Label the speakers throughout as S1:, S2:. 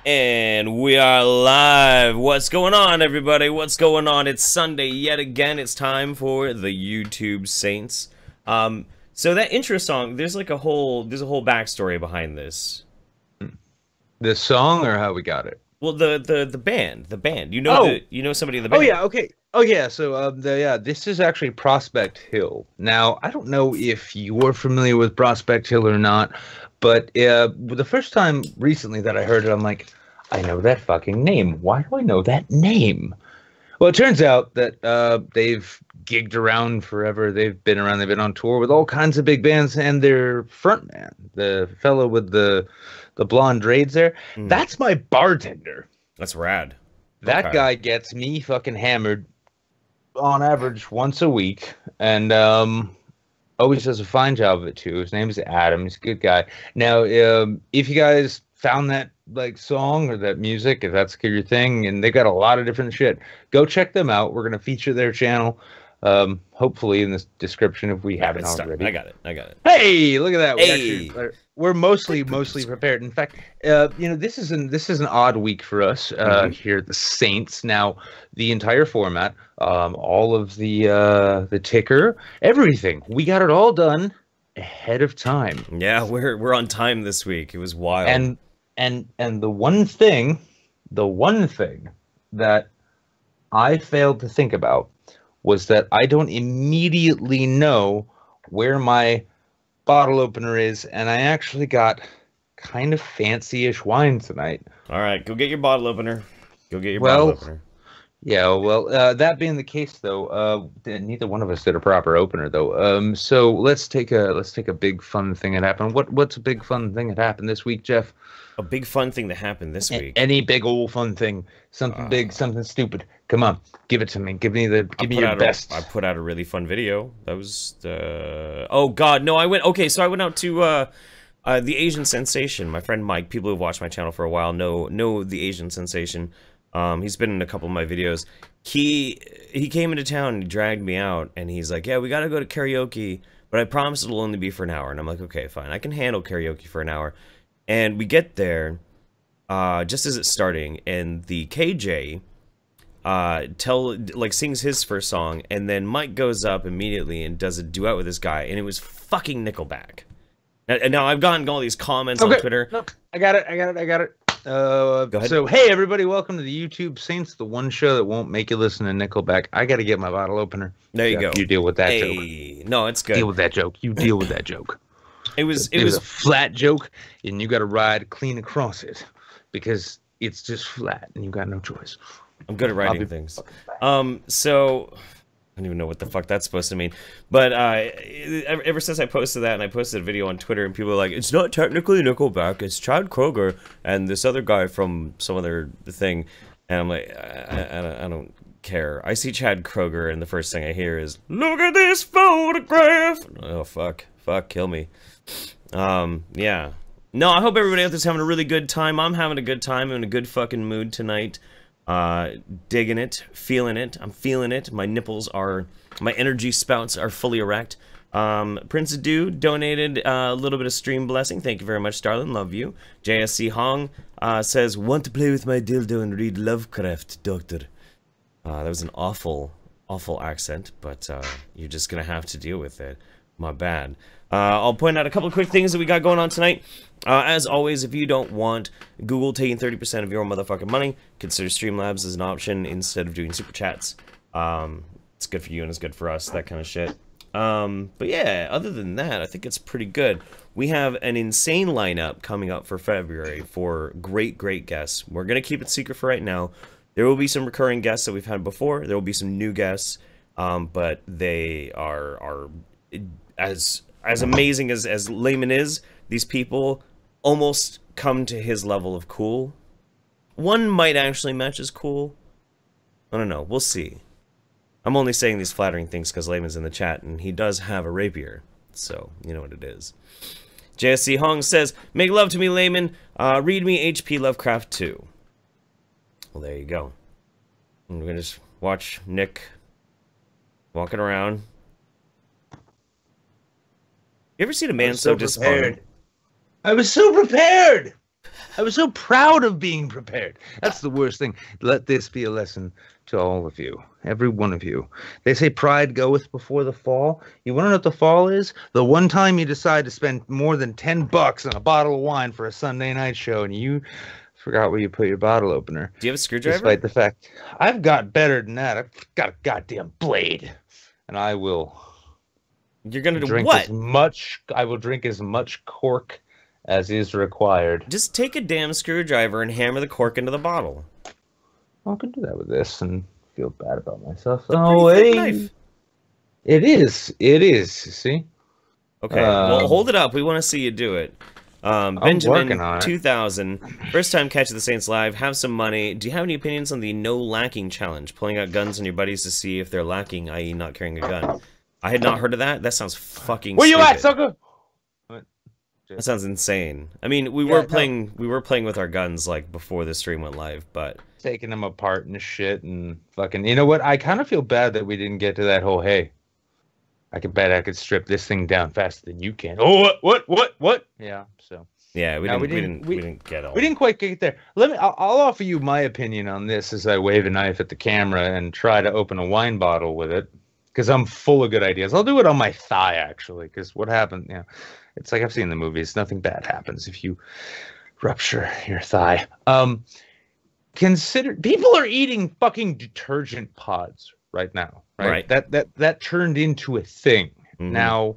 S1: And we are live. What's going on, everybody? What's going on? It's Sunday yet again. It's time for the YouTube Saints. So that intro song, there's a whole backstory behind this.
S2: The song or how we got it?
S1: Well, the band. You know somebody in the band.
S2: Oh yeah, okay. Oh yeah, so this is actually Prospect Hill. Now, I don't know if you're familiar with Prospect Hill or not, but the first time recently that I heard it, I'm like, I know that fucking name. Why do I know that name? Well, it turns out that they've gigged around forever. They've been around. They've been on tour with all kinds of big bands, and their frontman, the fellow with the blonde braids there, that's my bartender.
S1: That's rad.
S2: That guy gets me fucking hammered on average once a week, and always does a fine job of it too. His name is Adam. He's a good guy. Now, if you guys found that song or that music, if that's your thing, and they got a lot of different shit, go check them out. We're gonna feature their channel, hopefully in this description if we haven't already.
S1: I got it.
S2: Hey, look at that.
S1: Hey.
S2: We're mostly prepared. In fact, this is an odd week for us here at the Saints. Now, the entire format, all of the ticker, everything, we got it all done ahead of time.
S1: Yeah, we're on time this week. It was wild.
S2: And the one thing that I failed to think about was that I don't immediately know where my bottle opener is, and I actually got kind of fancy-ish wine tonight.
S1: All right, go get your bottle opener. Bottle opener.
S2: Yeah, well, that being the case, though, neither one of us did a proper opener, though. So let's take a big fun thing that happened. What's a big fun thing that happened this week, Jeff?
S1: A big fun thing that happened this week.
S2: Any big old fun thing, something big, something stupid. Come on, give it to me. Give me your best.
S1: I put out a really fun video. That was oh god, no, I went out to the Asian Sensation. My friend Mike. People who've watched my channel for a while know the Asian Sensation. He's been in a couple of my videos. He came into town and he dragged me out, and he's like, yeah, we gotta go to karaoke, but I promise it'll only be for an hour. And I'm like, okay, fine, I can handle karaoke for an hour. And we get there just as it's starting, and the KJ sings his first song, and then Mike goes up immediately and does a duet with this guy, and it was fucking Nickelback. Now I've gotten all these comments on Twitter.
S2: No, I got it.
S1: Go ahead.
S2: So hey everybody, welcome to the YouTube Saints, the one show that won't make you listen to Nickelback. I got to get my bottle opener.
S1: There you go.
S2: You deal with that joke.
S1: No, it's good.
S2: Deal with that joke. You deal with that joke.
S1: It was
S2: a flat joke, and you got to ride clean across it because it's just flat, and you got no choice.
S1: I'm good at writing things. So I don't even know what the fuck that's supposed to mean. But ever since I posted that, and I posted a video on Twitter, and people are like, it's not technically Nickelback, it's Chad Kroeger and this other guy from some other thing. And I'm like, I don't care. I see Chad Kroeger, and the first thing I hear is, look at this photograph. Oh, fuck, kill me. Yeah. No, I hope everybody out there's having a really good time. I'm having a good time. I'm in a good fucking mood tonight. Digging it, feeling it. I'm feeling it. My my energy spouts are fully erect. Prince Adu donated a little bit of stream blessing. Thank you very much, darling. Love you. JSC Hong says, want to play with my dildo and read Lovecraft, doctor. That was an awful accent, but you're just gonna have to deal with it. My bad. I'll point out a couple of quick things that we got going on tonight. As always, if you don't want Google taking 30% of your motherfucking money, consider Streamlabs as an option instead of doing Superchats. It's good for you and it's good for us, that kind of shit. But yeah, other than that, I think it's pretty good. We have an insane lineup coming up for February for great guests. We're going to keep it secret for right now. There will be some recurring guests that we've had before. There will be some new guests, but they are as amazing as Layman is. These people almost come to his level of cool. One might actually match as cool. I don't know. We'll see. I'm only saying these flattering things because Layman's in the chat, and he does have a rapier. So, you know what it is. JSC Hong says, make love to me, Layman. Read me H.P. Lovecraft 2. Well, there you go. And we're going to just watch Nick walking around. You ever seen a man so despondent?
S2: I was so prepared! I was so proud of being prepared. That's the worst thing. Let this be a lesson to all of you, every one of you. They say pride goeth before the fall. You want to know what the fall is? The one time you decide to spend more than $10 on a bottle of wine for a Sunday night show, and you forgot where you put your bottle opener.
S1: Do you have a screwdriver?
S2: Despite the fact I've got better than that. I've got a goddamn blade, and I will.
S1: You're gonna do
S2: drink
S1: what?
S2: as much. I will drink as much cork as is required.
S1: Just take a damn screwdriver and hammer the cork into the bottle.
S2: I can do that with this and feel bad about myself.
S1: Oh, hey. Knife.
S2: It is. It is. See?
S1: Okay, well, hold it up. We want to see you do it. Benjamin 2000, first time catching the Saints live. Have some money. Do you have any opinions on the no lacking challenge? Pulling out guns on your buddies to see if they're lacking, i.e. not carrying a gun. I had not heard of that. That sounds fucking
S2: Where
S1: stupid.
S2: you at, sucker?
S1: That sounds insane. I mean, we were playing with our guns like before the stream went live, but
S2: taking them apart and shit and fucking. You know what? I kind of feel bad that we didn't get to that whole. Hey, I could bet I could strip this thing down faster than you can. Oh, what? Yeah. So.
S1: Yeah, we didn't get all.
S2: We didn't quite get there. I'll offer you my opinion on this as I wave a knife at the camera and try to open a wine bottle with it, because I'm full of good ideas. I'll do it on my thigh actually, because what happened? Yeah, it's like I've seen the movies. Nothing bad happens if you rupture your thigh. Consider people are eating fucking detergent pods right now. Right. That turned into a thing. Mm-hmm. Now,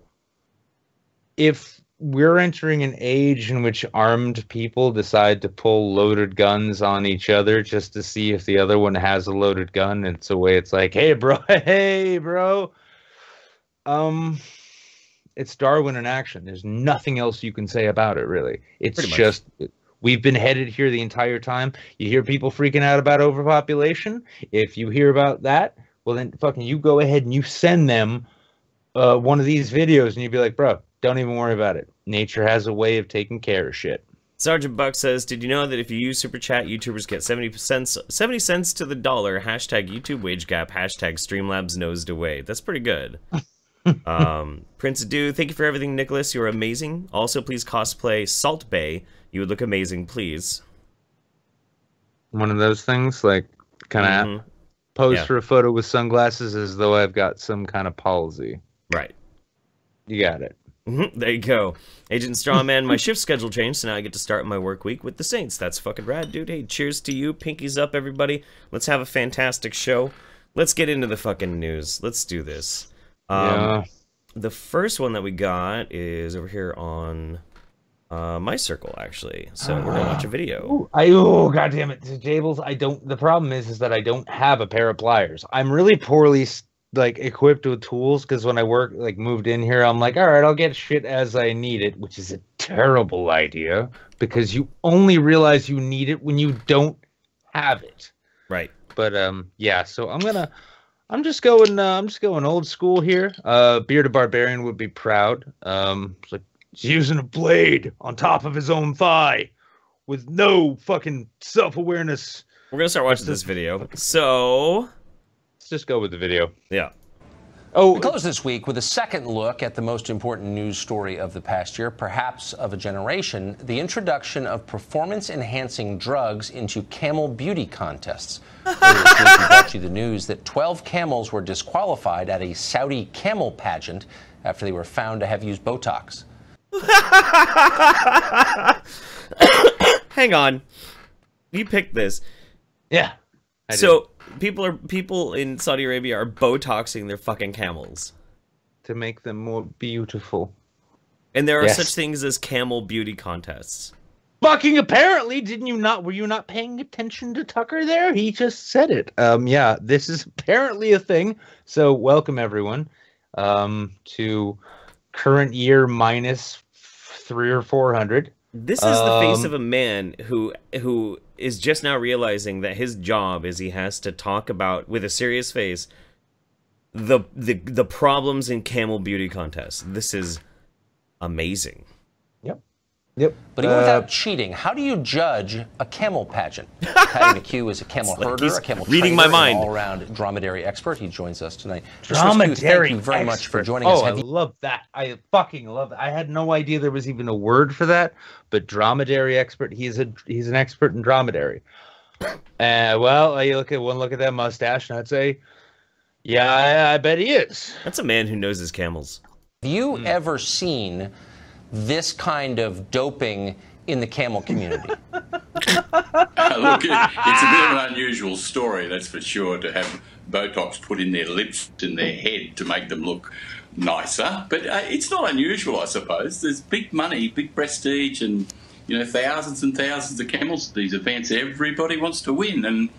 S2: if we're entering an age in which armed people decide to pull loaded guns on each other just to see if the other one has a loaded gun, it's a way it's like, hey bro. It's Darwin in action. There's nothing else you can say about it, really. It's just we've been headed here the entire time. You hear people freaking out about overpopulation. If you hear about that, well then fucking you go ahead and you send them one of these videos and you'd be like, bro, don't even worry about it. Nature has a way of taking care of shit.
S1: Sergeant Buck says, did you know that if you use Super Chat, YouTubers get 70 cents to the dollar, hashtag YouTube wage gap, hashtag Streamlabs nosed away. That's pretty good. Prince Adu, thank you for everything, Nicholas. You're amazing. Also, please cosplay Salt Bay. You would look amazing, please.
S2: One of those things, like, kind of pose for a photo with sunglasses as though I've got some kind of palsy.
S1: Right.
S2: You got it.
S1: There you go. Agent Strawman, my shift schedule changed, so now I get to start my work week with the Saints. That's fucking rad, dude. Hey, cheers to you. Pinkies up, everybody. Let's have a fantastic show. Let's get into the fucking news. Let's do this. The first one that we got is over here on my circle, actually. So we're gonna watch a video.
S2: Oh, god damn it, Jables. The problem is that I don't have a pair of pliers. I'm really poorly like equipped with tools, because when I moved in here, I'm like, all right, I'll get shit as I need it, which is a terrible idea because you only realize you need it when you don't have it.
S1: Right.
S2: But yeah, so I'm just going old school here. Bearded Barbarian would be proud. It's like he's using a blade on top of his own thigh with no fucking self-awareness.
S1: We're gonna start watching this video. So
S2: let's just go with the video.
S1: Yeah.
S3: We close this week with a second look at the most important news story of the past year, perhaps of a generation, the introduction of performance-enhancing drugs into camel beauty contests. Earlier this week, we brought you the news that 12 camels were disqualified at a Saudi camel pageant after they were found to have used Botox.
S1: Hang on. You picked this.
S2: Yeah.
S1: So people in Saudi Arabia are Botoxing their fucking camels
S2: to make them more beautiful.
S1: And there are such things as camel beauty contests.
S2: Fucking apparently, were you not paying attention to Tucker there? He just said it. Yeah, this is apparently a thing. So welcome everyone to current year minus 300 or 400.
S1: This is the face of a man who is just now realizing that his job is he has to talk about, with a serious face, the problems in camel beauty contests. This is amazing.
S2: Yep. Yep.
S3: But even without cheating, how do you judge a camel pageant? Patty McHugh is a camel herder, a camel
S1: reading
S3: trainer,
S1: my mind.
S3: an all-around dromedary expert. He joins us tonight.
S2: Dromedary
S3: thank you very much for joining us.
S2: I love that. I fucking love that. I had no idea there was even a word for that. But dromedary expert. He's an expert in dromedary. Well, you look at that mustache, and I'd say, yeah, I bet he is.
S1: That's a man who knows his camels.
S3: Have you ever seen this kind of doping in the camel community?
S4: Look, it's a bit of an unusual story, that's for sure, to have Botox put in their lips and their head to make them look nicer. But it's not unusual, I suppose. There's big money, big prestige, and thousands and thousands of camels at these events. Everybody wants to win, and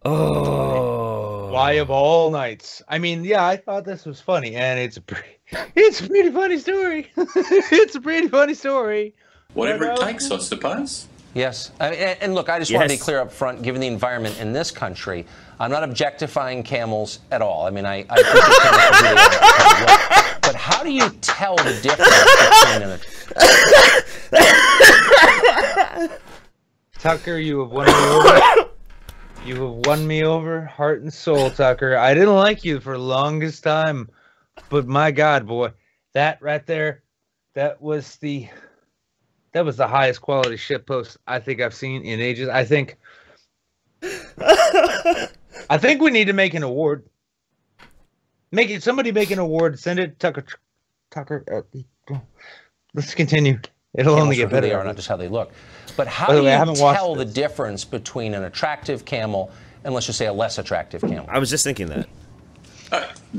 S2: why of all nights? I mean, yeah, I thought this was funny, and it's a pretty funny story. It's a pretty funny story.
S4: Whatever it takes, I suppose.
S3: Yes. And look, I just want to be clear up front, given the environment in this country, I'm not objectifying camels at all. I mean, I appreciate camels for who they are. But how do you tell the difference between
S2: Tucker, you have won me over. You have won me over, heart and soul, Tucker. I didn't like you for the longest time, but my God, boy, that right there, that was the highest quality shitpost I think I've seen in ages. I think we need to make an award. Somebody make an award. Send it, Tucker. Let's continue. It'll only get better.
S3: They are, not just how they look. But how do you tell the difference between an attractive camel and, let's just say, a less attractive camel?
S1: I was just thinking that.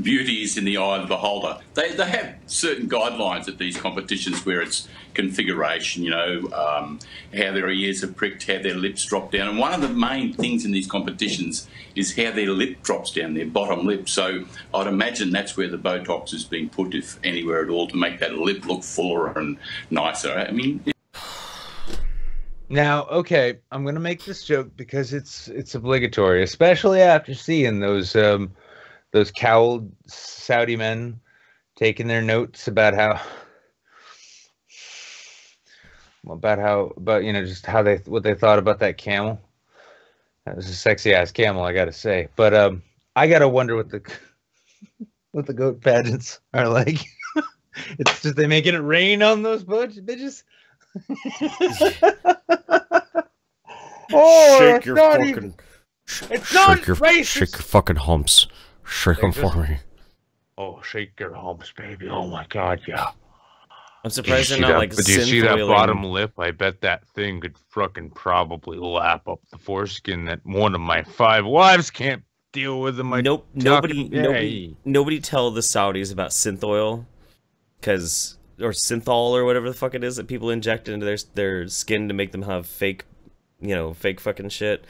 S4: Beauty is in the eye of the beholder. They have certain guidelines at these competitions where it's configuration, how their ears are pricked, how their lips drop down. And one of the main things in these competitions is how their lip drops down, their bottom lip. So I'd imagine that's where the Botox is being put, if anywhere at all, to make that lip look fuller and nicer. I mean...
S2: Now, okay, I'm going to make this joke because it's obligatory, especially after seeing those cowled Saudi men taking their notes about what they thought about that camel. That was a sexy ass camel, I gotta say. But I gotta wonder what the goat pageants are like. It's just they making it rain on those bitches. Oh,
S1: shake your fucking.
S2: It's not racist.
S1: Shake your fucking humps. Shake them for me.
S2: Oh, shake your humps, baby. Oh my God, yeah.
S1: I'm surprised they're not like.
S2: Did you see that bottom lip? I bet that thing could fucking probably lap up the foreskin that one of my 5 wives can't deal with.
S1: Nope. Nobody tell the Saudis about synth oil, or synthol or whatever the fuck it is that people inject into their skin to make them have fake fucking shit.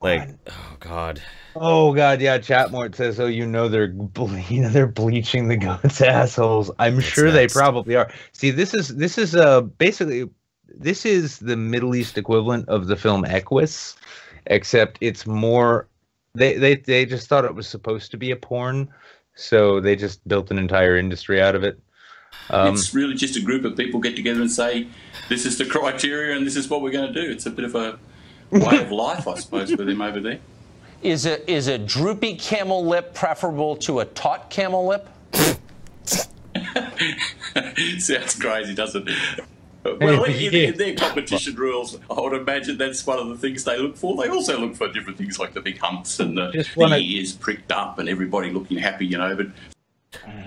S1: Like, oh god,
S2: yeah. Chatmore says, they're bleaching the goats' assholes. I'm sure they probably are. See, this is basically the Middle East equivalent of the film Equus, except it's more. They just thought it was supposed to be a porn, so they just built an entire industry out of it.
S4: It's really just a group of people get together and say, this is the criteria and this is what we're going to do. It's a bit of a way of life, I suppose, for them over there.
S3: Is a droopy camel lip preferable to a taut camel lip?
S4: Sounds crazy, doesn't it? Well, in their competition rules, I would imagine that's one of the things they look for. They also look for different things like the big humps and the ears pricked up and everybody looking happy, but...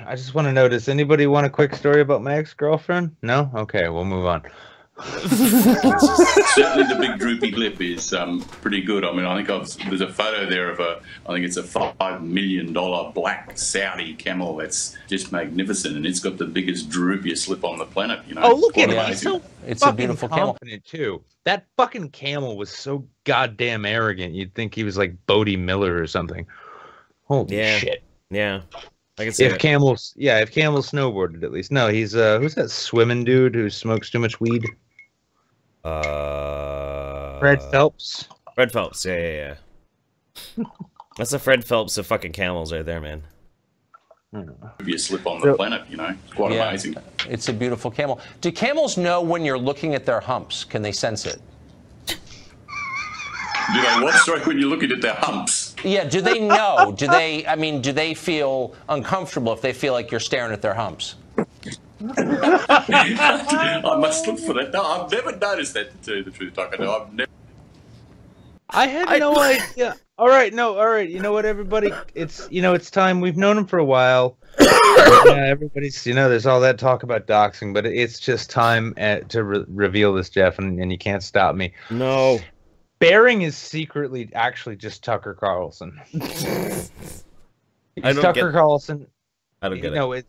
S2: I just want to know, does anybody want a quick story about my ex-girlfriend? No? Okay, we'll move on.
S4: Certainly the big droopy lip is pretty good. I mean, I think there's a photo there of I think it's a $5 million black Saudi camel that's just magnificent, and it's got the biggest, droopiest lip on the planet,
S2: Oh, look at him. He's so
S3: it's a beautiful camel.
S2: Too. That fucking camel was so goddamn arrogant. You'd think he was like Bodie Miller or something. Holy shit.
S1: Yeah. I can see
S2: if camels snowboarded at least. No, he's who's that swimming dude who smokes too much weed? Fred Phelps.
S1: Fred Phelps, yeah. That's the Fred Phelps of fucking camels right there, man.
S4: Be a slip on the planet, you know. It's quite amazing.
S3: It's a beautiful camel. Do camels know when you're looking at their humps? Can they sense it?
S4: Do they what? Sorry, when you're looking at their humps?
S3: Yeah, do they know? Do they, I mean, do they feel uncomfortable if they feel like you're staring at their humps?
S4: I must look for that. No, I've never noticed that, to tell you the truth, Tucker. I've never...
S2: I had no idea. All right. You know what, everybody? It's it's time. We've known him for a while. Everybody's, there's all that talk about doxing, but it's just time to reveal this, Jeff, and you can't stop me.
S1: No.
S2: Bering is secretly actually just Tucker Carlson. Tucker Carlson.
S1: I don't get it.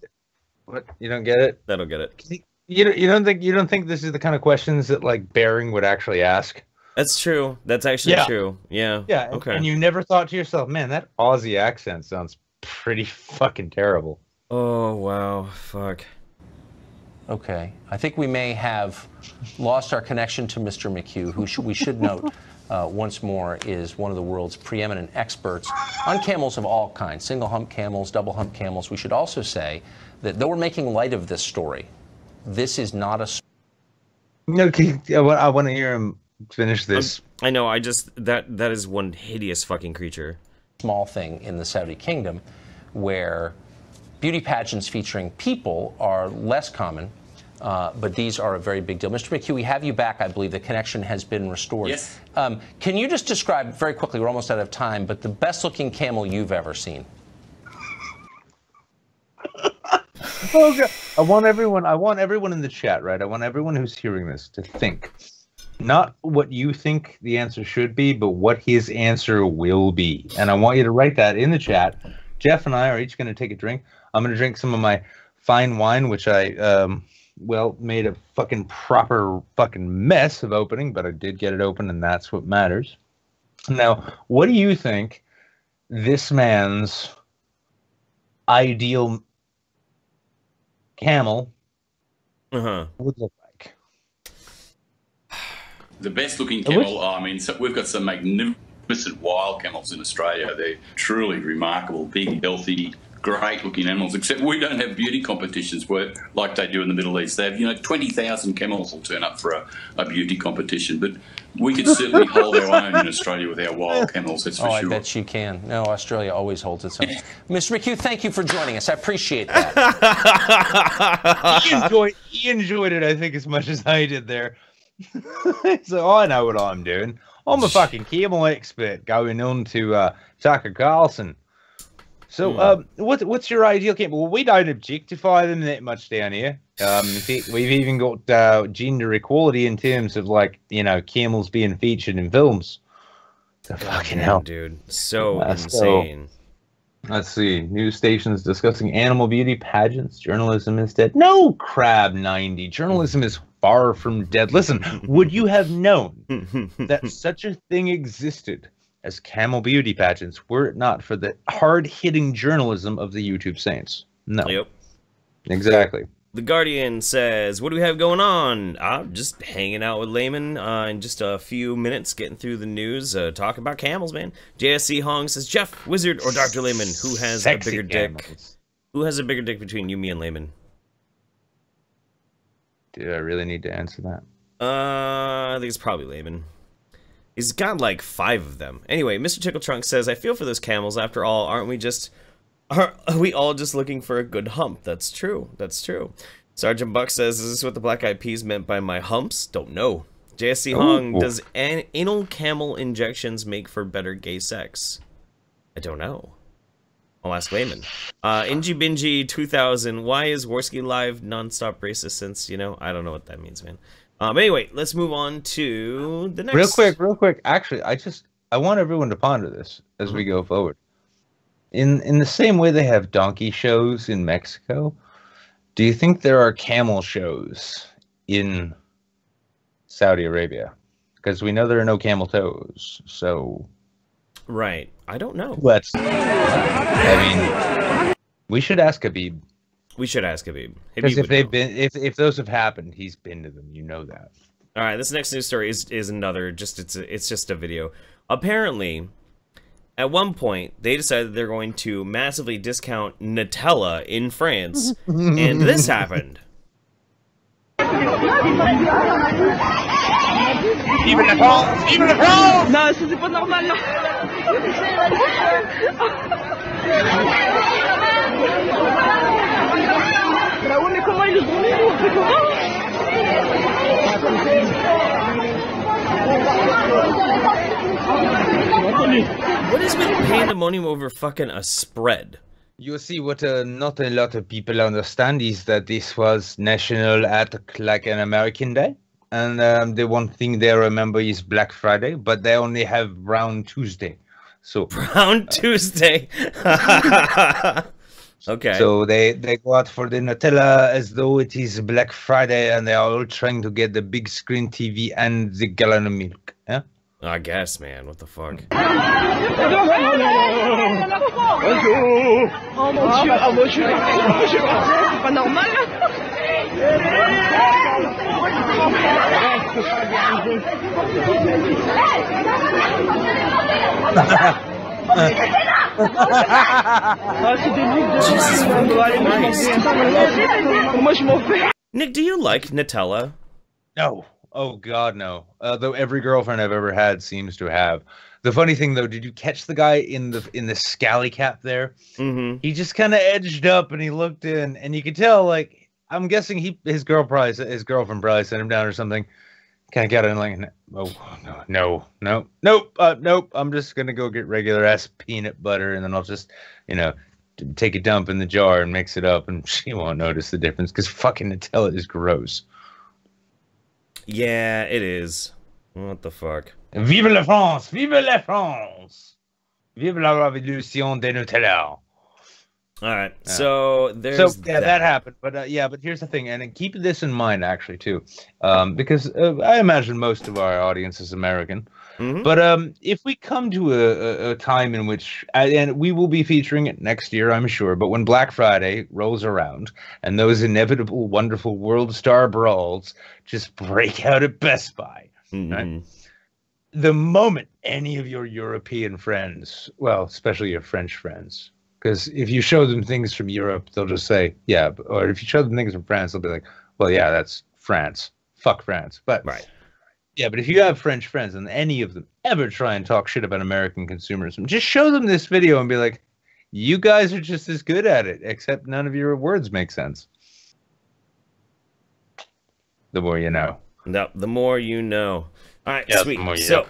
S2: What? You don't get it?
S1: I don't get it.
S2: You don't think this is the kind of questions that like Bering would actually ask?
S1: That's true. That's actually true. Yeah.
S2: Yeah.
S1: Okay.
S2: And you never thought to yourself, man, that Aussie accent sounds pretty fucking terrible.
S1: Oh, wow. Fuck.
S3: Okay. I think we may have lost our connection to Mr. McHugh, who we should note once more is one of the world's preeminent experts on camels of all kinds, single hump camels, double hump camels. We should also say that though we're making light of this story, this is not a...
S2: Okay, I want to hear him finish this.
S1: I know, that is one hideous fucking creature.
S3: Small thing in the Saudi kingdom where beauty pageants featuring people are less common, but these are a very big deal. Mr. McHugh, we have you back. I believe the connection has been restored.
S4: Yes.
S3: Can you just describe very quickly, we're almost out of time, but the best looking camel you've ever seen?
S2: Oh, God. I want everyone in the chat, right? I want everyone who's hearing this to think. Not what you think the answer should be, but what his answer will be. And I want you to write that in the chat. Jeff and I are each going to take a drink. I'm going to drink some of my fine wine, which I, made a fucking proper fucking mess of opening, but I did get it open, and that's what matters. Now, what do you think this man's ideal camel would look like?
S4: The best looking camel, I mean, so we've got some magnificent wild camels in Australia. They're truly remarkable, big, healthy, great looking animals, except we don't have beauty competitions where, like they do in the Middle East. They have, 20,000 camels will turn up for a beauty competition, but we could certainly hold our own in Australia with our wild camels, that's for sure.
S3: I bet you can. No, Australia always holds its own. Mr. McHugh, thank you for joining us. I appreciate that.
S2: He enjoyed it, I think, as much as I did there. So I know what I'm doing. I'm a fucking camel expert going on to Tucker Carlson. So, what's your ideal camel? Well, we don't objectify them that much down here. In fact, we've even got gender equality in terms of, like, camels being featured in films. The fucking hell,
S1: dude. So insane.
S2: Let's see. News stations discussing animal beauty pageants. Journalism is dead. No, Crab 90. Journalism is far from dead. Listen, would you have known that such a thing existed as camel beauty pageants were it not for the hard-hitting journalism of the YouTube saints? No.
S1: Yep.
S2: Exactly.
S1: The Guardian says, what do we have going on? I'm just hanging out with Layman in just a few minutes, getting through the news, talking about camels, man. JSC Hong says, Jeff, Wizard, or Dr. Layman, who has a bigger dick? Who has a bigger dick between you, me, and Layman?
S2: Do I really need to answer that?
S1: I think it's probably Layman. He's got like 5 of them. Anyway, Mr. Tickle Trunk says, I feel for those camels. After all, aren't we we all just looking for a good hump? That's true. That's true. Sergeant Buck says, is this what the Black Eyed Peas meant by my humps? Don't know. JSC Hong, does anal camel injections make for better gay sex? I don't know. I'll ask Layman. Ingy Bingy 2000, why is Worski Live nonstop racist since, I don't know what that means, man. Anyway, let's move on to the next.
S2: Real quick. Actually, I want everyone to ponder this as we go forward. In the same way they have donkey shows in Mexico, do you think there are camel shows in Saudi Arabia? Because we know there are no camel toes, so...
S1: Right. I don't know.
S2: We should ask Habib.
S1: We should ask Habib.
S2: Because if those have happened, he's been to them. You know that.
S1: All right. This next news story is another. It's just a video. Apparently, at one point, they decided they're going to massively discount Nutella in France, and this happened.
S2: Vive la France! Vive la France!
S5: Non, ça c'est pas normal, non. Bah ouais, mais comment ils le font, on fait comment?
S1: What is with pandemonium over fucking a spread?
S2: You see, what not a lot of people understand is that this was national at like an American day. And the one thing they remember is Black Friday, but they only have Brown Tuesday. So
S1: Brown Tuesday. Okay.
S2: So they go out for the Nutella as though it is Black Friday, and they are all trying to get the big screen TV and the gallon of milk. Yeah.
S1: I guess, man. What the fuck?
S5: Oh mon Dieu, oh mon Dieu, c'est pas normal.
S1: Nick, do you like Nutella?
S2: No. Oh God, no. Though every girlfriend I've ever had seems to have. The funny thing, though, did you catch the guy in the scally cap there?
S1: Mm-hmm.
S2: He just kind of edged up and he looked in, and you could tell, like, I'm guessing his girlfriend probably sent him down or something. Kind of got in like, oh nope. I'm just gonna go get regular ass peanut butter, and then I'll just, take a dump in the jar and mix it up, and she won't notice the difference because fucking Nutella is gross.
S1: Yeah, it is. What the fuck?
S2: Vive la France! Vive la France! Vive la révolution des Nutella!
S1: All right, so there's
S2: that happened, but but here's the thing, and keep this in mind actually too, because I imagine most of our audience is American.
S1: Mm-hmm.
S2: But if we come to a time in which, and we will be featuring it next year, I'm sure, but when Black Friday rolls around and those inevitable, wonderful World Star Brawls just break out at Best Buy, right? The moment any of your European friends, well, especially your French friends, because if you show them things from Europe, they'll just say, yeah, or if you show them things from France, they'll be like, well, yeah, that's France. Fuck France. But
S1: right.
S2: Yeah, but if you have French friends and any of them ever try and talk shit about American consumerism, just show them this video and be like, you guys are just as good at it, except none of your words make sense. The more you know.
S1: No, the more you know. All right,
S2: yeah,
S1: sweet.
S2: The more you
S1: so,
S2: know.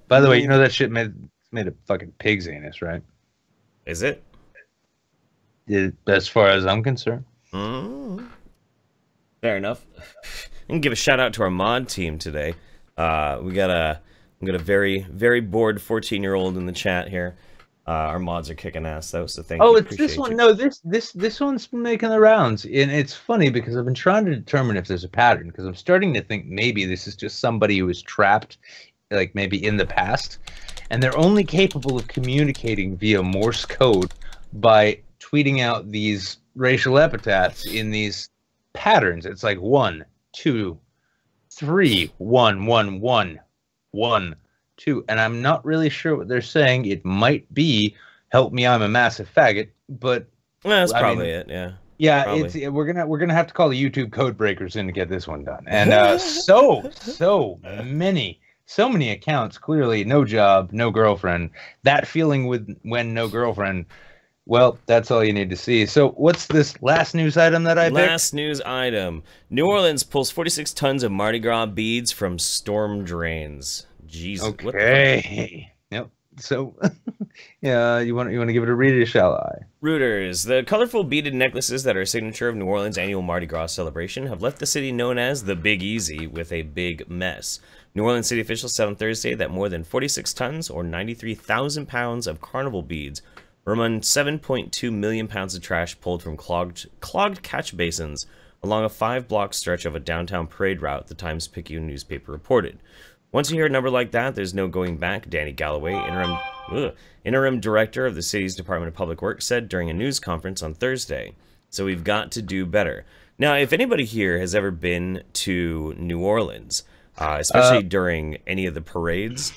S2: By the way, you know that shit made a fucking pig's anus, right?
S1: Is it?
S2: As far as I'm concerned.
S1: Fair enough. I can give a shout out to our mod team today. We got a very, very bored 14-year-old in the chat here. Our mods are kicking ass though, so thank you.
S2: Oh, it's this one. You. No, this one's been making the rounds, and it's funny because I've been trying to determine if there's a pattern, because I'm starting to think maybe this is just somebody who was trapped, like maybe in the past, and they're only capable of communicating via Morse code by tweeting out these racial epithets in these patterns. It's like 1, 2, 3, 1, 1, 1, 1, 2, and I'm not really sure what they're saying. It might be "Help me, I'm a massive faggot," but
S1: well, that's probably it. Yeah.
S2: Yeah,
S1: probably.
S2: we're gonna have to call the YouTube code breakers in to get this one done. And so many accounts, clearly no job, no girlfriend. That feeling when no girlfriend. Well, that's all you need to see. So what's this last news item that I picked?
S1: Last news item. New Orleans pulls 46 tons of Mardi Gras beads from storm drains. Jesus.
S2: Okay. Yep. So, yeah, you want to give it a read, shall I?
S1: Rooters. The colorful beaded necklaces that are a signature of New Orleans' annual Mardi Gras celebration have left the city known as the Big Easy with a big mess. New Orleans city officials said on Thursday that more than 46 tons, or 93,000 pounds of carnival beads, were among 7.2 million pounds of trash pulled from clogged catch basins along a 5-block stretch of a downtown parade route, the Times-Picayune newspaper reported. Once you hear a number like that, there's no going back, Danny Galloway, interim director of the city's Department of Public Works, said during a news conference on Thursday. So we've got to do better. Now, if anybody here has ever been to New Orleans, especially during any of the parades,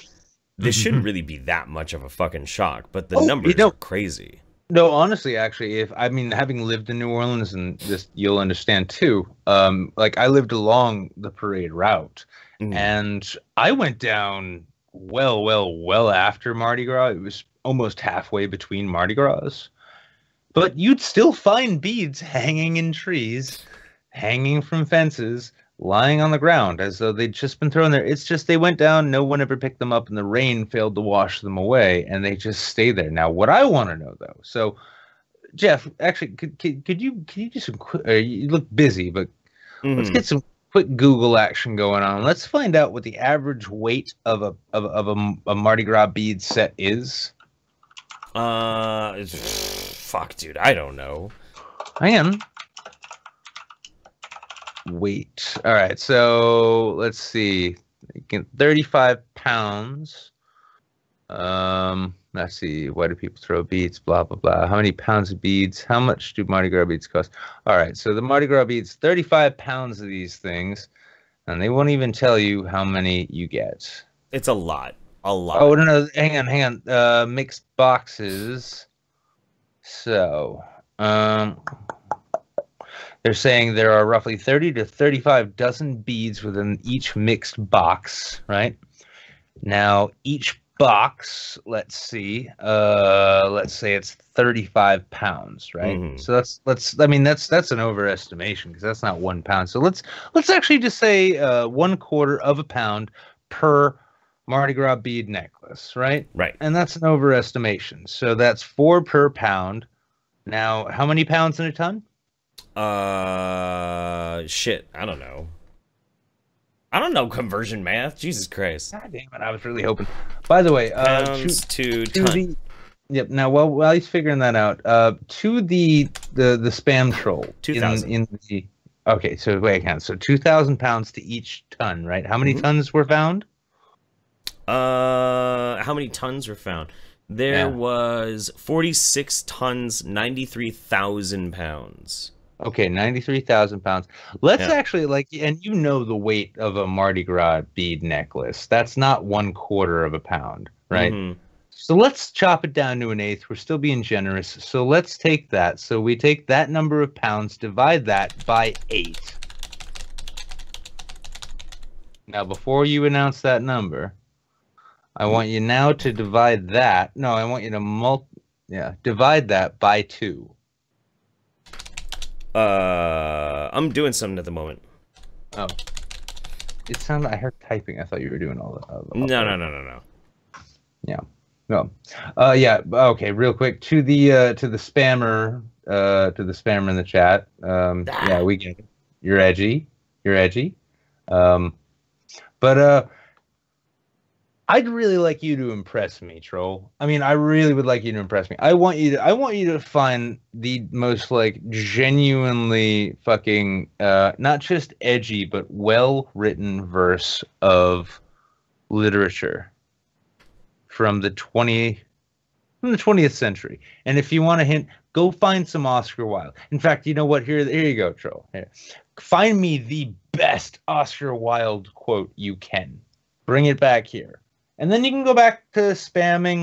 S1: this shouldn't really be that much of a fucking shock, but the numbers are crazy.
S2: No, honestly, actually, having lived in New Orleans, and this you'll understand too. Like I lived along the parade route, and I went down well after Mardi Gras. It was almost halfway between Mardi Gras, but you'd still find beads hanging in trees, hanging from fences, lying on the ground as though they'd just been thrown there. It's just they went down, no one ever picked them up, and the rain failed to wash them away, and they just stay there. Now, what I want to know, though, so, Jeff, actually, could you do some quick, you look busy, but let's get some quick Google action going on. Let's find out what the average weight of a Mardi Gras bead set is.
S1: Fuck, dude, I don't know.
S2: Hang on. Weight. All right, so let's see. 35 pounds. Let's see. Why do people throw beads? Blah blah blah. How many pounds of beads? How much do Mardi Gras beads cost? All right, so the Mardi Gras beads, 35 pounds of these things, and they won't even tell you how many you get.
S1: It's a lot. A lot.
S2: Oh no! Hang on. Mixed boxes. So, they're saying there are roughly 30 to 35 dozen beads within each mixed box, right? Now, each box, let's see, let's say it's 35 pounds, right? So that's an overestimation because that's not 1 pound. So let's actually just say 1/4 of a pound per Mardi Gras bead necklace, right?
S1: Right.
S2: And that's an overestimation. So that's 4 per pound. Now, how many pounds in a ton?
S1: Shit, I don't know. I don't know conversion math. Jesus Christ.
S2: God damn it, I was really hoping. By the way,
S1: pounds to ton.
S2: Yep. Now, while he's figuring that out, to the spam troll
S1: 2,000.
S2: Okay, so wait, so 2,000 pounds to each ton, right? How many tons were found?
S1: How many tons were found? There was 46 tons, 93,000 pounds.
S2: Okay, 93,000 pounds. Let's actually, and you know the weight of a Mardi Gras bead necklace. That's not 1/4 of a pound, right? So let's chop it down to 1/8. We're still being generous. So let's take that. So we take that number of pounds, divide that by 8. Now, before you announce that number, I want you now to divide that. No, I want you to divide that by 2.
S1: I'm doing something at the moment.
S2: Oh. It sounded, I heard typing. I thought you were doing all that.
S1: No.
S2: Yeah. No. Yeah. Okay. Real quick to the spammer, in the chat. Yeah, we get it. You're edgy. But I'd really like you to impress me, troll. I mean, I really would like you to impress me. I want you to find the most genuinely fucking not just edgy but well-written verse of literature from the 20th century. And if you want a hint, go find some Oscar Wilde. In fact, you know what? Here you go, troll. Here. Find me the best Oscar Wilde quote you can. Bring it back here. And then you can go back to spamming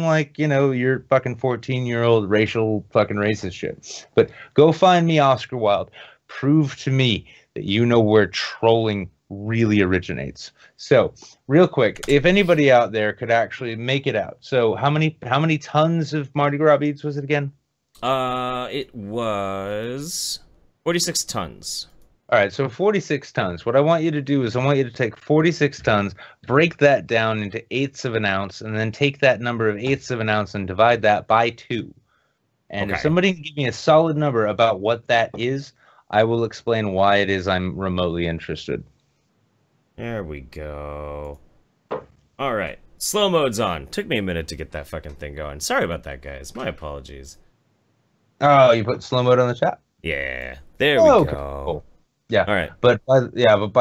S2: your fucking 14-year-old racial fucking racist shit. But go find me Oscar Wilde. Prove to me that you know where trolling really originates. So, real quick, if anybody out there could actually make it out. So, how many tons of Mardi Gras beads was it again?
S1: It was 46 tons.
S2: All right, so 46 tons. What I want you to do is I want you to take 46 tons, break that down into 1/8 of an ounce, and then take that number of 1/8 of an ounce and divide that by 2. And if somebody can give me a solid number about what that is, I will explain why it is I'm remotely interested.
S1: There we go. All right, slow mode's on. Took me a minute to get that fucking thing going. Sorry about that, guys. My apologies.
S2: Oh, you put slow mode on the chat?
S1: Yeah, there we go.
S2: Cool. Yeah.
S1: All right.
S2: But by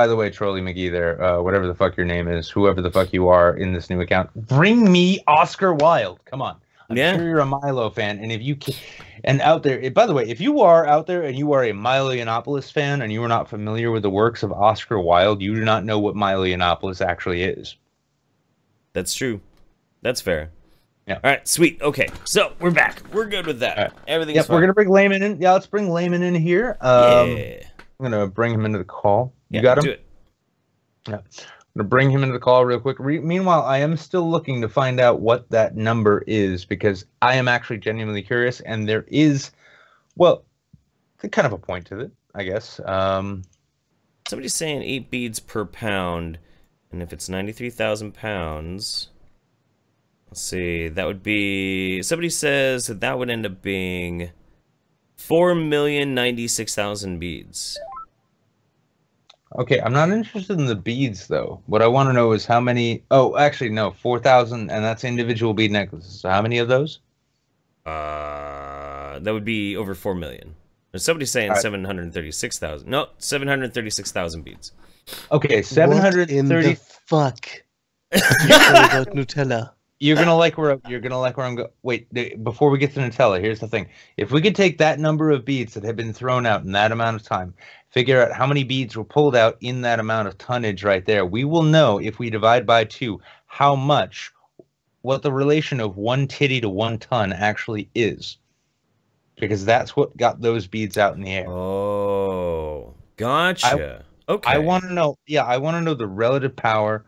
S2: the way, Trolley McGee there, whatever the fuck your name is, whoever the fuck you are in this new account, bring me Oscar Wilde. Come on. I'm sure you're a Milo fan, and if you can, and out there, by the way, if you are out there and you are a Milo Yiannopoulos fan and you are not familiar with the works of Oscar Wilde, you do not know what Milo Yiannopoulos actually is.
S1: That's true. That's fair.
S2: Yeah.
S1: All right, sweet. Okay, so we're back. We're good with that.
S2: Right.
S1: Everything's
S2: Yep,
S1: fine.
S2: we're gonna bring Layman in. Yeah, let's bring Layman in here.
S1: Yeah.
S2: I'm gonna bring him into the call. You
S1: Yeah,
S2: got him?
S1: do it.
S2: Yeah. I'm gonna bring him into the call real quick. Meanwhile, I am still looking to find out what that number is because I am actually genuinely curious, and there is, well, kind of a point to it, I guess.
S1: Somebody's saying 8 beads per pound, and if it's 93,000 pounds, let's see, that would be. Somebody says that would end up being 4,096,000 beads.
S2: Okay, I'm not interested in the beads though. What I want to know is how many. Oh, actually, no, 4,000, and that's individual bead necklaces. So how many of those?
S1: That would be over 4 million. There's somebody saying 736,000. No, 736,000 beads.
S2: Okay,
S6: What
S2: 730.
S6: in the fuck? You said about Nutella.
S2: You're gonna like where I'm going. Wait, before we get to Nutella, here's the thing: if we could take that number of beads that have been thrown out in that amount of time, figure out how many beads were pulled out in that amount of tonnage right there, we will know if we divide by 2 how much, what the relation of 1 titty to 1 ton actually is, because that's what got those beads out in the air.
S1: Oh, gotcha. Okay.
S2: I want to know. Yeah, I want to know the relative power.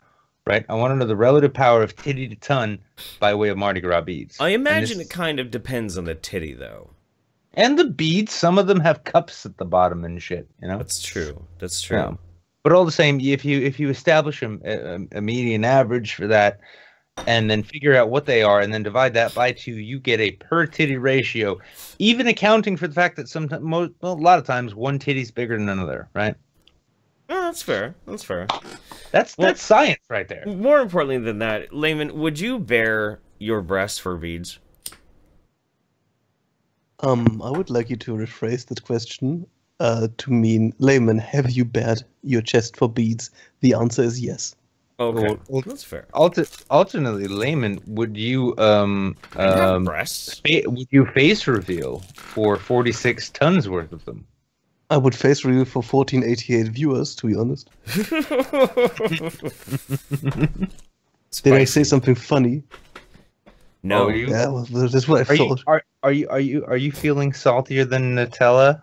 S2: Right, I want to know the relative power of titty to ton by way of Mardi Gras beads.
S1: I imagine it kind of depends on the titty, though.
S2: And the beads, some of them have cups at the bottom and shit. You know,
S1: That's true. That's true.
S2: Yeah. But all the same, if you establish a median average for that, and then figure out what they are, and then divide that by 2, you get a per titty ratio, even accounting for the fact that sometimes, a lot of times, one titty's bigger than another. Right.
S1: Oh, that's fair. That's fair.
S2: That's science right there.
S1: More importantly than that, Layman, would you bare your breast for beads?
S6: I would like you to rephrase that question to mean, Layman, have you bared your chest for beads? The answer is yes.
S1: Okay, that's fair.
S2: Alternately, Layman, would you
S1: breasts?
S2: Would you face reveal for 46 tons worth of them?
S6: I would face reveal for 1488 viewers, to be honest. Did I say something funny?
S1: No.
S6: Yeah, well, that's what I thought.
S2: Are you feeling saltier than Nutella?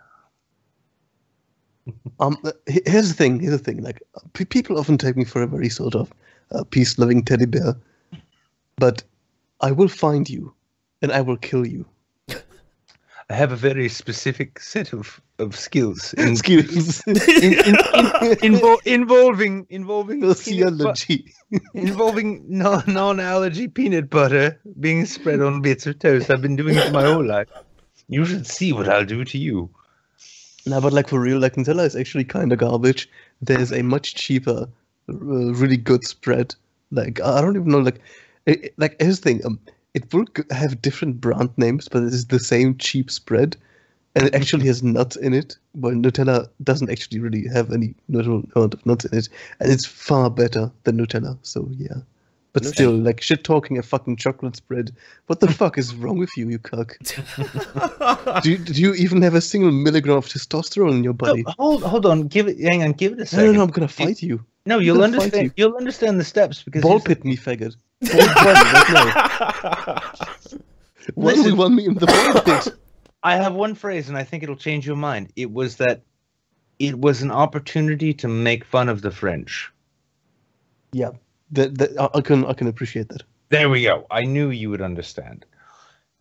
S6: Here's the thing. Like, people often take me for a very sort of peace-loving teddy bear, but I will find you, and I will kill you.
S2: I have a very specific set of skills. Involving
S6: Sociology.
S2: Involving non-allergy peanut butter being spread on bits of toast. I've been doing it my whole life. You should see what I'll do to you.
S6: No, but like for real, like Nutella is actually kind of garbage. There's a much cheaper, really good spread. Like I don't even know. Like here's the thing. It will have different brand names, but it is the same cheap spread, and it actually has nuts in it. But Nutella doesn't actually really have any notable amount of nuts in it, and it's far better than Nutella. So yeah, but still, like shit talking a fucking chocolate spread. What the fuck is wrong with you, you cuck? do you even have a single milligram of testosterone in your body?
S2: No, hold on, hang on, give it a second.
S6: No, I'm gonna fight you.
S2: No, you'll understand. You'll understand the steps because
S6: ball pit me, faggot. Why do we want me in the ball pit?
S2: I have one phrase, and I think it'll change your mind. It was that it was an opportunity to make fun of the French.
S6: Yeah, I can appreciate that.
S2: There we go. I knew you would understand.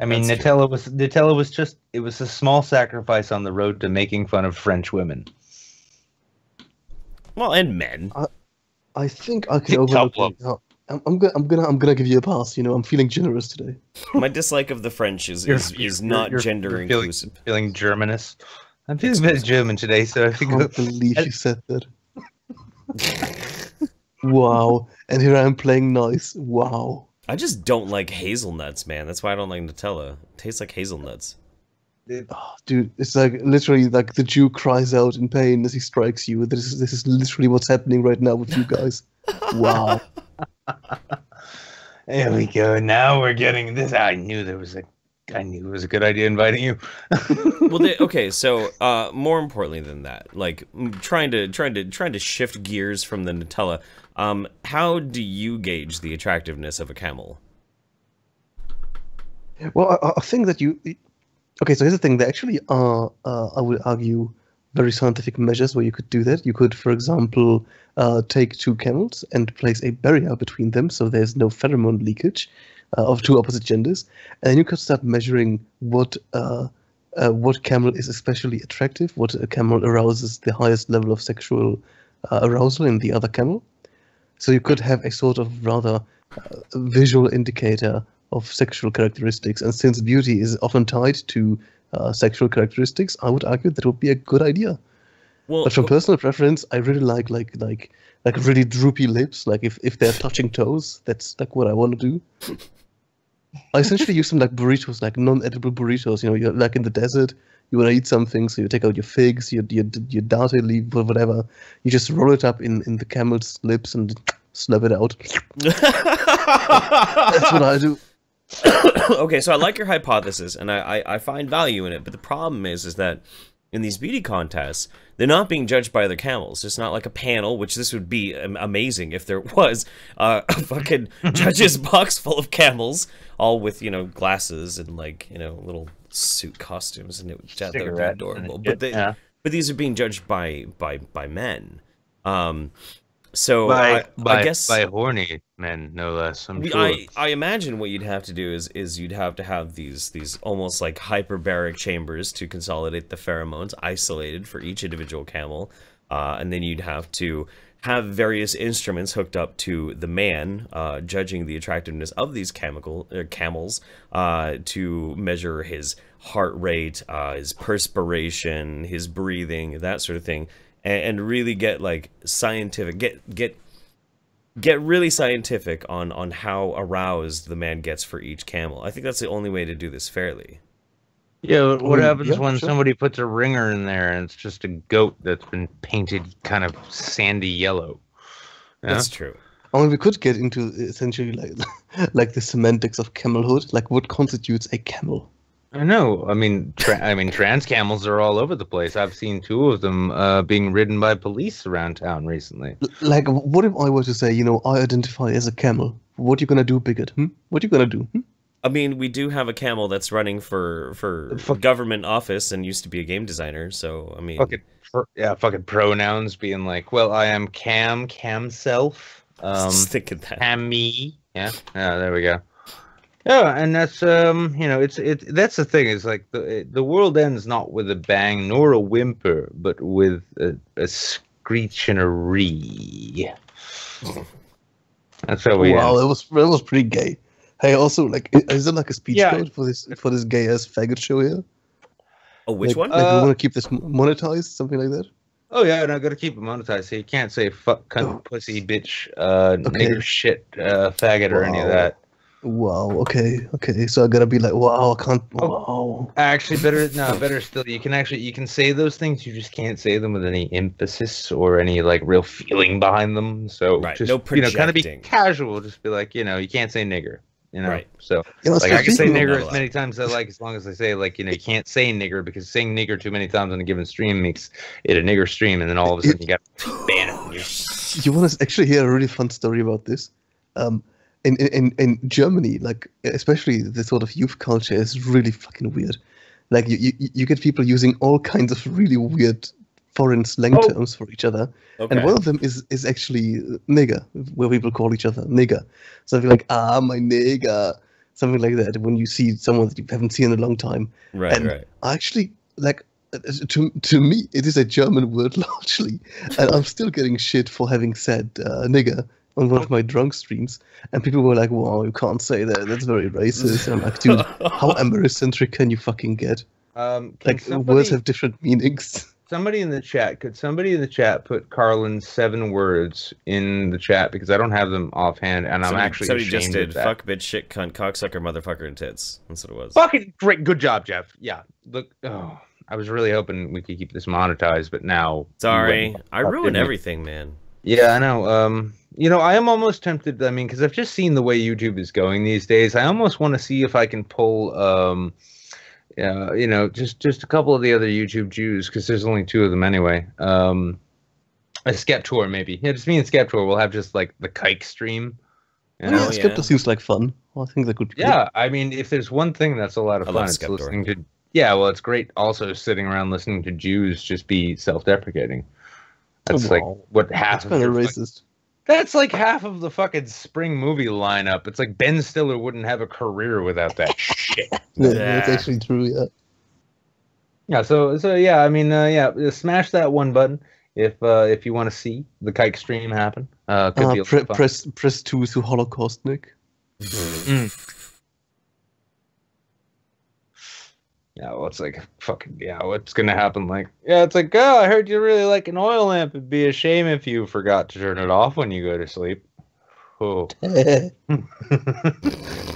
S2: I mean,
S1: That's
S2: Nutella was just, it was a small sacrifice on the road to making fun of French women.
S1: Well, and men.
S6: I think I can overlook it. I'm gonna give you a pass. You know, I'm feeling generous today.
S1: My dislike of the French is not gender inclusive.
S2: Feeling Germanist. I'm feeling a bit German today, so I think.
S6: I can't believe you said that. Wow, and here I am playing nice. Wow.
S1: I just don't like hazelnuts, man. That's why I don't like Nutella. It tastes like hazelnuts.
S6: Oh, dude, it's like literally like the Jew cries out in pain as he strikes you. This is literally what's happening right now with you guys. Wow.
S2: There we go. Now we're getting this. I knew it was a good idea inviting you.
S1: Well, okay. So, more importantly than that, like trying to shift gears from the Nutella. How do you gauge the attractiveness of a camel?
S6: Well, I think that you. Okay, so here's the thing. There actually are, I would argue, very scientific measures where you could do that. You could, for example, take two camels and place a barrier between them so there's no pheromone leakage of two opposite genders. And then you could start measuring what camel is especially attractive, what camel arouses the highest level of sexual arousal in the other camel. So you could have a sort of rather visual indicator of sexual characteristics. And since beauty is often tied to sexual characteristics, I would argue that would be a good idea.
S1: Well,
S6: But from personal preference, I really like really droopy lips. Like if they're touching toes, that's like what I want to do. I essentially use them like burritos, like non-edible burritos. You know, you're like in the desert, you want to eat something, so you take out your figs, your date leaf, or whatever. You just roll it up in the camel's lips and slap it out. That's what I do.
S1: Okay, so I like your hypothesis, and I find value in it, but the problem is that in these beauty contests, they're not being judged by other camels. It's not like a panel, which this would be amazing if there was a fucking judges box full of camels, all with, you know, glasses and, like, you know, little suit costumes, and that would be adorable. But but these are being judged by men. So I guess
S2: by horny men, no less. I'm sure.
S1: I imagine what you'd have to do is you'd have to have these almost like hyperbaric chambers to consolidate the pheromones, isolated for each individual camel, and then you'd have to have various instruments hooked up to the man, judging the attractiveness of these camels, to measure his heart rate, his perspiration, his breathing, that sort of thing. And really get like scientific, get really scientific on how aroused the man gets for each camel. I think that's the only way to do this fairly.
S2: Yeah, what happens when somebody puts a ringer in there and it's just a goat that's been painted kind of sandy yellow? Yeah?
S1: That's true.
S6: I mean, we could get into essentially like the semantics of camelhood, like what constitutes a camel.
S2: I know. I mean, trans camels are all over the place. I've seen two of them being ridden by police around town recently.
S6: Like, what if I were to say, you know, I identify as a camel? What you gonna do, bigot? What you gonna do?
S1: I mean, we do have a camel that's running for government office and used to be a game designer. So I mean,
S2: fucking pronouns being like, well, I am cam self,
S1: stick at that.
S2: Cammy, yeah, there we go. Yeah, and that's you know, that's the thing, is like the world ends not with a bang nor a whimper, but with a screech and a ree. That's how we end.
S6: Wow, that was pretty gay. Hey, also, like, is there like a speech code for this gay ass faggot show here?
S1: Oh, which one?
S6: Like, we want to keep this monetized, something like that.
S2: Oh yeah, and I gotta keep it monetized. So you can't say fuck, cunt, pussy, bitch, nigger, shit, faggot, or any of that.
S6: Wow. Okay. So I gotta be like, wow, I can't. Wow.
S2: Actually, better still. You can say those things. You just can't say them with any emphasis or any like real feeling behind them. So just,
S1: no projecting.
S2: Kind of be casual. Just be like, you can't say nigger.
S1: Right.
S2: So like I can say nigger as many times as I like, as long as I say like, you can't say nigger, because saying nigger too many times on a given stream makes it a nigger stream, and then all of a sudden you got banned.
S6: You want to actually hear a really fun story about this? In Germany, like especially the sort of youth culture is really fucking weird. Like you get people using all kinds of really weird foreign slang terms for each other, and one of them is actually nigger, where people call each other nigger. Something like my nigger, something like that. When you see someone that you haven't seen in a long time, right. I actually like. To me, it is a German word largely, and I'm still getting shit for having said nigger on one of my drunk streams, and people were like, wow, you can't say that, that's very racist. And I'm like, dude, how Americentric can you fucking get? Like, words have different meanings.
S2: Could somebody in the chat put Carlin's 7 words in the chat, because I don't have them offhand, and I'm actually
S1: somebody
S2: ashamed
S1: just did
S2: of that.
S1: fuck, bitch, shit, cunt, cocksucker, motherfucker, and tits. That's what it was.
S2: Fucking great, good job, Jeff. Yeah, look, I was really hoping we could keep this monetized, but now...
S1: Sorry, I ruin everything, man.
S2: Yeah, I know. I am almost tempted, I mean, because I've just seen the way YouTube is going these days. I almost want to see if I can pull, just a couple of the other YouTube Jews, because there's only 2 of them anyway. A Skeptor, maybe. Yeah, just me and Skeptor will have just, like, the kike stream. You
S6: Oh,
S2: know?
S6: yeah, Skeptor seems like fun. I think that could be
S2: Yeah, I mean, if there's one thing that's a lot of
S1: I
S2: fun,
S1: love
S2: it's
S1: Skeptor.
S2: listening to. Yeah, well, it's great also sitting around listening to Jews just be self-deprecating. That's like what half
S6: That's
S2: of
S6: kind of
S2: your
S6: racist.
S2: That's like half of the fucking spring movie lineup. It's like Ben Stiller wouldn't have a career without that shit.
S6: Yeah, that's actually true, yeah.
S2: Yeah, so yeah, I mean, yeah, smash that one button if you want to see the kike stream happen. Could be a lot of fun.
S6: Press 2 to Holocaust, Nick.
S2: Yeah, well, it's like fucking what's gonna happen? Like, yeah, it's like, oh, I heard you really like an oil lamp. It'd be a shame if you forgot to turn it off when you go to sleep. Oh. It's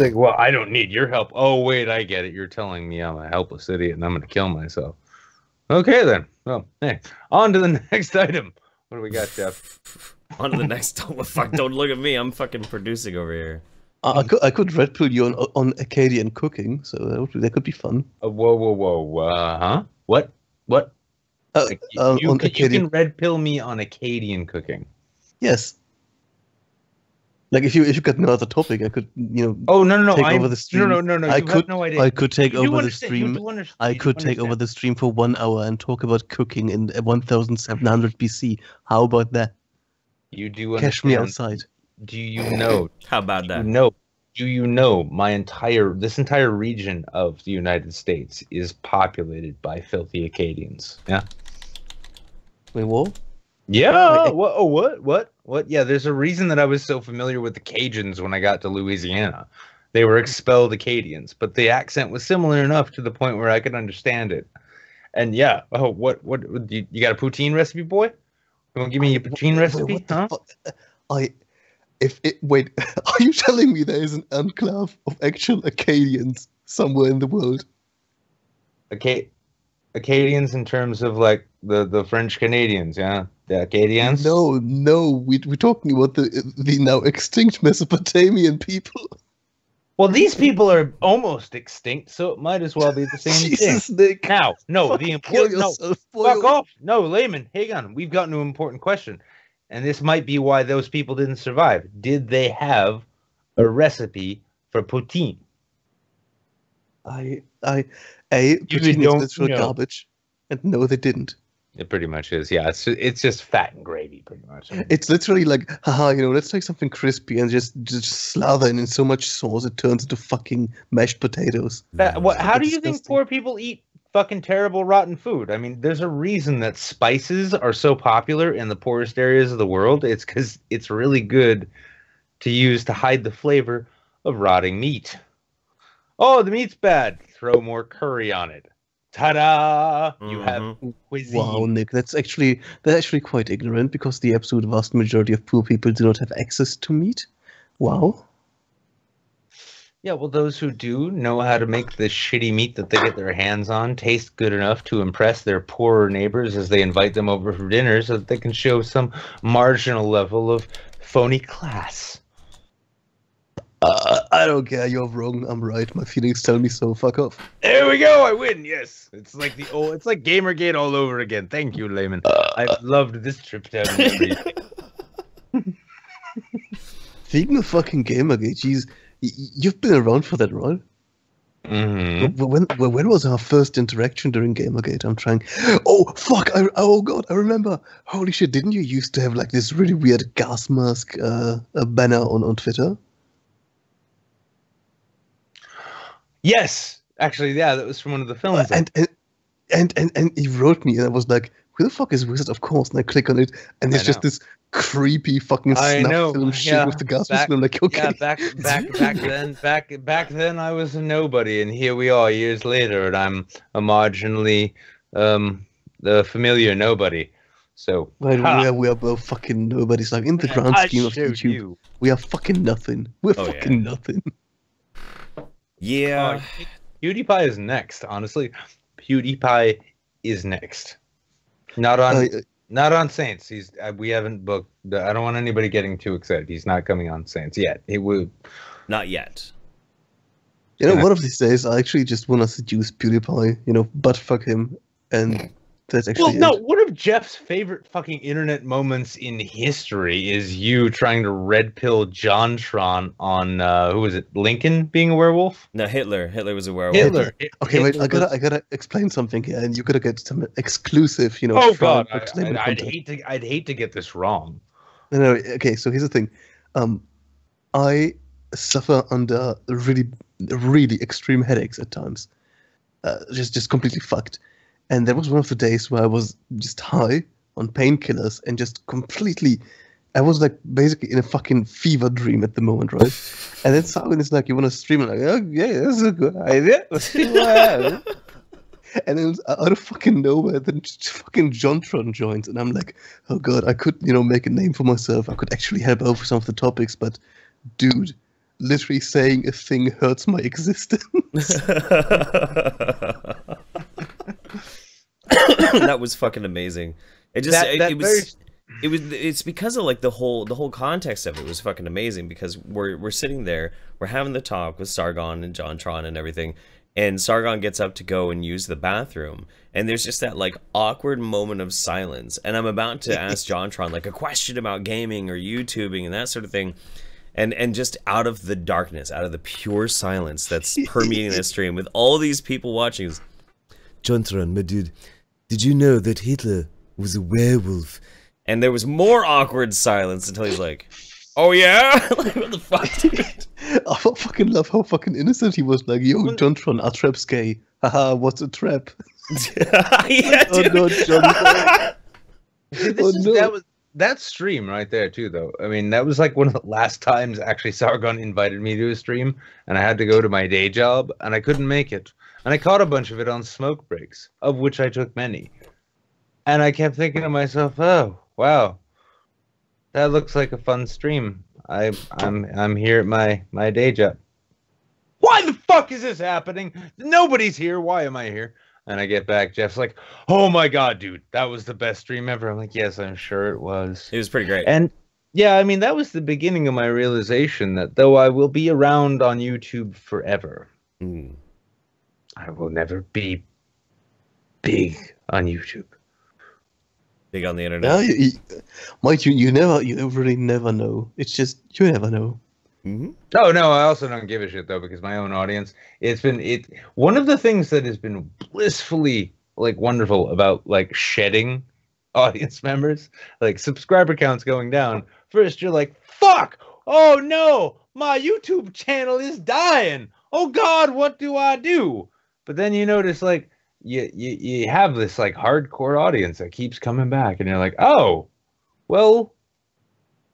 S2: like, well, I don't need your help. Oh, wait, I get it. You're telling me I'm a helpless idiot and I'm gonna kill myself. Okay, then. Well, hey, on to the next item. What do we got, Jeff?
S1: On to the next. Oh, fuck! Don't look at me. I'm fucking producing over here.
S6: I could red pill you on Acadian cooking, so that could be fun.
S2: Whoa. Huh? What? You can red pill me on Acadian cooking.
S6: Yes. Like if you got no other topic, I could
S2: Oh no!
S6: Take over the stream.
S2: No!
S6: I could
S2: no idea.
S6: I could take over the stream. I could take
S2: understand.
S6: over the stream for 1 hour and talk about cooking in 1700 BC. How about that?
S2: You do
S6: Cash me
S2: understand.
S6: outside.
S2: Do you know?
S1: How about that?
S2: No. Do you know this entire region of the United States is populated by filthy Acadians? Yeah.
S6: Wait, what?
S2: Yeah. What? Yeah, there's a reason that I was so familiar with the Cajuns when I got to Louisiana. They were expelled Acadians, but the accent was similar enough to the point where I could understand it. And yeah, what you got a poutine recipe, boy? You want to give me a poutine recipe?
S6: What the fuck? Wait, are you telling me there is an enclave of actual Acadians somewhere in the world?
S2: Acadians in terms of like the French Canadians, yeah? The Acadians?
S6: No, we're talking about the now extinct Mesopotamian people.
S2: Well, these people are almost extinct, so it might as well be the same
S6: Jesus,
S2: thing.
S6: Nick.
S2: Now, no, the important fuck
S6: boy.
S2: off. No, Layman, hang on. We've gotten to an important question. And this might be why those people didn't survive. Did they have a recipe for poutine?
S6: Poutine
S2: don't
S6: is literal
S2: know.
S6: garbage. And no, they didn't.
S2: It pretty much is, yeah. It's just fat and gravy, pretty much.
S6: It's literally like, haha, let's take something crispy and just slather it in so much sauce it turns into fucking mashed potatoes.
S2: How do you think poor people eat fucking terrible rotten food? I mean, there's a reason that spices are so popular in the poorest areas of the world. It's because it's really good to use to hide the flavor of rotting meat. Oh, the meat's bad. Throw more curry on it. Ta-da! You have cuisine.
S6: Wow, Nick, that's actually quite ignorant because the absolute vast majority of poor people do not have access to meat. Wow.
S2: Yeah, well, those who do know how to make the shitty meat that they get their hands on taste good enough to impress their poorer neighbors as they invite them over for dinner so that they can show some marginal level of phony class.
S6: I don't care, you're wrong, I'm right, my feelings tell me so, fuck off.
S2: There we go, I win, yes. It's like Gamergate all over again. Thank you, Layman. I've loved this trip down memory.
S6: Speaking of fucking Gamergate, jeez, you've been around for that, right?
S2: Mm-hmm.
S6: When was our first interaction during Gamergate? I'm trying. Oh fuck! Oh god! I remember. Holy shit! Didn't you used to have like this really weird gas mask banner on Twitter?
S2: Yes, actually, yeah, that was from one of the films.
S6: And he wrote me, and I was like, "Who the fuck is Wizard of Course?" And I click on it, and it's just this creepy fucking snuff film shit with the gas mask. And I'm like, okay.
S2: Yeah, back then, I was a nobody, and here we are years later, and I'm a marginally the familiar nobody. So
S6: we are both fucking nobodies. Like in the grand scheme of YouTube, we are fucking nothing. We're fucking nothing.
S1: Yeah.
S2: PewDiePie is next, honestly. PewDiePie is next. Not on Saints. We haven't booked. I don't want anybody getting too excited. He's not coming on Saints yet. He will.
S1: Not yet.
S6: One of these days, I actually just want to seduce PewDiePie. Butt fuck him, and That's actually
S2: Well, no. One of Jeff's favorite fucking internet moments in history is you trying to red pill JonTron on who was it? Lincoln being a werewolf?
S1: No, Hitler. Hitler was a werewolf.
S2: Hitler.
S6: Okay, wait.
S2: Hitler
S6: I gotta explain something here, and you gotta get some exclusive, you know.
S2: Oh God,
S6: Layman
S2: I'd
S6: content.
S2: hate to get this wrong.
S6: No, okay. So here's the thing. I suffer under really extreme headaches at times. Just completely fucked. And that was one of the days where I was just high on painkillers and just completely, I was like basically in a fucking fever dream at the moment, right? And then someone is like, you want to stream? I'm like, oh yeah, that's a good idea. Let's see what happens. And then out of fucking nowhere, then just fucking JonTron joins, and I'm like, oh god, I could, make a name for myself. I could actually help out with some of the topics, but dude, literally saying a thing hurts my existence.
S1: That was fucking amazing. It's because of like the whole context of it was fucking amazing, because we're sitting there, we're having the talk with Sargon and JonTron and everything, and Sargon gets up to go and use the bathroom, and there's just that like awkward moment of silence, and I'm about to ask JonTron like a question about gaming or YouTubing and that sort of thing, and just out of the darkness, out of the pure silence that's permeating the stream with all these people watching, JonTron, my dude, did you know that Hitler was a werewolf? And there was more awkward silence until he's like, oh yeah? Like, what the fuck, dude?
S6: I fucking love how fucking innocent he was. Like, yo, JonTron, are traps gay? Haha, what's a trap?
S1: Yeah,
S6: oh
S1: dude.
S6: no, JonTron.
S2: That was that stream right there too, though. I mean, that was like one of the last times actually Sargon invited me to a stream, and I had to go to my day job, and I couldn't make it. And I caught a bunch of it on smoke breaks, of which I took many. And I kept thinking to myself, oh, wow, that looks like a fun stream. I'm here at my day job. Why the fuck is this happening? Nobody's here. Why am I here? And I get back. Jeff's like, oh my God, dude, that was the best stream ever. I'm like, yes, I'm sure it was.
S1: It was pretty great.
S2: And yeah, I mean, that was the beginning of my realization that though I will be around on YouTube forever, I will never be big on YouTube.
S1: Big on the internet.
S6: Yeah, Mike, you really never know. It's just, you never know.
S1: Mm-hmm.
S2: Oh no, I also don't give a shit though, because my own audience, one of the things that has been blissfully like wonderful about like shedding audience members, like subscriber counts going down. First you're like, fuck, oh no, my YouTube channel is dying. Oh God, what do I do? But then you notice like you have this like hardcore audience that keeps coming back, and you're like, oh, well,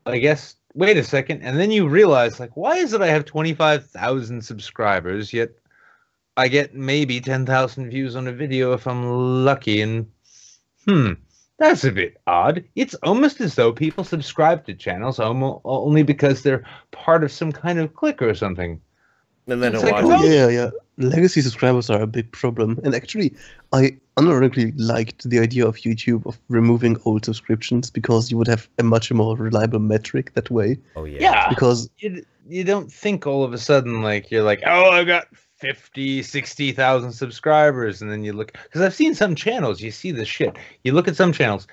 S2: I guess. Wait a second, and then you realize, like, why is it I have 25,000 subscribers, yet I get maybe 10,000 views on a video if I'm lucky, and, that's a bit odd. It's almost as though people subscribe to channels only because they're part of some kind of clique or something.
S1: And then
S2: It's
S1: it
S2: like,
S1: watches.
S6: Yeah. Legacy subscribers are a big problem. And actually, I unironically liked the idea of YouTube of removing old subscriptions, because you would have a much more reliable metric that way.
S1: Oh yeah.
S2: Yeah,
S6: Because
S2: you don't think all of a sudden, like, you're like, oh, I've got 50, 60,000 subscribers, and then you look, because I've seen some channels, you see this shit. You look at some channels,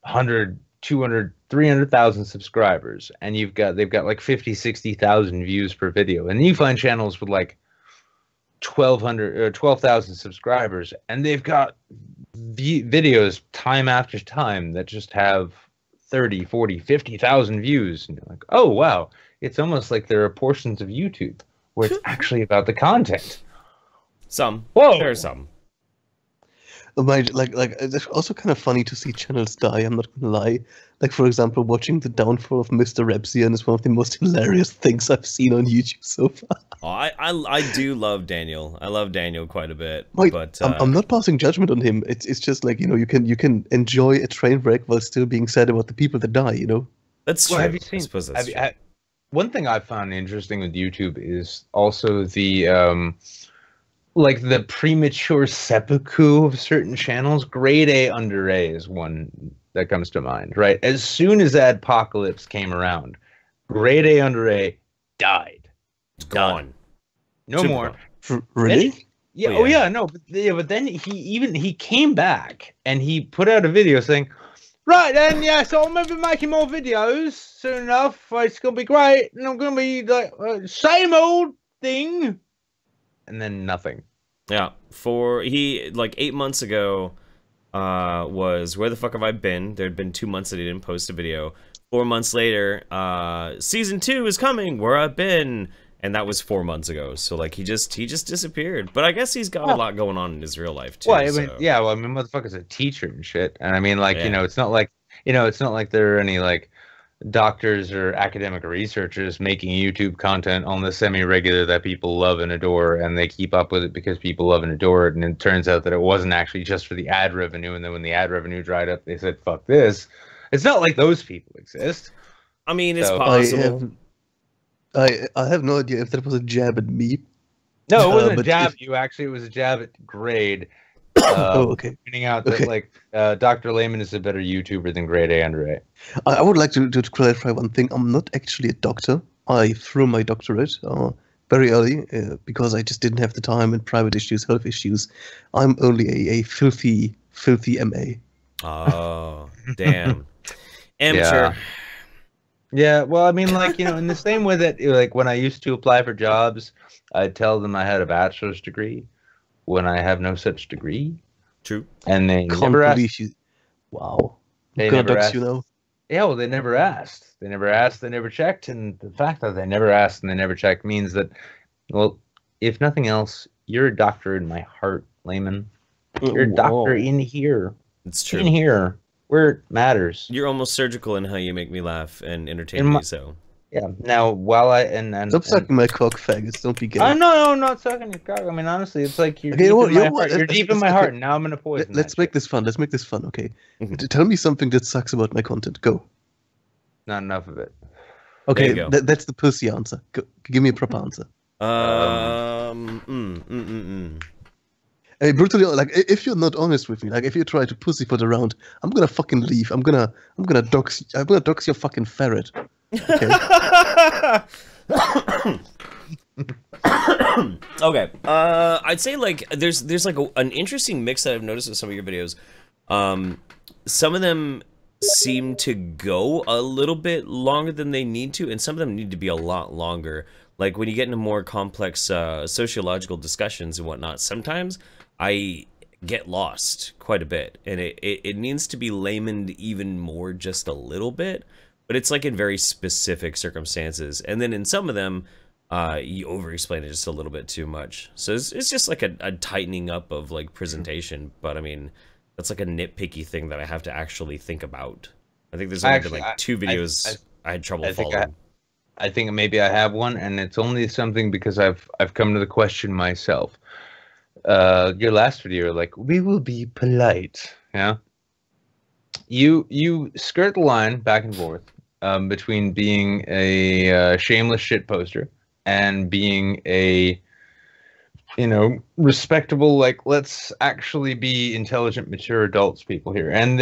S2: 100, 200, 300,000 subscribers, and they've got like 50, 60,000 views per video, and you find channels with like 12,000 subscribers, and they've got videos time after time that just have 30, 40, 50,000 views, and you're like, oh wow, it's almost like there are portions of YouTube where it's actually about the content.
S1: Some.
S2: Whoa.
S1: There are some.
S6: it's also kind of funny to see channels die, I'm not gonna lie. Like, for example, watching the downfall of Mr. Repzian is one of the most hilarious things I've seen on YouTube so far.
S1: Oh, I do love Daniel. I love Daniel quite a bit.
S6: Mike,
S1: But
S6: I'm not passing judgment on him. It's just like, you can enjoy a train wreck while still being sad about the people that die,
S1: that's true.
S2: Well, have you seen?
S1: I suppose that's true.
S2: One thing I found interesting with YouTube is also the like the premature seppuku of certain channels. Grade A Under A is one that comes to mind, right? As soon as Adpocalypse came around, Grade A Under A died.
S1: It's gone.
S2: No
S1: Super
S2: more.
S1: gone.
S6: Really?
S2: Yeah. Oh yeah. No. But then he came back and he put out a video saying, "Right then, yeah. So I'm gonna be making more videos soon enough. It's gonna be great, and I'm gonna be like same old thing." And then nothing.
S1: Yeah. Like 8 months ago, was Where the Fuck Have I Been? There'd been 2 months that he didn't post a video. 4 months later, season 2 is coming. Where I've Been. And that was 4 months ago, so like he just disappeared. But I guess he's got a lot going on in his real life too.
S2: Well, I mean, yeah. Well, I mean, motherfucker's a teacher and shit. And I mean, like, you know, it's not like there are any like doctors or academic researchers making YouTube content on the semi-regular that people love and adore, and they keep up with it because people love and adore it. And it turns out that it wasn't actually just for the ad revenue. And then when the ad revenue dried up, they said, "Fuck this." It's not like those people exist.
S1: I mean, it's possible.
S6: I have no idea if that was a jab at me.
S2: No, it wasn't a jab at you. Actually, it was a jab at Grade.
S6: Okay.
S2: Pointing out that like Dr. Layman is a better YouTuber than Grade A under A.
S6: I would like to clarify one thing. I'm not actually a doctor. I threw my doctorate very early because I just didn't have the time and private issues, health issues. I'm only a filthy MA.
S1: Oh, damn. Amateur.
S2: Yeah, well, I mean, like, you know, in the same way that, like, when I used to apply for jobs, I'd tell them I had a bachelor's degree when I have no such degree.
S1: True.
S2: And they never asked.
S6: Wow.
S2: They
S6: never
S2: never
S6: asked,
S2: asked. Yeah, well, they never asked. They never asked, they never checked. And the fact that they never asked and they never checked means that, well, if nothing else, you're a doctor in my heart, Layman. You're a doctor in here.
S1: It's true.
S2: In here. Where it matters.
S1: You're almost surgical in how you make me laugh and entertain me. So
S2: yeah. Now, while I and
S6: stop sucking my cock, faggots. Don't be gay.
S2: No, not sucking your cock. I mean, honestly, it's like you're deep in my heart. You're deep in my heart, and now I'm gonna poison.
S6: Let's make this fun. Let's make this fun. Okay. Tell me something that sucks about my content. Go.
S2: Not enough of it.
S6: Okay, that's the pussy answer. Go, give me a proper answer. Hey, brutally, like, if you're not honest with me, like, if you try to pussyfoot around, I'm gonna fucking leave. I'm gonna dox your fucking ferret. Okay.
S1: Okay. I'd say like there's like an interesting mix that I've noticed with some of your videos. Some of them seem to go a little bit longer than they need to, and some of them need to be a lot longer. Like when you get into more complex sociological discussions and whatnot, sometimes I get lost quite a bit, and it needs to be laymaned even more, just a little bit, but it's like in very specific circumstances. And then in some of them, you over-explain it just a little bit too much. So it's just like a tightening up of like presentation, but I mean, that's like a nitpicky thing that I have to actually think about. I think there's only been like 2 videos I had trouble following.
S2: I think maybe I have one, and it's only something because I've come to the question myself. Your last video, like, we will be polite. Yeah. You skirt the line back and forth between being a shameless shit poster and being a, you know, respectable, like, let's actually be intelligent, mature adults people here. And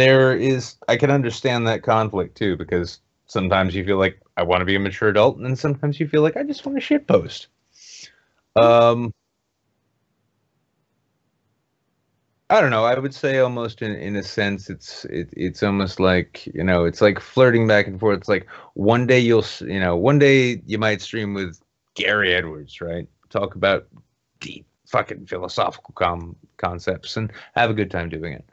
S2: I can understand that conflict too, because sometimes you feel like I want to be a mature adult, and then sometimes you feel like I just want to shit post. I don't know. I would say almost in a sense, it's almost like, you know, it's like flirting back and forth. It's like one day one day you might stream with Gary Edwards, right? Talk about deep fucking philosophical concepts and have a good time doing it.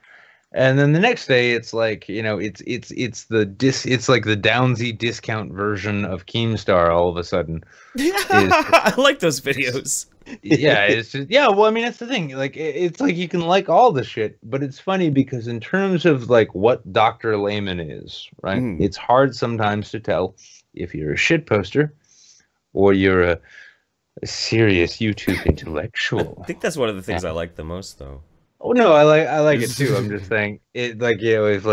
S2: And then the next day, it's like, you know, it's like the Downsy discount version of Keemstar all of a sudden.
S1: I like those videos.
S2: Yeah, it's just, yeah. Well, I mean, that's the thing. Like, it's like you can like all the shit, but it's funny because in terms of like what Dr. Layman is, right? It's hard sometimes to tell if you're a shit poster or you're a serious YouTube intellectual.
S1: I think that's one of the things I like the most, though.
S2: Oh no, I like it too. I'm just saying it, like, you know, if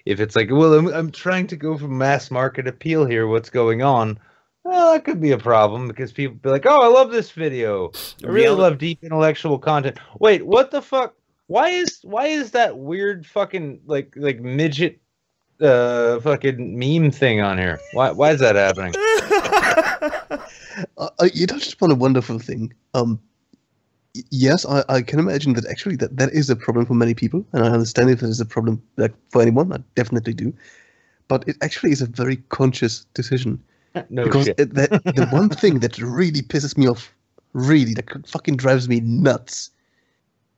S2: it's like, well, I'm trying to go for mass market appeal here. What's going on? Well, that could be a problem because people be like, "Oh, I love this video. I really love deep intellectual content." Wait, what the fuck? Why is that weird fucking like midget fucking meme thing on here? Why is that happening?
S6: You touched upon a wonderful thing. yes, I can imagine that actually that is a problem for many people, and I understand if it is a problem like for anyone. I definitely do, but it actually is a very conscious decision.
S2: No
S6: Because
S2: shit.
S6: the one thing that really pisses me off, really, that fucking drives me nuts,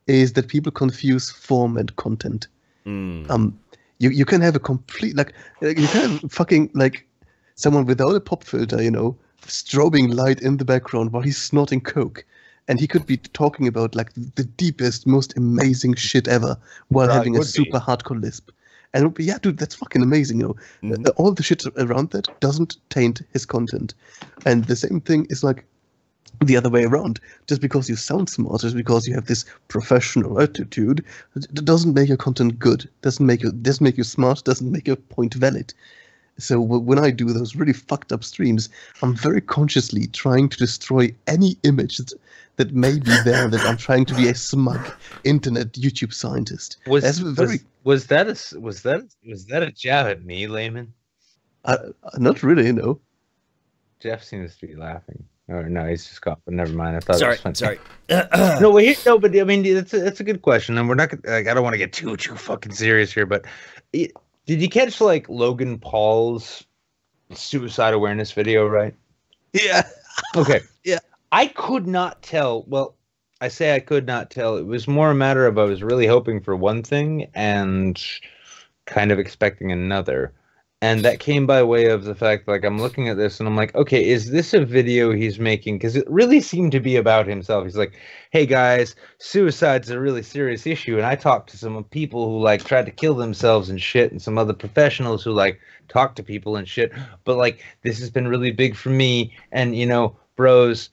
S6: is that people confuse form and content. You can have a complete you can have fucking like someone without a pop filter, you know, strobing light in the background while he's snorting coke, and he could be talking about like the deepest, most amazing shit ever while
S2: Right,
S6: having a
S2: would be.
S6: super hardcore lisp. And it would be, yeah, dude, that's fucking amazing, you know. All the shit around that doesn't taint his content. And the same thing is like the other way around. Just because you sound smart, just because you have this professional attitude, it doesn't make your content good. Doesn't make you smart. Doesn't make your point valid. So when I do those really fucked up streams, I'm very consciously trying to destroy any image that may be there. That I'm trying to be a smug internet YouTube scientist.
S2: Was that a jab at me, Layman?
S6: Not really, you know.
S2: Jeff seems to be laughing. Oh no, he's just coughing. Never mind. I thought. It was
S1: Sorry.
S2: No, but I mean, it's a good question, and we're not. Like, I don't want to get too fucking serious here, but did you catch like Logan Paul's suicide awareness video? Right?
S6: Yeah.
S2: Okay.
S6: Yeah.
S2: I could not tell. Well, I say I could not tell. It was more a matter of I was really hoping for one thing and kind of expecting another. And that came by way of the fact, like, I'm looking at this and I'm like, okay, is this a video he's making? Because it really seemed to be about himself. He's like, hey, guys, suicide's a really serious issue. And I talked to some people who, like, tried to kill themselves and shit, and some other professionals who, like, talk to people and shit. But, like, this has been really big for me. And, you know, bros,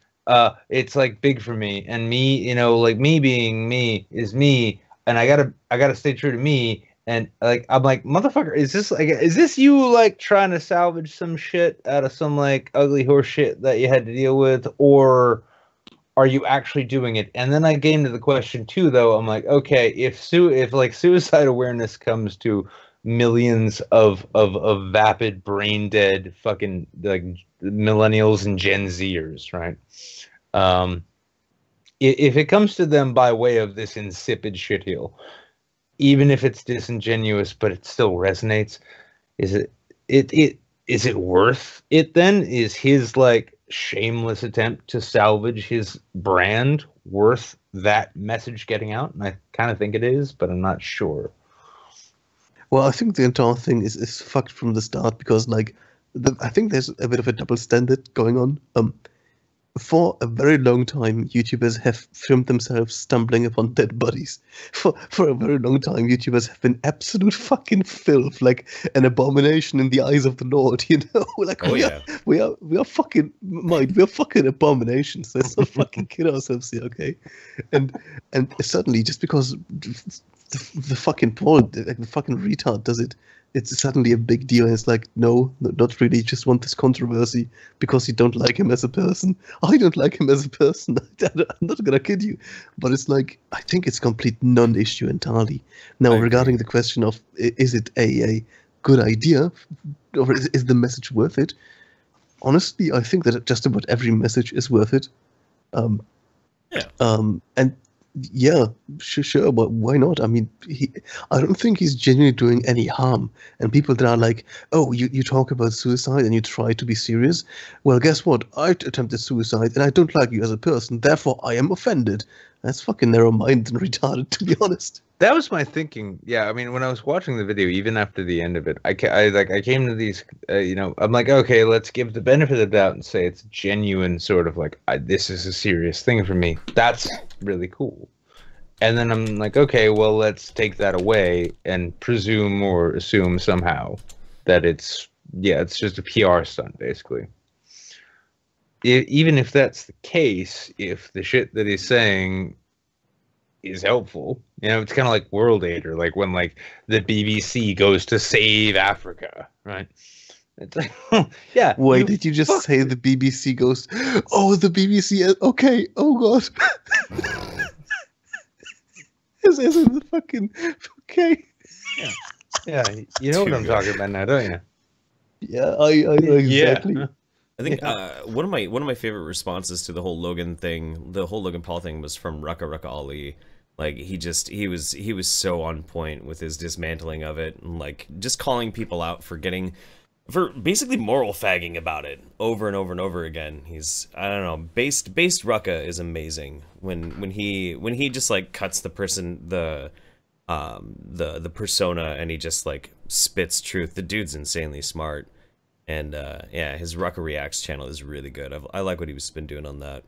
S2: it's, like, big for me. And me, you know, like, me being me is me. And I gotta stay true to me. And like I'm like, motherfucker, is this you like trying to salvage some shit out of some like ugly horse shit that you had to deal with, or are you actually doing it? And then I came to the question too, though. I'm like, okay, if like suicide awareness comes to millions of vapid, brain dead fucking like millennials and Gen Zers, right? If it comes to them by way of this insipid shitheel, even if it's disingenuous, but it still resonates, is it worth it then? Is his like shameless attempt to salvage his brand worth that message getting out? And I kind of think it is, but I'm not sure.
S6: Well, I think the entire thing is fucked from the start because like I think there's a bit of a double standard going on. For a very long time, YouTubers have filmed themselves stumbling upon dead bodies. For a very long time, YouTubers have been absolute fucking filth, like an abomination in the eyes of the Lord. You know, like we are fucking we're fucking abominations. Let's not fucking kid ourselves here, okay? And suddenly, just because the fucking Paul, like the fucking retard, does it. It's suddenly a big deal. And it's like, no, not really. Just want this controversy because you don't like him as a person. I don't like him as a person. I'm not gonna kid you, but it's like I think it's a complete non-issue entirely. Now, regarding the question of is it a good idea, or is the message worth it? Honestly, I think that just about every message is worth it. And yeah, sure, but why not? I mean, I don't think he's genuinely doing any harm. And people that are like, oh, you talk about suicide and you try to be serious. Well, guess what? I attempted suicide and I don't like you as a person. Therefore, I am offended. That's fucking narrow-minded and retarded, to be honest.
S2: That was my thinking. Yeah, I mean, when I was watching the video, even after the end of it, I came to these, you know, I'm like, okay, let's give the benefit of the doubt and say it's genuine, sort of like, this is a serious thing for me. That's really cool. And then I'm like, okay, well, let's take that away and presume or assume somehow that it's just a PR stunt, basically. Even if that's the case, if the shit that he's saying is helpful, you know, it's kind of like World Aid, or like when like the BBC goes to save Africa, right? It's like, yeah.
S6: Wait, did you just say the BBC goes? Oh, the BBC. Okay. Oh God. Is in the fucking okay?
S2: Yeah. You know what I'm talking about now, don't you?
S6: Yeah, I know exactly.
S2: Yeah.
S1: I think one of my favorite responses to the whole Logan Paul thing was from Rucka Ali. Like he was so on point with his dismantling of it, and like just calling people out for basically moral fagging about it over and over and over again. I don't know, based Rucka is amazing when he just like cuts the persona and he just like spits truth. The dude's insanely smart, and yeah, his Rucka Reacts channel is really good. I like what he's been doing on that.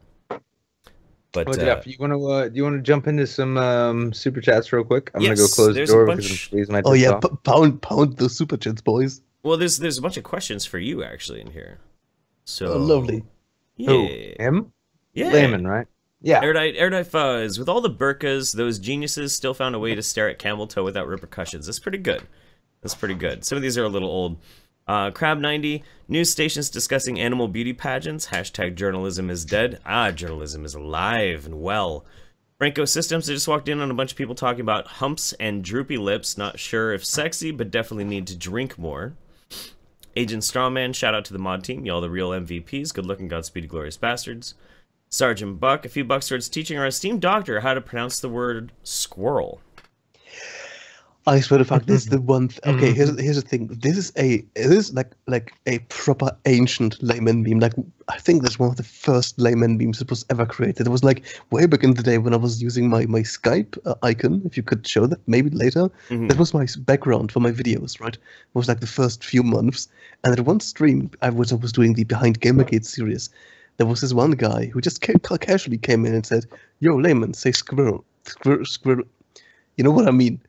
S1: But
S2: Jeff, do you want to jump into some super chats real quick? I'm gonna go close the door because I'm squeezing my.
S6: Oh yeah, pound those super chats, boys.
S1: Well, there's a bunch of questions for you actually in here. So
S6: lovely.
S1: Yeah.
S2: Who? Him?
S1: Yeah.
S2: Layman, right? Yeah.
S1: Erudite Fuzz. With all the burkas, those geniuses still found a way to stare at camel toe without repercussions. That's pretty good. That's pretty good. Some of these are a little old. Crab90, news stations discussing animal beauty pageants. Hashtag journalism is dead. Journalism is alive and well. Franco Systems, I just walked in on a bunch of people talking about humps and droopy lips. Not sure if sexy, but definitely need to drink more. Agent Strawman, shout out to the mod team. Y'all the real MVPs. Good looking, Godspeed, glorious bastards. Sergeant Buck, a few bucks towards teaching our esteemed doctor how to pronounce the word squirrel.
S6: I swear to fuck, this is the one. Okay, here's the thing. This is like a proper ancient Layman meme. Like I think that's one of the first Layman memes that was ever created. It was like way back in the day when I was using my Skype icon. If you could show that maybe later, that was my background for my videos. Right, it was like the first few months. And at one stream, I was doing the Behind Gamergate series. There was this one guy who just casually came in and said, "Yo, Layman, say squirrel, squirrel." You know what I mean?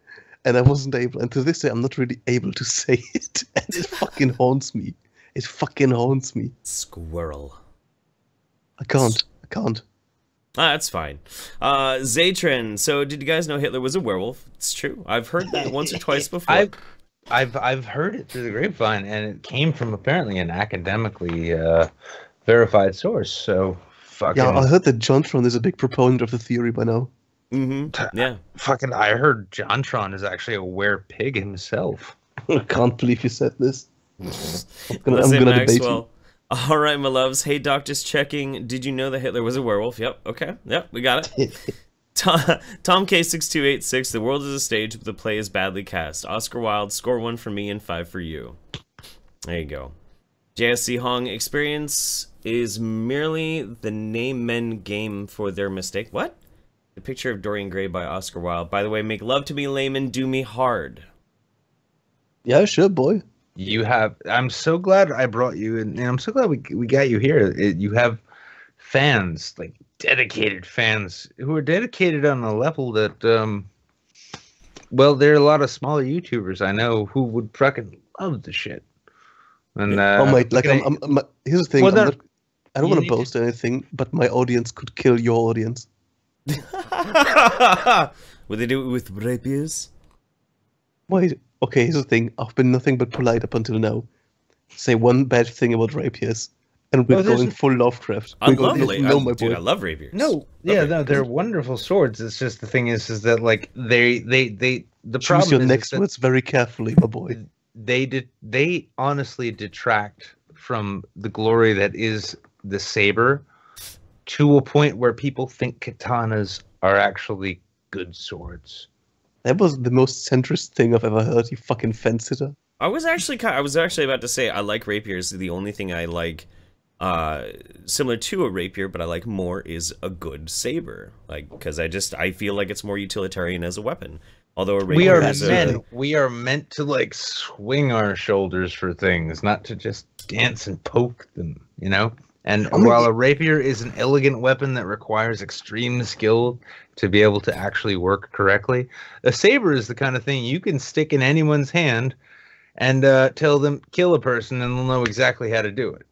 S6: And I wasn't able, and to this day, I'm not really able to say it, and it fucking haunts me. It fucking haunts me.
S1: Squirrel.
S6: I can't.
S1: That's fine. Zatrin, so did you guys know Hitler was a werewolf? It's true. I've heard that once or twice before.
S2: I've heard it through the grapevine, and it came from apparently an academically verified source. So fucking.
S6: Yeah, I heard that Jontron is a big proponent of the theory by now.
S1: Yeah.
S2: Fucking, I heard Jontron is actually a were-pig himself.
S6: I can't believe you said this. I'm gonna debate you.
S1: All right, my loves. Hey, doc, just checking. Did you know that Hitler was a werewolf? Yep. Okay. Yep, we got it. Tom K6286. The world is a stage, but the play is badly cast. Oscar Wilde. Score 1 for me and 5 for you. There you go. JSC Hong. Experience is merely the name men game for their mistake. What? The picture of Dorian Gray by Oscar Wilde. By the way, make love to me, Layman, do me hard.
S6: Yeah, sure, boy.
S2: You have. I'm so glad I brought you in, and I'm so glad we got you here. You have fans, like dedicated fans, who are dedicated on a level that, well, there are a lot of smaller YouTubers I know who would fucking love the shit. And
S6: here's the thing. Well, I don't want to boast anything, but my audience could kill your audience.
S1: Would they do it with rapiers?
S6: Wait, okay, here's the thing. I've been nothing but polite up until now. Say one bad thing about rapiers, and we're going full Lovecraft.
S1: I love rapiers.
S2: No, they're wonderful swords. It's just the thing is that like the
S6: Choose
S2: problem
S6: your
S2: is
S6: next
S2: that
S6: words very carefully, my boy.
S2: They honestly detract from the glory that is the saber, to a point where people think katanas are actually good swords.
S6: That was the most centrist thing I've ever heard, you fucking fence sitter.
S1: I was actually about to say I like rapiers. The only thing I like similar to a rapier, but I like more, is a good saber. Like, because I feel like it's more utilitarian as a weapon. Although a rapier
S2: we are meant to like swing our shoulders for things, not to just dance and poke them, you know? And while a rapier is an elegant weapon that requires extreme skill to be able to actually work correctly, a saber is the kind of thing you can stick in anyone's hand and tell them kill a person and they'll know exactly how to do it.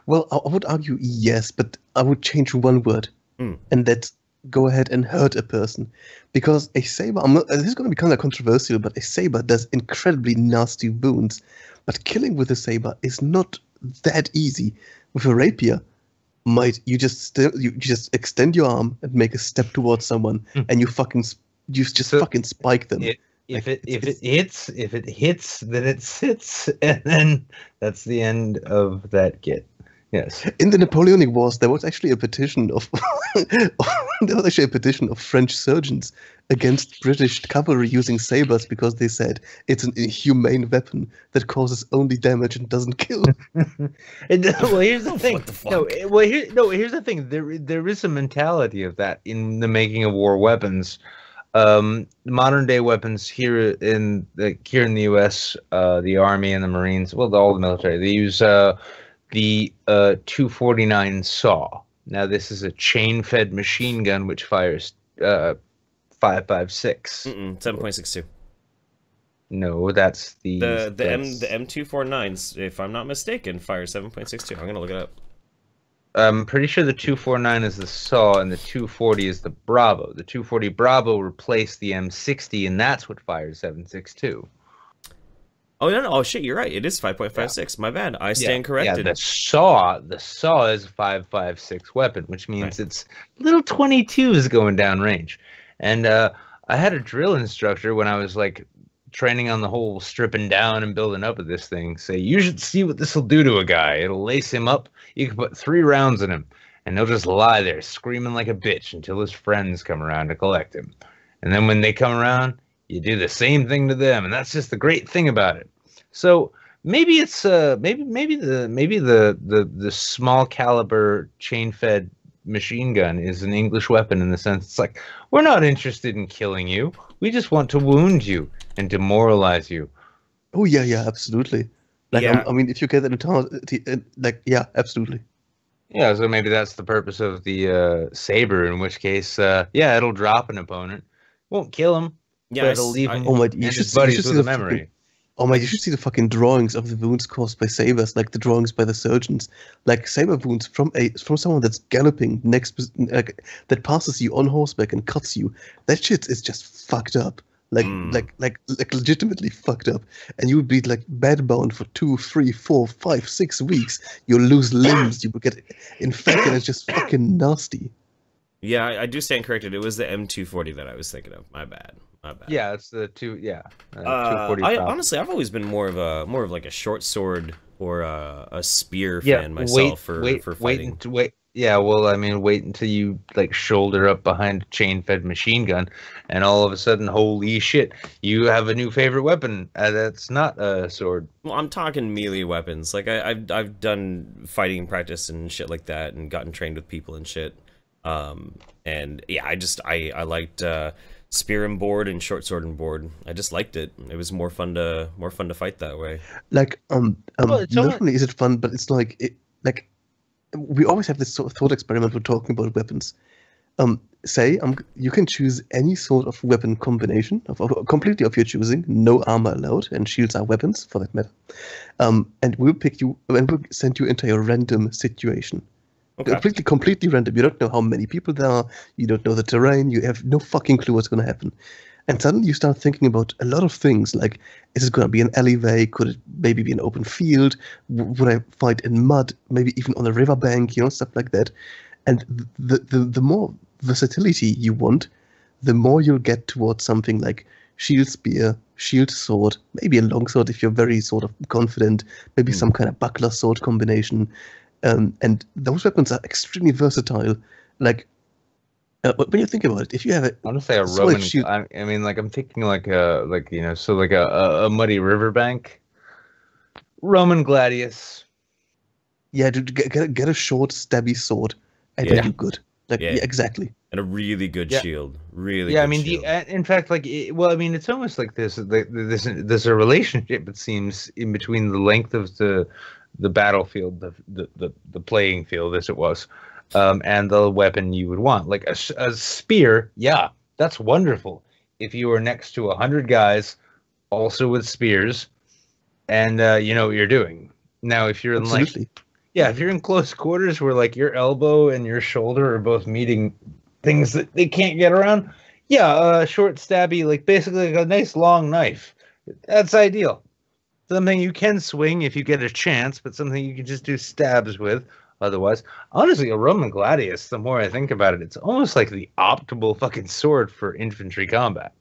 S6: Well, I would argue yes, but I would change one word, and that's go ahead and hurt a person. Because a saber, this is going to be kind of controversial, but a saber does incredibly nasty wounds. But killing with a saber is not that easy. With a rapier, you just extend your arm and make a step towards someone, and you just fucking spike them.
S2: If it hits, then it sits, and then that's the end of that kit. Yes.
S6: In the Napoleonic Wars, there was actually a petition of French surgeons against British cavalry using sabers because they said it's an inhumane weapon that causes only damage and doesn't kill.
S2: Well, here's the thing.
S1: What the fuck?
S2: Here's the thing. There is a mentality of that in the making of war weapons. Modern day weapons here in the U.S., the Army and the Marines, well, all the military, they use the 249 saw. Now, this is a chain-fed machine gun which fires 5.56.
S1: 7.62.
S2: No, that's the
S1: M249s, if I'm not mistaken, fires 7.62. I'm gonna look it up.
S2: I'm pretty sure the 249 is the saw and the 240 is the Bravo. The 240 Bravo replaced the M60, and that's what fires 7.62.
S1: Oh no! Oh shit! You're right. It is 5.56. My bad. I stand corrected.
S2: Yeah, the saw is a 5.56 weapon, which means it's little 22s going down range. And I had a drill instructor when I was like training on the whole stripping down and building up of this thing say, you should see what this will do to a guy. It'll lace him up. You can put 3 rounds in him, and he'll just lie there screaming like a bitch until his friends come around to collect him. And then when they come around, you do the same thing to them, and that's just the great thing about it. So maybe it's maybe the small caliber chain fed machine gun is an English weapon in the sense it's like, we're not interested in killing you. We just want to wound you and demoralize you.
S6: Oh yeah, absolutely. Like
S1: Yeah.
S6: I mean, if you get an like yeah, absolutely.
S2: Yeah, so maybe that's the purpose of the saber. In which case, yeah, it'll drop an opponent, won't kill him,
S1: Yeah,
S2: but it'll leave him
S6: Oh my,
S2: and his buddies with a memory.
S6: Oh my, you should see the fucking drawings of the wounds caused by sabers, like the drawings by the surgeons. Like saber wounds from someone that's galloping that passes you on horseback and cuts you. That shit is just fucked up. Like legitimately fucked up. And you would be like bedbound for 2, 3, 4, 5, 6 weeks. You'll lose limbs, you will get infected, and it's just fucking nasty.
S1: Yeah, I do stand corrected. It was the M240 that I was thinking of. My bad.
S2: Yeah, it's the 240.
S1: Honestly, I've always been more of like a short sword or a spear fan myself for fighting.
S2: Wait until you like shoulder up behind a chain-fed machine gun, and all of a sudden, holy shit, you have a new favorite weapon. That's not a sword.
S1: Well, I'm talking melee weapons. Like I've done fighting practice and shit like that, and gotten trained with people and shit. And yeah, I liked spear and board and short sword and board. I just liked it. It was more fun to fight that way.
S6: Like not only is it fun, but it's like we always have this sort of thought experiment when talking about weapons. You can choose any sort of weapon combination completely of your choosing. No armor allowed, and shields are weapons for that matter. And we'll pick you and we'll send you into a random situation. Okay. Completely random. You don't know how many people there are. You don't know the terrain. You have no fucking clue what's going to happen. And suddenly you start thinking about a lot of things, like, is it going to be an alleyway? Could it maybe be an open field? Would I fight in mud? Maybe even on a riverbank, stuff like that. And the more versatility you want, the more you'll get towards something like shield spear, shield sword, maybe a longsword if you're very sort of confident, maybe some kind of buckler sword combination. And those weapons are extremely versatile. Like, when you think about it, if you have a
S2: honestly a Roman shield, I mean, like I'm thinking like a muddy riverbank, Roman gladius.
S6: Yeah, to get a short stabby sword, and then you're good. Like yeah, exactly.
S1: And a really good shield, really.
S2: Yeah,
S1: good
S2: I mean,
S1: shield.
S2: In fact, like, it's almost like there's a relationship, it seems, in between the length of the battlefield, the playing field as it was, and the weapon you would want. Like a spear, yeah, that's wonderful. If you were next to 100 guys, also with spears, and you know what you're doing. Now, if you're in if you're in close quarters where like your elbow and your shoulder are both meeting things that they can't get around, short stabby, like basically like a nice long knife. That's ideal. Something you can swing if you get a chance, but something you can just do stabs with. Otherwise, honestly, a Roman gladius, the more I think about it, it's almost like the optimal fucking sword for infantry combat.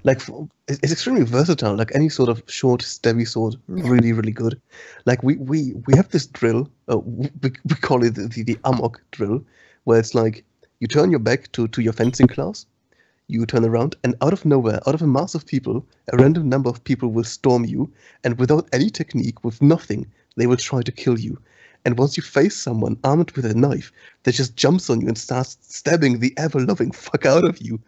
S6: Like it's extremely versatile. Like any sort of short, stabby sword, really, really good. Like we have this drill. We call it the amok drill, where it's like you turn your back to your fencing class, you turn around, and out of nowhere, out of a mass of people, a random number of people will storm you, and without any technique, with nothing, they will try to kill you. And once you face someone armed with a knife that just jumps on you and starts stabbing the ever-loving fuck out of you,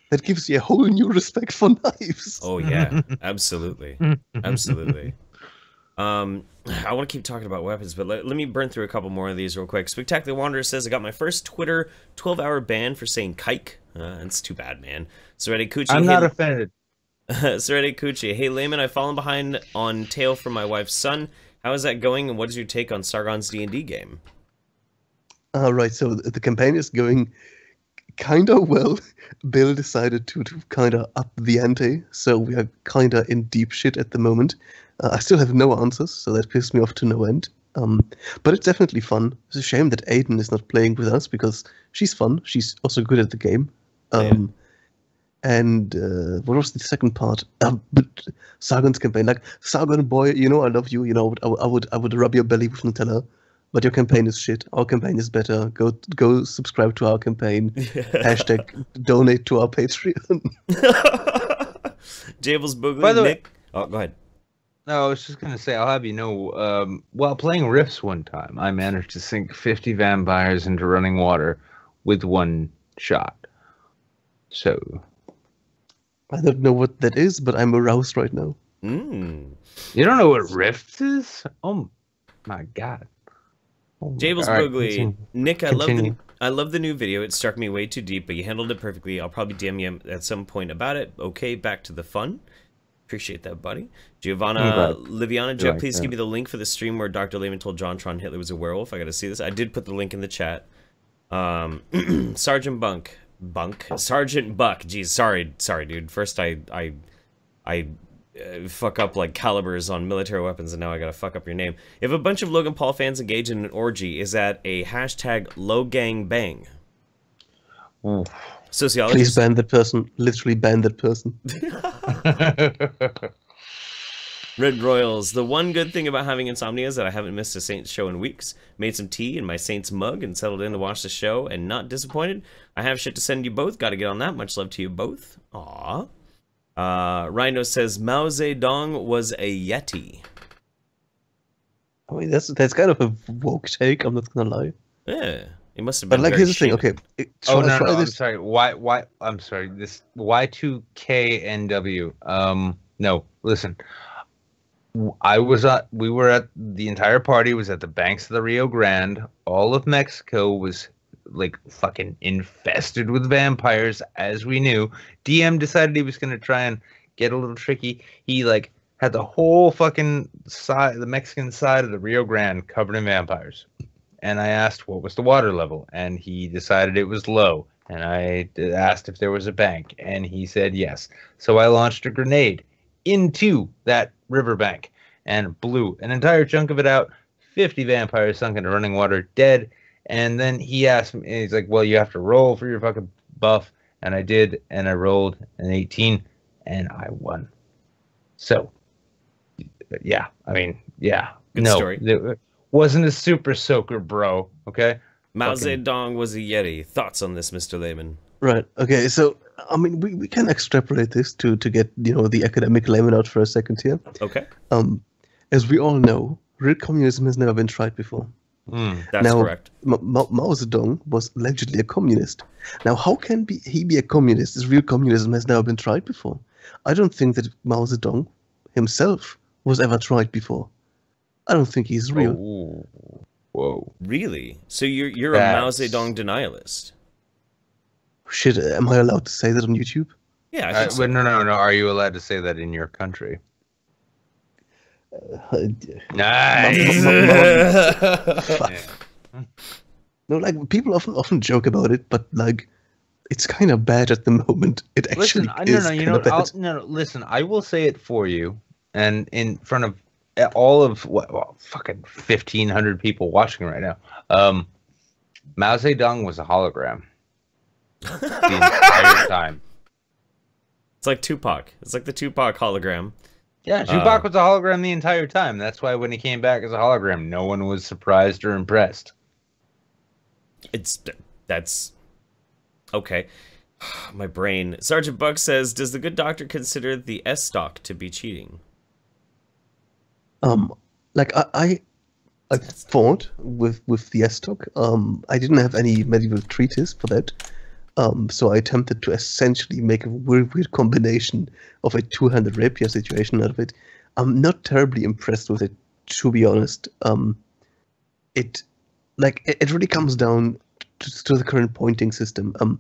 S6: that gives you a whole new respect for knives.
S1: Oh yeah, absolutely, absolutely. I want to keep talking about weapons, but let me burn through a couple more of these real quick. Spectacular Wanderer says, I got my first Twitter 12-hour ban for saying kike. It's too bad, man. Serete Coochie.
S2: I'm not offended.
S1: Serete Coochie. Hey, Layman, I've fallen behind on Tale from my wife's son. How is that going, and what is your take on Sargon's D&D game?
S6: Right, so the campaign is going kind of well. Bill decided to kind of up the ante, so we are kind of in deep shit at the moment. I still have no answers, so that pissed me off to no end. But it's definitely fun. It's a shame that Aiden is not playing with us, because she's fun. She's also good at the game. And what was the second part? But Sargon's campaign, like Sargon boy, you know I love you. You know I would rub your belly with Nutella, but your campaign is shit. Our campaign is better. Go subscribe to our campaign. Hashtag donate to our Patreon.
S1: Jables Boogly.
S2: By the way,
S1: oh, go ahead.
S2: No, I was just gonna say, I'll have you know, while playing Rifts one time, I managed to sink 50 vampires into running water with one shot. So
S6: I don't know what that is, but I'm aroused right now.
S1: Mm.
S2: You don't know what Rifts is? Oh my god. Oh my
S1: Jables
S2: God.
S1: Boogly.
S2: Continue.
S1: Nick,
S2: Continue.
S1: I love the new video. It struck me way too deep, but you handled it perfectly. I'll probably DM you at some point about it. Okay, back to the fun. Appreciate that, buddy. Giovanna Liviana, Jeff,
S2: like
S1: please
S2: that.
S1: give me the link for the stream where Dr. Layman told Jontron Hitler was a werewolf. I gotta see this. I did put the link in the chat. Sergeant Buck. Geez, sorry, dude. First I fuck up like calibers on military weapons, and now I gotta fuck up your name. If a bunch of Logan Paul fans engage in an orgy, is that a hashtag #LoGangBang? Sociologist.
S6: Please ban that person. Literally ban that person.
S1: Red Royals. The one good thing about having insomnia is that I haven't missed a Saints show in weeks. Made some tea in my Saints mug and settled in to watch the show, and not disappointed. I have shit to send you both. Got to get on that. Much love to you both. Aww. Rhino says Mao Zedong was a Yeti.
S6: I mean, that's kind of a woke take. I'm not gonna lie.
S1: Yeah, it must have been.
S6: But like,
S1: very
S6: here's the thing.
S1: shitty.
S6: Okay.
S2: Oh no,
S6: try
S2: I'm
S6: this?
S2: sorry. Why? I'm sorry. This Y2KNW. No, listen. We were at the entire party was at the banks of the Rio Grande. All of Mexico was like fucking infested with vampires, as we knew. DM decided he was gonna try and get a little tricky. He like had the whole fucking side, the Mexican side of the Rio Grande covered in vampires. And I asked what was the water level, and he decided it was low. And I asked if there was a bank, and he said yes. So I launched a grenade into that riverbank and blew an entire chunk of it out. 50 vampires sunk into running water, dead. And then he asked me, he's like, well, you have to roll for your fucking buff. And I did, and I rolled an 18, and I won. So, yeah, I mean, yeah.
S1: Good
S2: no,
S1: story.
S2: It wasn't a super soaker, bro, okay?
S1: Mao
S2: Fucking-
S1: Zedong was a Yeti. Thoughts on this, Mr. Layman?
S6: Right. Okay. So, I mean, we can extrapolate this to get the academic layman out for a second here.
S1: Okay.
S6: As we all know, real communism has never been tried before.
S1: That's
S6: now,
S1: correct.
S6: Mao Zedong was allegedly a communist. Now, how can he be a communist as real communism has never been tried before? I don't think that Mao Zedong himself was ever tried before. I don't think he's real.
S2: Oh, whoa.
S1: Really? So you're a Mao Zedong denialist?
S6: Shit, am I allowed to say that on YouTube?
S1: Yeah, I think so.
S2: But no. Are you allowed to say that in your country? Nice.
S6: No, like people often joke about it, but like it's kind of bad at the moment. It actually
S2: listen, listen. I will say it for you, and in front of all of fucking 1,500 people watching right now. Mao Zedong was a hologram the entire time.
S1: It's like Tupac. It's like the Tupac hologram.
S2: Yeah, Tupac was a hologram the entire time. That's why when he came back as a hologram, no one was surprised or impressed.
S1: That's okay. My brain. Sergeant Buck says, "Does the good doctor consider the S stock to be cheating?"
S6: Like I thought with the S stock. I didn't have any medieval treatise for that. So I attempted to essentially make a weird combination of a two-handed rapier situation out of it. I'm not terribly impressed with it, to be honest. It really comes down to the current pointing system.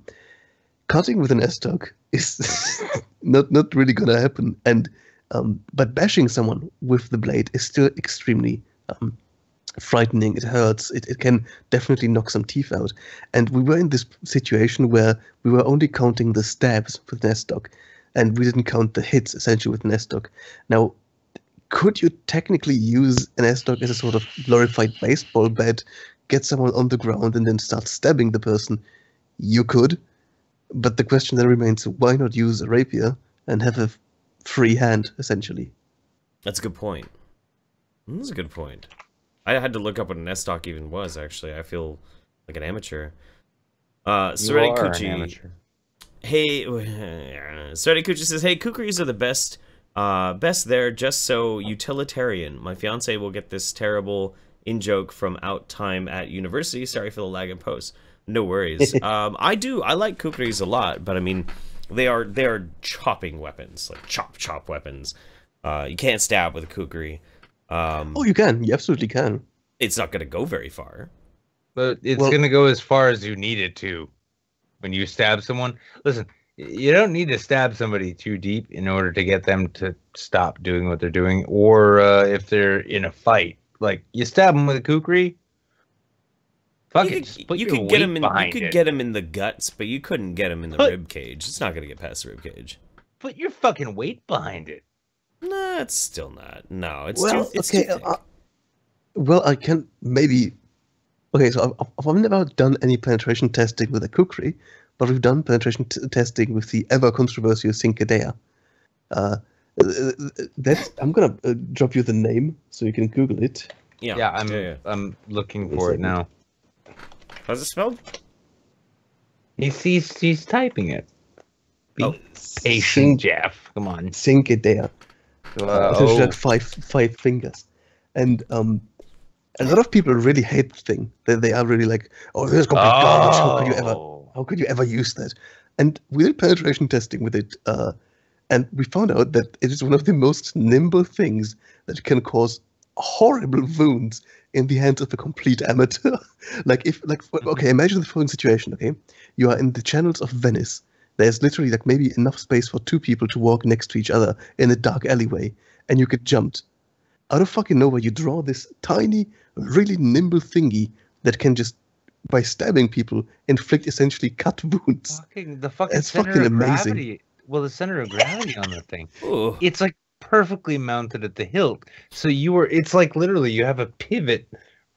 S6: Cutting with an S-stock is not really gonna happen, and but bashing someone with the blade is still extremely frightening. It hurts. It can definitely knock some teeth out. And we were in this situation where we were only counting the stabs with an S-stock, and we didn't count the hits essentially with an S-stock. Now, could you technically use an S-stock as a sort of glorified baseball bat, get someone on the ground and then start stabbing the person? You could, but the question then remains, why not use a rapier and have a free hand, essentially?
S1: That's a good point. That's a good point. I had to look up what an S-stock even was, actually. I feel like an amateur. Serenity Kuchi. Hey, Serenity Kuchi says, "Hey, kukris are the best. Best there, just so utilitarian. My fiance will get this terrible in-joke from out time at university. Sorry for the lag in post. No worries. I like kukris a lot, but I mean, they are chopping weapons, like chop weapons. You can't stab with a kukri.
S6: Oh, you can. You absolutely can.
S1: It's not going to go very far.
S2: But it's going to go as far as you need it to. When you stab someone, listen, you don't need to stab somebody too deep in order to get them to stop doing what they're doing. Or if they're in a fight, like you stab them with a kukri. Fuck it. You could get him in.
S1: You could get him in the guts, but you couldn't get him in the rib cage. It's not going to get past the rib cage.
S2: Put your fucking weight behind it.
S1: Nah, it's still not. No, it's
S6: well,
S1: too. It's too thick.
S6: Well, I can maybe. Okay, so I've never done any penetration testing with a kukri, but we've done penetration testing with the ever controversial Cincadea. I'm gonna drop you the name so you can Google it.
S2: Yeah, I'm looking for it now.
S1: How's it spelled?
S2: He's typing it.
S1: Oh,
S2: patient, Jeff. Come on,
S6: Cincadea. It's like five fingers, and a lot of people really hate the thing. They are really like, oh, this is complete garbage. How could you ever use that? And we did penetration testing with it, and we found out that it is one of the most nimble things that can cause horrible wounds in the hands of a complete amateur. Okay, imagine the following situation. Okay, you are in the channels of Venice. There's literally like maybe enough space for two people to walk next to each other in a dark alleyway, and you get jumped. Out of fucking nowhere, you draw this tiny, really nimble thingy that can just, by stabbing people, inflict essentially cut wounds.
S2: The fucking center of gravity. Well, the center of gravity on the thing.
S1: Ooh.
S2: It's like perfectly mounted at the hilt. So it's like literally you have a pivot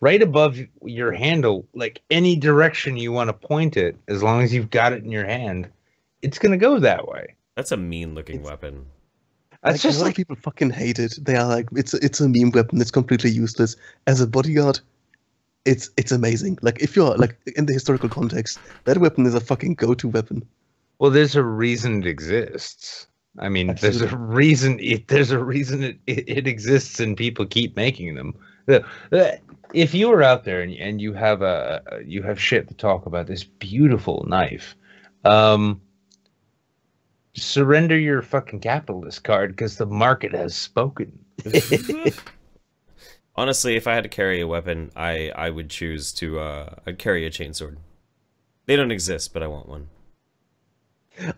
S2: right above your handle, like any direction you want to point it, as long as you've got it in your hand, it's going to go that way.
S1: That's a mean-looking weapon.
S6: Like, a lot of people fucking hate it. They are like, it's a meme weapon. It's completely useless. As a bodyguard, it's amazing. Like, if you're like in the historical context, that weapon is a fucking go-to weapon.
S2: Well, there's a reason it exists. I mean,
S6: Absolutely.
S2: there's a reason it exists, and people keep making them. If you were out there and you have shit to talk about this beautiful knife, surrender your fucking capitalist card, because the market has spoken.
S1: Honestly, if I had to carry a weapon, I would choose to I'd carry a chainsword. They don't exist, but I want one.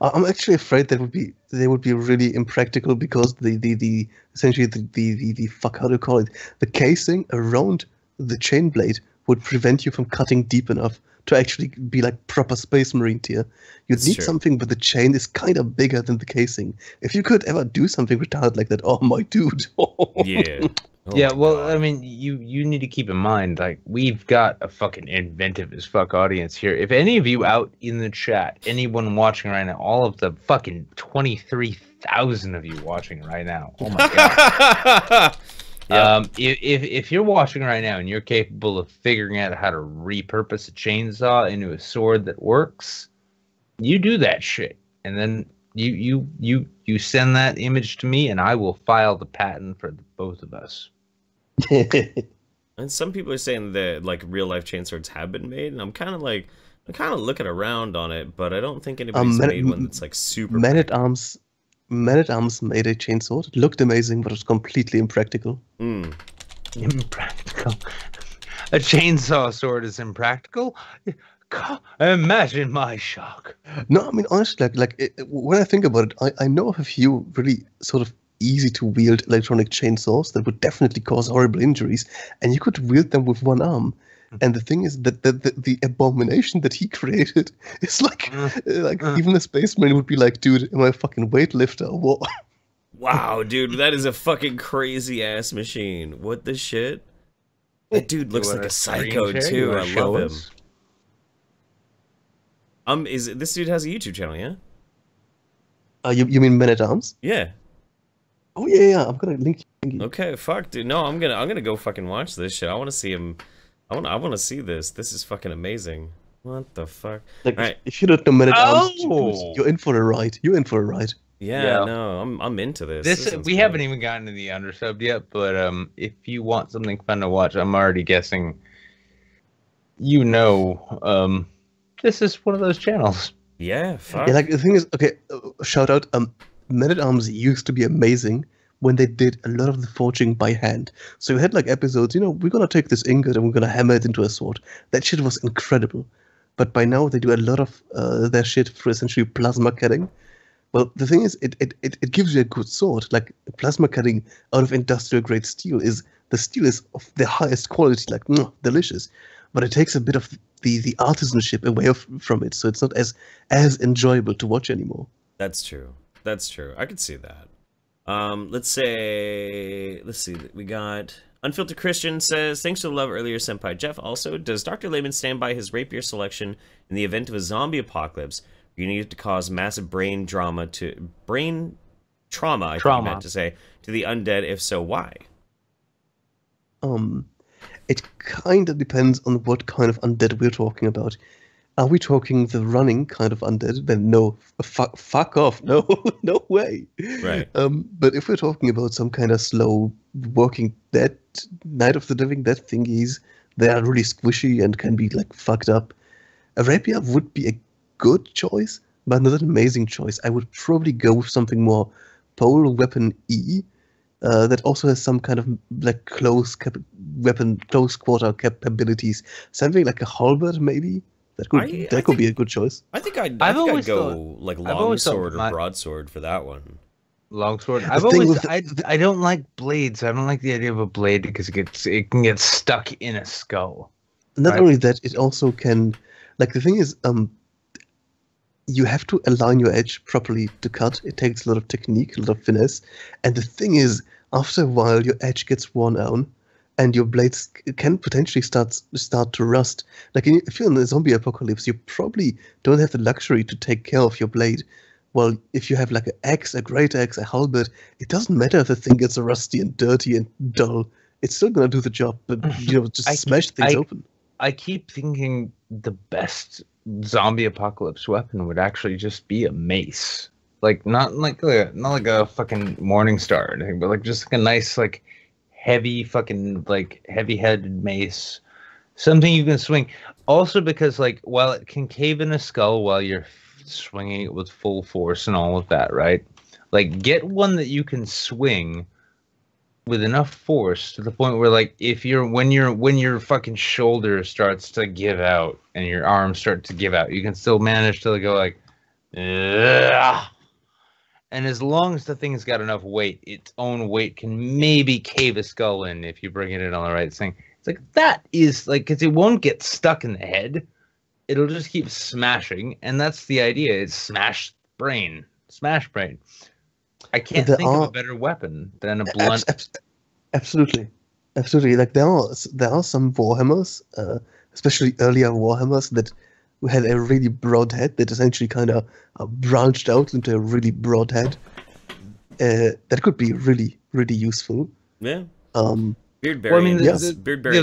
S6: I'm actually afraid they would be really impractical, because the essentially the fuck, how do you call it? The casing around the chain blade would prevent you from cutting deep enough to actually be like proper Space Marine tier. You'd
S1: That's
S6: need
S1: true.
S6: something, but the chain is kind of bigger than the casing. If you could ever do something retarded like that, oh my dude.
S1: Yeah. Oh
S2: Yeah,
S1: my
S2: well,
S1: God.
S2: I mean, you need to keep in mind, like, we've got a fucking inventive as fuck audience here. If any of you out in the chat, anyone watching right now, all of the fucking 23,000 of you watching right now, oh my god.
S1: Yep.
S2: If you're watching right now and you're capable of figuring out how to repurpose a chainsaw into a sword that works, you do that shit, and then you send that image to me, and I will file the patent for both of us.
S1: And some people are saying that like real life chain swords have been made, and I'm kind of looking around on it, but I don't think anybody's made one that's like super.
S6: Man at Arms made a chainsaw. It looked amazing, but it was completely impractical.
S2: Impractical. A chainsaw sword is impractical? Imagine my shock.
S6: No, I mean honestly, when I think about it, I know of a few really sort of easy to wield electronic chainsaws that would definitely cause horrible injuries, and you could wield them with one arm. And the thing is that the abomination that he created is like even a Space Marine would be like, dude, am I a fucking weightlifter or what?
S1: Wow, dude, that is a fucking crazy ass machine. What the shit? That dude looks like a psycho too. I love him. This dude has a YouTube channel, yeah?
S6: You mean Men at Arms?
S1: Yeah.
S6: Oh yeah. I'm gonna link you.
S1: Okay, fuck, dude. No, I'm gonna go fucking watch this shit. I want to see him. I want to see this. This is fucking amazing. What the fuck?
S6: Like,
S1: all right.
S6: if you don't know Men at Arms,
S2: Oh!
S6: you're in for a ride. You're in for a ride.
S1: Yeah, no, I'm into this.
S2: This we haven't even gotten to the Undersubbed yet, but if you want something fun to watch, I'm already guessing. This is one of those channels.
S1: Yeah, fuck.
S6: Yeah, like the thing is, okay, shout out. Men at Arms used to be amazing when they did a lot of the forging by hand. So you had like episodes, we're gonna take this ingot and we're gonna hammer it into a sword. That shit was incredible. But by now they do a lot of their shit through essentially plasma cutting. Well, the thing is, it gives you a good sword. Like plasma cutting out of industrial grade steel is of the highest quality, like delicious. But it takes a bit of the artisanship away from it, so it's not as enjoyable to watch anymore.
S1: That's true. That's true. I could see that. Let's see. We got Unfiltered Christian says, thanks for the love earlier, Senpai Jeff. Also, does Dr. Layman stand by his rapier selection in the event of a zombie apocalypse? You need to cause massive brain trauma, I think you meant to say, to the undead. If so, why?
S6: It kind of depends on what kind of undead we're talking about. Are we talking the running kind of undead? Then no, fuck off, no, no way.
S1: Right.
S6: But if we're talking about some kind of slow working dead, Night of the Living Dead thingies, they are really squishy and can be like fucked up. A rapier would be a good choice, but not an amazing choice. I would probably go with something more pole weapon that also has some kind of like close quarter capabilities. Something like a halberd, maybe. That could be a good choice.
S1: I think I'd go like longsword or broadsword for that one.
S2: Longsword. I don't like blades. I don't like the idea of a blade because it can get stuck in a skull.
S6: Not only that, it also can. Like the thing is, you have to align your edge properly to cut. It takes a lot of technique, a lot of finesse. And the thing is, after a while, your edge gets worn down, and your blades can potentially start to rust. Like if you're in a zombie apocalypse, you probably don't have the luxury to take care of your blade. Well, if you have like an axe, a great axe, a halberd, it doesn't matter if the thing gets rusty and dirty and dull. It's still gonna do the job, but just smash things open.
S2: I keep thinking the best zombie apocalypse weapon would actually just be a mace. Like not like a fucking Morning Star or anything, but like just like a nice like heavy-headed mace, something you can swing. Also because like while it can cave in a skull while you're swinging it with full force and all of that, right? Like get one that you can swing with enough force to the point where like when your fucking shoulder starts to give out and your arms start to give out, you can still manage to go like, ugh. And as long as the thing's got enough weight, its own weight can maybe cave a skull in if you bring it in on the right thing. It's like that is like because it won't get stuck in the head. it'll just keep smashing, and that's the idea. It's smash brain. I can't think of a better weapon than a blunt.
S6: Absolutely. Like there are some Warhammers, especially earlier Warhammers, that had a really broad head that essentially kind of branched out into a really broad head. That could be really, really useful.
S1: Yeah. Beardbarian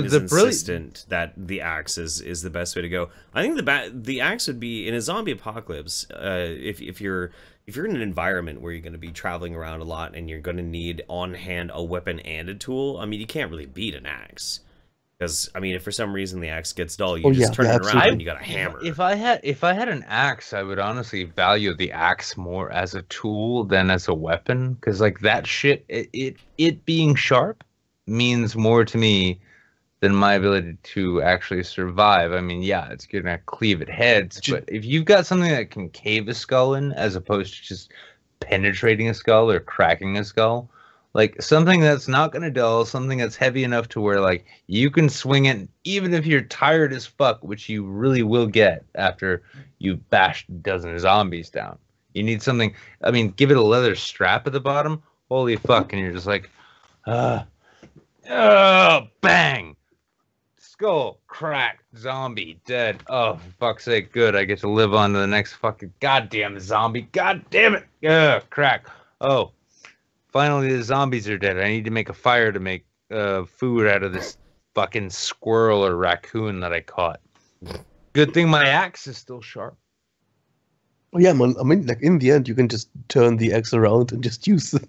S1: is insistent that the axe is the best way to go. I think the axe would be in a zombie apocalypse. If you're in an environment where you're going to be traveling around a lot and you're going to need on hand a weapon and a tool, I mean, you can't really beat an axe. Because I mean, if for some reason the axe gets dull, you just turn it around and you got a hammer.
S2: If I had an axe, I would honestly value the axe more as a tool than as a weapon. Because like that shit, it being sharp means more to me than my ability to actually survive. I mean, yeah, it's gonna cleave at heads, but if you've got something that can cave a skull in, as opposed to just penetrating a skull or cracking a skull, like something that's not gonna dull, something that's heavy enough to where like you can swing it, even if you're tired as fuck, which you really will get after you've bashed a dozen zombies down. You need something. I mean, give it a leather strap at the bottom. Holy fuck! And you're just like, bang. Skull, cracked, zombie, dead. Oh, for fuck's sake, good. I get to live on to the next fucking goddamn zombie. God damn it. Crack. Oh, finally the zombies are dead. I need to make a fire to make food out of this fucking squirrel or raccoon that I caught. Good thing my axe is still sharp.
S6: Oh, yeah, man. I mean, like in the end, you can just turn the axe around and just use the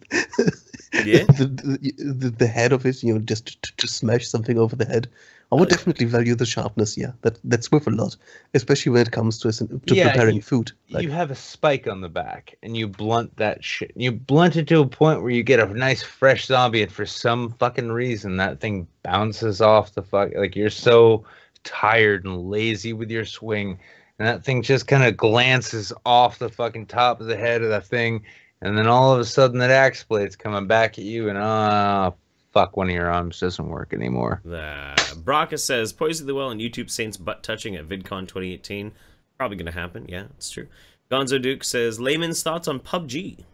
S6: head of it, you know, just to smash something over the head. I would definitely value the sharpness. Yeah, that's worth a lot, especially when it comes to preparing food. Like,
S2: you have a spike on the back, and you blunt that shit. You blunt it to a point where you get a nice fresh zombie, and for some fucking reason, that thing bounces off the fuck. Like you're so tired and lazy with your swing, and that thing just kind of glances off the fucking top of the head of the thing, and then all of a sudden that axe blade's coming back at you, and fuck, one of your arms doesn't work anymore.
S1: Brocka says, Poison the Well and YouTube Saints butt touching at VidCon 2018. Probably going to happen. Yeah, it's true. Gonzo Duke says, Layman's thoughts on PUBG.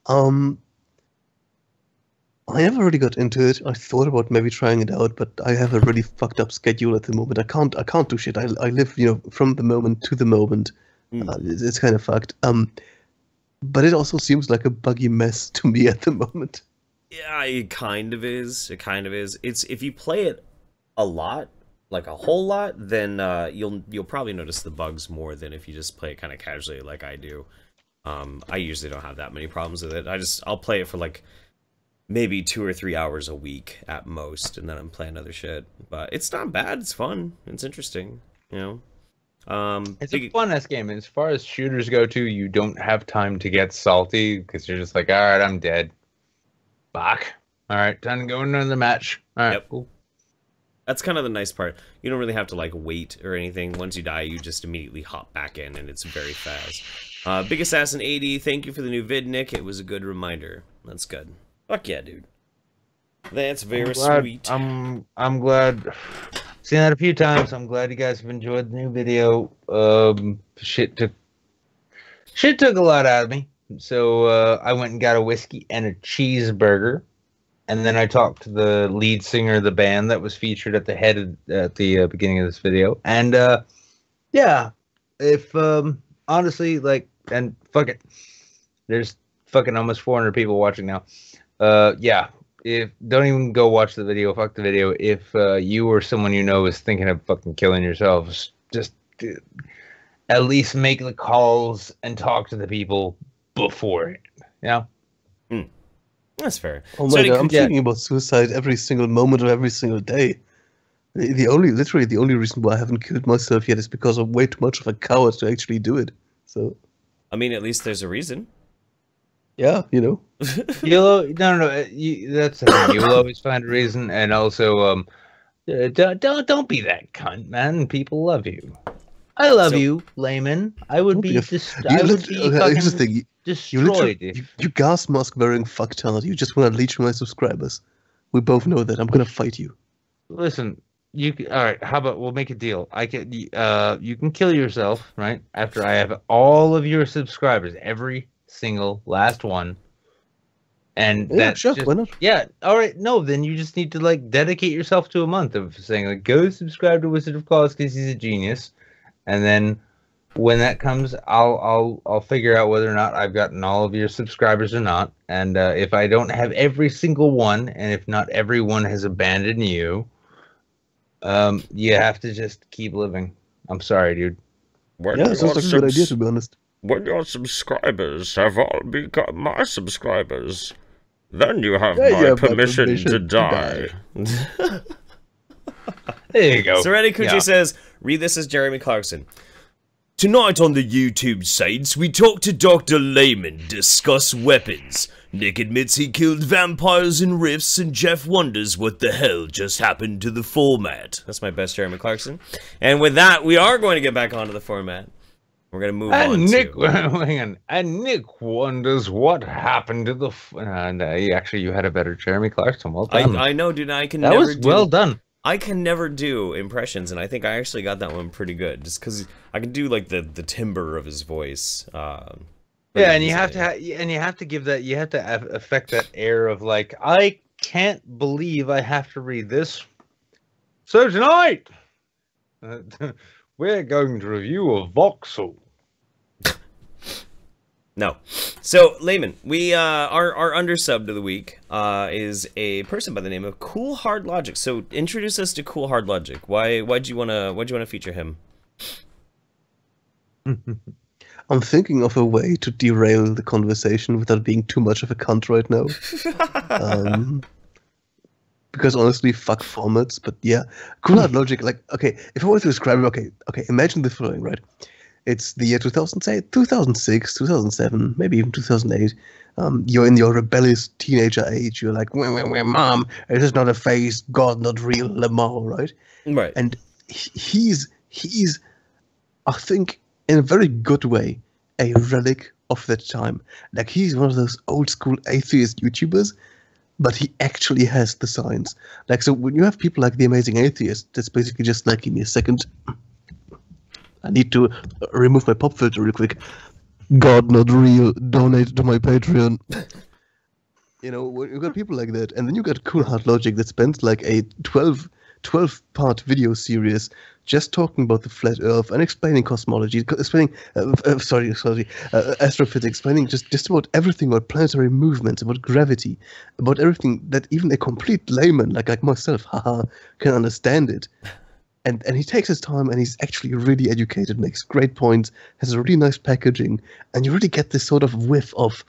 S6: I never really got into it. I thought about maybe trying it out, but I have a really fucked up schedule at the moment. I can't do shit. I live, you know, from the moment to the moment. It's kind of fucked. But it also seems like a buggy mess to me at the moment.
S1: Yeah, it kind of is. It's if you play it a lot, like a whole lot, then you'll probably notice the bugs more than if you just play it kind of casually like I do. I usually don't have that many problems with it. I'll play it for like maybe 2 or 3 hours a week at most, and then I'm playing other shit. But it's not bad. It's fun. It's interesting. You know.
S2: It's a fun ass game, and as far as shooters go too, you don't have time to get salty because you're just like, all right, I'm dead. Fuck. All right, time to go into another match. All right, cool.
S1: That's kind of the nice part. You don't really have to like wait or anything. Once you die, you just immediately hop back in, and it's very fast. Big Assassin 80, thank you for the new vid, Nick. It was a good reminder. That's good. Fuck yeah, dude. That's very sweet.
S2: I'm glad. Seen that a few times. I'm glad you guys have enjoyed the new video. Shit took a lot out of me. So I went and got a whiskey and a cheeseburger, and then I talked to the lead singer of the band that was featured at the beginning of this video. And yeah, if honestly, like, and fuck it, there's fucking almost 400 people watching now. Yeah. Don't even go watch the video. Fuck the video. If you or someone you know is thinking of fucking killing yourselves, just at least make the calls and talk to the people before it. Yeah,
S1: that's fair.
S6: Oh my God, I'm thinking about suicide every single moment of every single day. Literally the only reason why I haven't killed myself yet is because I'm way too much of a coward to actually do it. So,
S1: I mean, at least there's a reason.
S6: Yeah, you know.
S2: No. That's the thing. You'll always find a reason, and also, don't be that cunt, man. People love you. I love you, Layman. I would be destroyed.
S6: Here's the thing. You gas mask wearing fucktard. You just want to leech my subscribers. We both know that. I'm gonna fight you.
S2: Listen, All right, how about we'll make a deal? You can kill yourself, right? After I have all of your subscribers, every single last one. And
S6: Yeah, sure, why not?
S2: Yeah, all right. No, then you just need to like dedicate yourself to a month of saying like, go subscribe to Wizard of Claus because he's a genius, and then when that comes, I'll figure out whether or not I've gotten all of your subscribers or not, and if I don't have every single one, and if not everyone has abandoned you, you have to just keep living. I'm sorry, dude.
S6: Yeah, sounds like a good idea, to be honest.
S1: When your subscribers have all become my subscribers, then you have
S6: my
S1: permission to die.
S2: There you go.
S1: Serenity Kuchi says, read this as Jeremy Clarkson. Tonight on the YouTube Saints, we talk to Dr. Layman, discuss weapons. Nick admits he killed vampires in rifts, and Jeff wonders what the hell just happened to the format. That's my best Jeremy Clarkson. And with that, we are going to get back onto the format. We're going to move on
S2: hang on. And Nick wonders what happened to the... actually, you had a better Jeremy Clarkson. Well done.
S1: I know, dude. That
S2: was well done.
S1: I can never do impressions, and I think I actually got that one pretty good, just because I can do like the timbre of his voice.
S2: Yeah, and you have to give that, you have to affect that air of like, I can't believe I have to read this. So tonight, we're going to review a voxel.
S1: No. So, Layman, we our undersubbed of the week is a person by the name of Cool Hard Logic. So, introduce us to Cool Hard Logic. Why'd you wanna feature him?
S6: I'm thinking of a way to derail the conversation without being too much of a cunt right now. Because honestly, fuck formats. But yeah, Cool Hard Logic. Like, okay, if I were to describe it, okay, imagine the following, right? It's the year 2006, 2007, maybe even 2008. You're in your rebellious teenager age. You're like, Mom, it is not a phase, God, not real, Lamar, right?
S1: Right.
S6: And he's, I think, in a very good way, a relic of that time. Like, he's one of those old school atheist YouTubers, but he actually has the science. Like, so when you have people like The Amazing Atheist, that's basically just like, give me a second. I need to remove my pop filter real quick. God, not real. Donate to my Patreon. You know, you got people like that, and then you got Cool Hard Logic that spends like a 12-part video series just talking about the flat Earth and explaining cosmology, explaining astrophysics, explaining just about everything about planetary movements, about gravity, about everything that even a complete layman like myself, can understand it. And he takes his time, and he's actually really educated, makes great points, has a really nice packaging, and you really get this sort of whiff of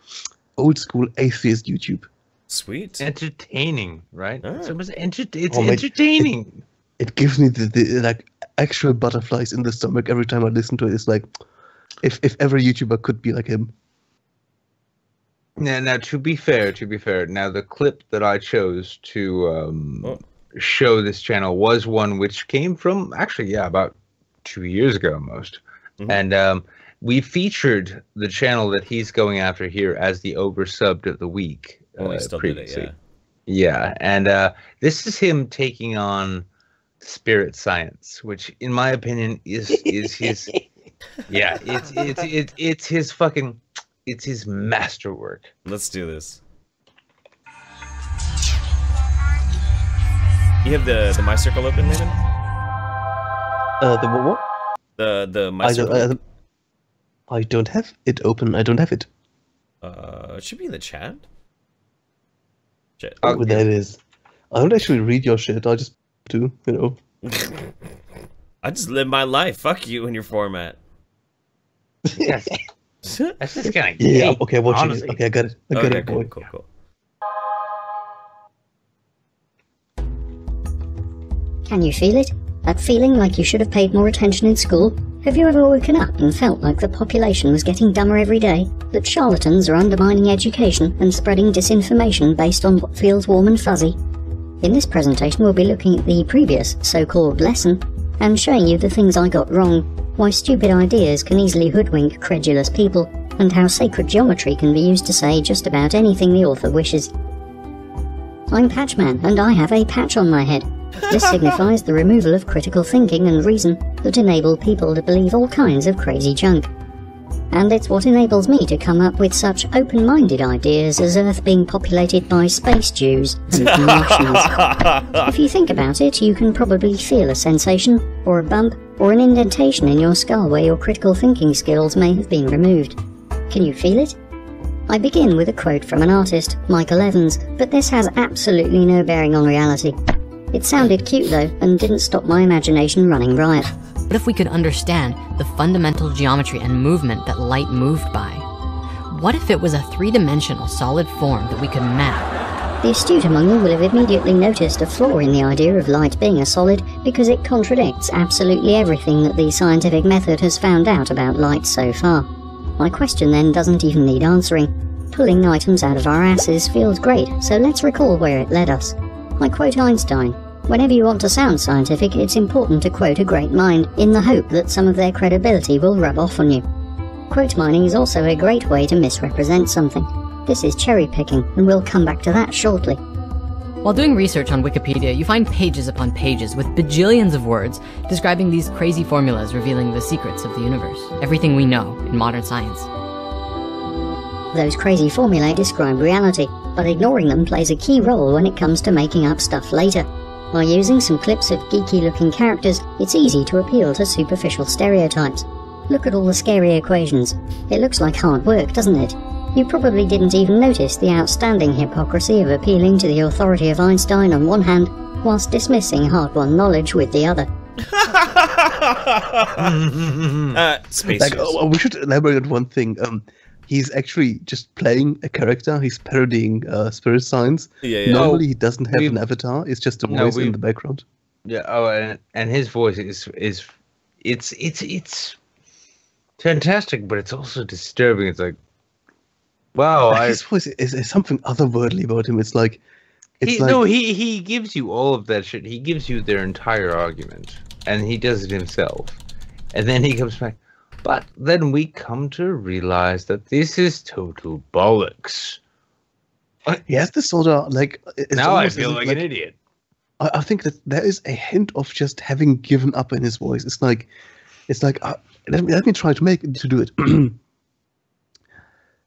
S6: old school atheist YouTube.
S1: Sweet.
S2: Entertaining, right?
S1: Oh.
S2: It's entertaining.
S6: It gives me the like actual butterflies in the stomach every time I listen to it. It's like if every YouTuber could be like him.
S2: Now to be fair, now the clip that I chose to show this channel was one which came from actually about 2 years ago almost. And we featured the channel that he's going after here as the oversubbed of the week previously. Yeah, and this is him taking on spirit science, which in my opinion is his it's his fucking, it's his masterwork.
S1: Let's do this. You have the My Circle open, Layman?
S6: The what?
S1: The My Circle.
S6: I don't have it open. I don't have it.
S1: It should be in the chat.
S6: Oh, that is. I don't actually read your shit. I just do, you know.
S1: I just live my life. Fuck you and your format.
S2: Yes. That's just kind of
S6: yeah. Okay, watching it. Okay, I got it. I got it, boy.
S1: Cool.
S7: Can you feel it? That feeling like you should have paid more attention in school? Have you ever woken up and felt like the population was getting dumber every day? That charlatans are undermining education and spreading disinformation based on what feels warm and fuzzy? In this presentation we'll be looking at the previous so-called lesson and showing you the things I got wrong, why stupid ideas can easily hoodwink credulous people, and how sacred geometry can be used to say just about anything the author wishes. I'm Patchman, and I have a patch on my head. This signifies the removal of critical thinking and reason that enable people to believe all kinds of crazy junk. And it's what enables me to come up with such open-minded ideas as Earth being populated by space Jews and Martians. If you think about it, you can probably feel a sensation, or a bump, or an indentation in your skull where your critical thinking skills may have been removed. Can you feel it? I begin with a quote from an artist, Michael Evans, but this has absolutely no bearing on reality. It sounded cute though, and didn't stop my imagination running riot.
S8: What if we could understand the fundamental geometry and movement that light moved by? What if it was a three-dimensional solid form that we could map?
S7: The astute among you will have immediately noticed a flaw in the idea of light being a solid because it contradicts absolutely everything that the scientific method has found out about light so far. My question then doesn't even need answering. Pulling items out of our asses feels great, so let's recall where it led us. I quote Einstein. Whenever you want to sound scientific, it's important to quote a great mind, in the hope that some of their credibility will rub off on you. Quote mining is also a great way to misrepresent something. This is cherry picking, and we'll come back to that shortly.
S8: While doing research on Wikipedia, you find pages upon pages with bajillions of words describing these crazy formulas revealing the secrets of the universe, everything we know in modern science.
S7: Those crazy formulae describe reality, but ignoring them plays a key role when it comes to making up stuff later. By using some clips of geeky-looking characters, it's easy to appeal to superficial stereotypes. Look at all the scary equations. It looks like hard work, doesn't it? You probably didn't even notice the outstanding hypocrisy of appealing to the authority of Einstein on one hand, whilst dismissing hard-won knowledge with the other.
S1: Space.
S6: Like, we should elaborate on one thing. He's actually just playing a character. He's parodying Spirit-Science.
S1: Yeah.
S6: Normally, he doesn't have an avatar. It's just a voice in the background.
S2: Yeah. Oh, and his voice is it's fantastic, but it's also disturbing. It's like, wow.
S6: His voice is something otherworldly about him. It's like,
S2: he gives you all of that shit. He gives you their entire argument, and he does it himself, and then he comes back. But then we come to realize that this is total bollocks.
S6: He has this sort of like.
S2: Now I feel like an idiot.
S6: I think that there is a hint of just having given up in his voice. It's like, let me try to do it.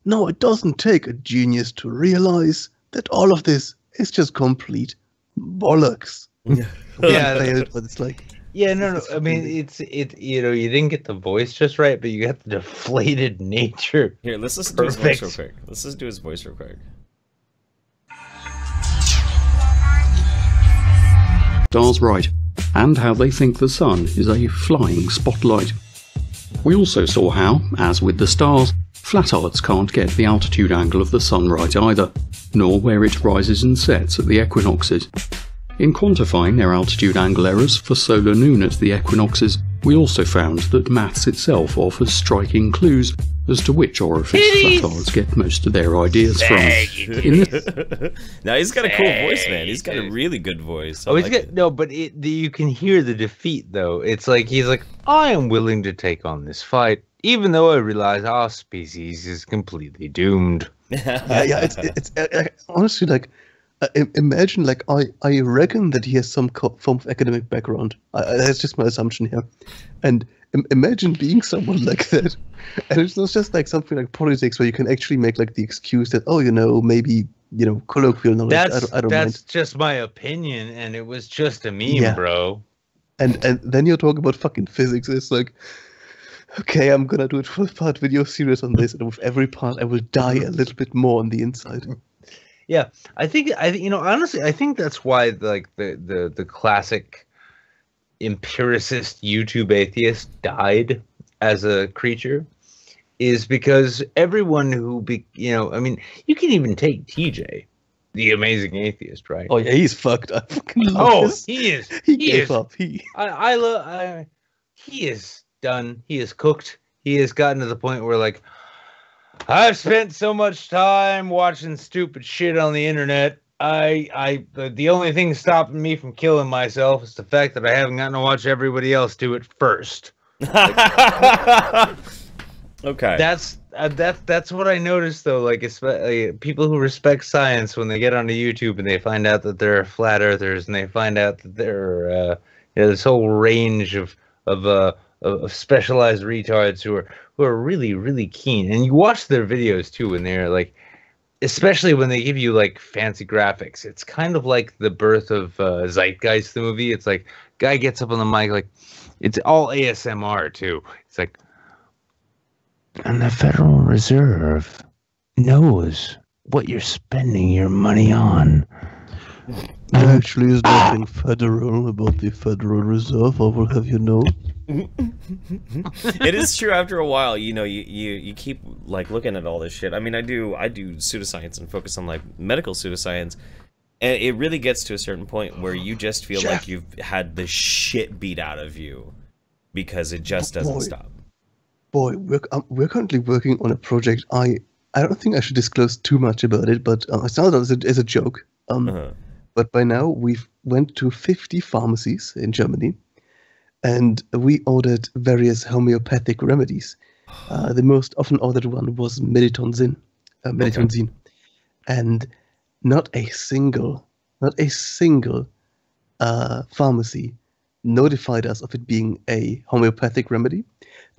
S6: No, it doesn't take a genius to realize that all of this is just complete bollocks.
S2: Yeah,
S6: but it's like.
S2: Yeah, no. I mean, it's you know, you didn't get the voice just right, but you got the deflated nature.
S1: Here, let's listen to his voice real quick. Let's just do his voice real quick.
S9: Stars right, and how they think the sun is a flying spotlight. We also saw how, as with the stars, flatards can't get the altitude angle of the sun right either, nor where it rises and sets at the equinoxes. In quantifying their altitude angle errors for solar noon at the equinoxes, we also found that maths itself offers striking clues as to which orifice flatards get most of their ideas from.
S1: Now he's got a cool voice, man. He's got a really good voice.
S2: You can hear the defeat though. It's like he's like, I am willing to take on this fight, even though I realize our species is completely doomed.
S6: It's honestly like. Imagine, like, I reckon that he has some form of academic background. That's just my assumption here. And imagine being someone like that. And it's not just like something like politics where you can actually make like the excuse that, oh, maybe, colloquial knowledge. I don't mind.
S2: That's just my opinion, and it was just a meme, bro.
S6: And then you're talking about fucking physics. It's like, okay, I'm gonna do a 12-part video series on this, and with every part I will die a little bit more on the inside.
S2: Yeah, I think honestly, I think that's why like the classic empiricist YouTube atheist died as a creature, is because everyone who I mean, you can even take TJ, the amazing atheist, right?
S6: Oh yeah, he's fucked. I fucking love this.
S2: He is.
S6: He gave up.
S2: He is done. He is cooked. He has gotten to the point where like, I've spent so much time watching stupid shit on the internet. The only thing stopping me from killing myself is the fact that I haven't gotten to watch everybody else do it first.
S1: Okay.
S2: That's what I noticed though. Like, especially people who respect science, when they get onto YouTube and they find out that they're flat earthers, and they find out that they're this whole range of specialized retards who are really, really keen. And you watch their videos too, and they're like, especially when they give you like fancy graphics. It's kind of like the birth of Zeitgeist, the movie. It's like guy gets up on the mic, like it's all ASMR too. It's like, and the Federal Reserve knows what you're spending your money on.
S6: There actually is nothing federal about the Federal Reserve, I will have you know.
S1: It is true. After a while, you know, you keep like looking at all this shit. I mean, I do pseudoscience and focus on like medical pseudoscience, and it really gets to a certain point where you just feel like you've had the shit beat out of you because it just doesn't stop.
S6: Boy, we're currently working on a project. I don't think I should disclose too much about it, but I started as a joke. But by now we've went to 50 pharmacies in Germany, and we ordered various homeopathic remedies. The most often ordered one was Meditonzin, and not a single pharmacy notified us of it being a homeopathic remedy.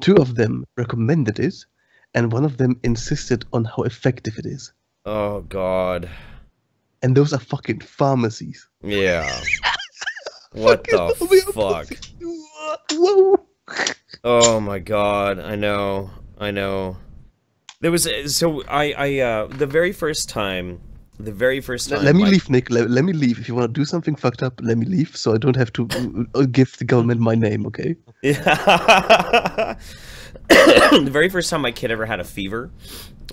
S6: 2 of them recommended it, and 1 of them insisted on how effective it is.
S1: Oh, God.
S6: And those are fucking pharmacies.
S1: Yeah. What the fuck?
S6: Whoa.
S1: Oh, my God. I know. There was... So, the very first time...
S6: Let me leave, Nick. Let me leave. If you want to do something fucked up, let me leave, so I don't have to give the government my name, okay?
S1: Yeah. The very first time my kid ever had a fever,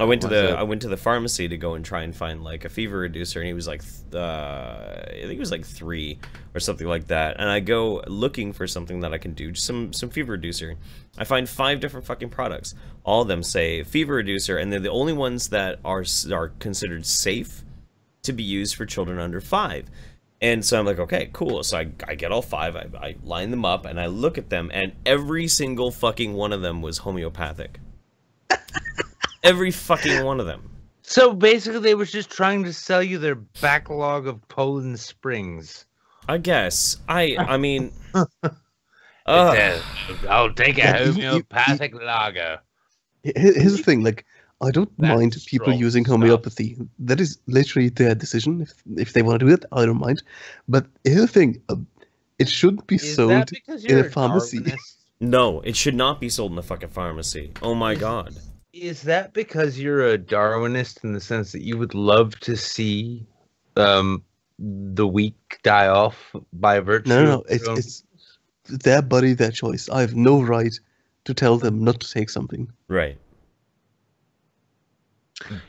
S1: I went to the pharmacy to go and try and find like a fever reducer, and he was like, I think he was like 3 or something like that. And I go looking for something that I can do, just some fever reducer. I find 5 different fucking products. All of them say fever reducer, and they're the only ones that are considered safe to be used for children under 5. And so I'm like, okay, cool. So I get all 5, I line them up, and I look at them, and every single fucking one of them was homeopathic. Every fucking one of them.
S2: So basically they were just trying to sell you their backlog of Poland Springs.
S1: I guess. I mean...
S2: I'll take a homeopathic lager.
S6: Here's the thing, like, I don't mind people using homeopathy. That is literally their decision. If they want to do it, I don't mind. But here's the thing, it shouldn't be sold in a pharmacy.
S1: No, it should not be sold in a fucking pharmacy. Oh my God.
S2: Is that because you're a Darwinist in the sense that you would love to see the weak die off by virtue?
S6: No, it's their body, their choice. I have no right to tell them not to take something.
S1: Right.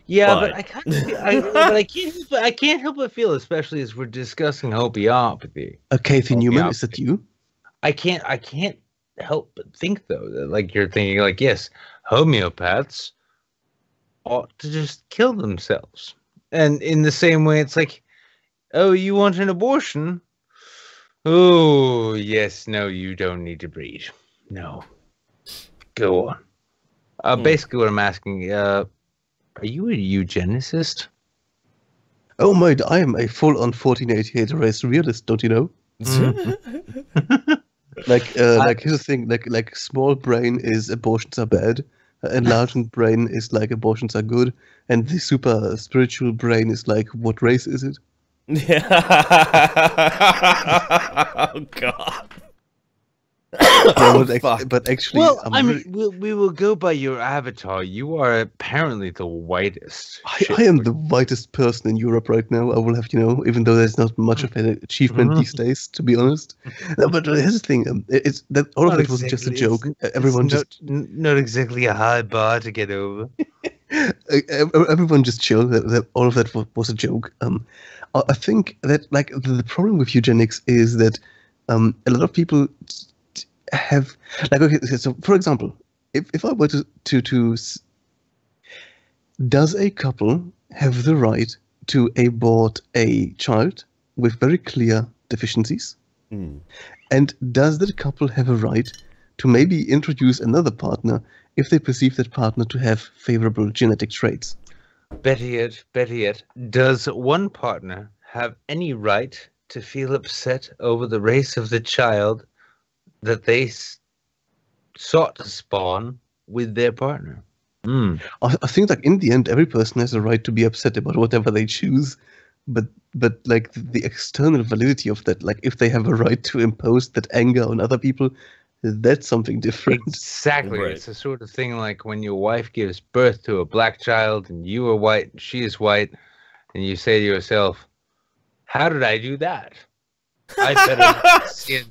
S2: Yeah, but I can't help but feel, especially as we're discussing homeopathy.
S6: Kathy Newman, is that you?
S2: I can't help but think though that like you're thinking like, yes, homeopaths ought to just kill themselves. And in the same way, it's like, oh, you want an abortion? Oh, yes, no, you don't need to breed. No. Go on. Basically what I'm asking, are you a eugenicist?
S6: Oh my, I am a full-on 1488 race realist, don't you know? Like here's the thing, like small brain is abortions are bad, enlarged brain is like abortions are good, and the super spiritual brain is like, what race is it?
S1: Yeah. Oh God.
S6: But actually,
S2: well, I mean, we will go by your avatar. You are apparently the whitest.
S6: I am the whitest person in Europe right now. I will have, even though there's not much of an achievement these days, to be honest. No, but here's the thing: it's that all of it was just a joke. Everyone just
S2: not exactly a high bar to get over.
S6: Everyone just chill. That all of that was a joke. I think that like the problem with eugenics is that a lot of people have like, okay, so for example, if I were to does a couple have the right to abort a child with very clear deficiencies? And does the couple have a right to maybe introduce another partner if they perceive that partner to have favorable genetic traits.
S2: Better yet, does one partner have any right to feel upset over the race of the child that they sought to spawn with their partner?
S6: I think like in the end, every person has a right to be upset about whatever they choose, but like the external validity of that, like if they have a right to impose that anger on other people, that's something different.
S2: Exactly.
S1: Right.
S2: It's the sort of thing like when your wife gives birth to a black child and you are white and she is white, and you say to yourself, how did I do that? I better skin.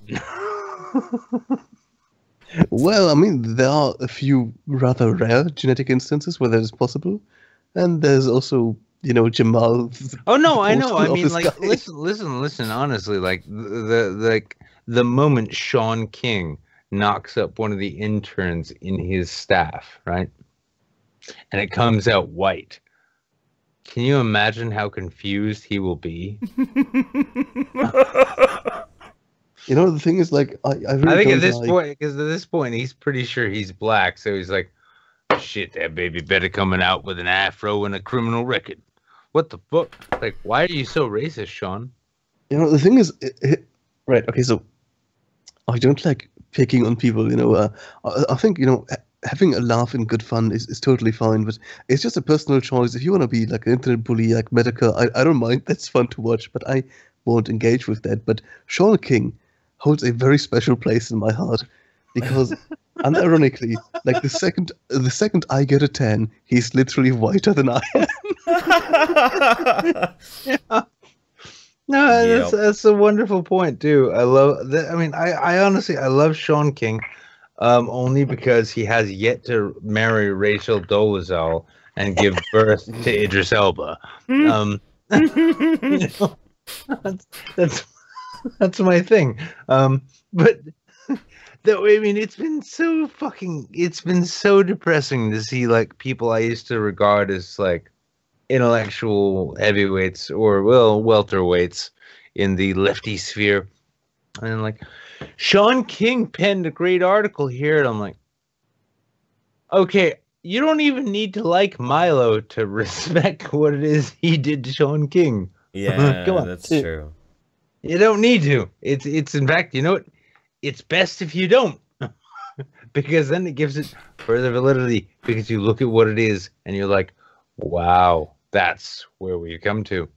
S6: Well, I mean, there are a few rather rare genetic instances where that is possible, and there's also, Jamal.
S2: Oh no, I know.
S6: postal
S2: I mean,
S6: office
S2: like,
S6: guy.
S2: listen. Honestly, like the moment Sean King knocks up one of the interns in his staff, right, and it comes out white. Can you imagine how confused he will be?
S6: The thing is, like, I really
S2: I think
S6: don't
S2: at this
S6: like...
S2: point, because at this point he's pretty sure he's black, so he's like, "Shit, that baby better coming out with an afro and a criminal record." What the fuck? Like, why are you so racist, Sean?
S6: The thing is, right? Okay, so I don't like picking on people. I think having a laugh and good fun is totally fine, but it's just a personal choice. If you want to be like an internet bully, like Medicare, I don't mind. That's fun to watch, but I won't engage with that. But Sean King holds a very special place in my heart because, unironically, like the second I get a tan, he's literally whiter than I am.
S2: No, that's a wonderful point too. I love that. I mean, I honestly love Sean King, only because he has yet to marry Rachel Dolezal and give birth to Idris Elba. That's my thing. But I mean, it's been so depressing to see like people I used to regard as like intellectual heavyweights or welterweights in the lefty sphere, and like Sean King penned a great article here, and I'm like, okay, you don't even need to like Milo to respect what it is he did to Sean King.
S1: Yeah,
S2: Come on.
S1: that's true.
S2: You don't need to. It's in fact, what? It's best if you don't, because then it gives it further validity. Because you look at what it is and you're like, wow, that's where we've come to.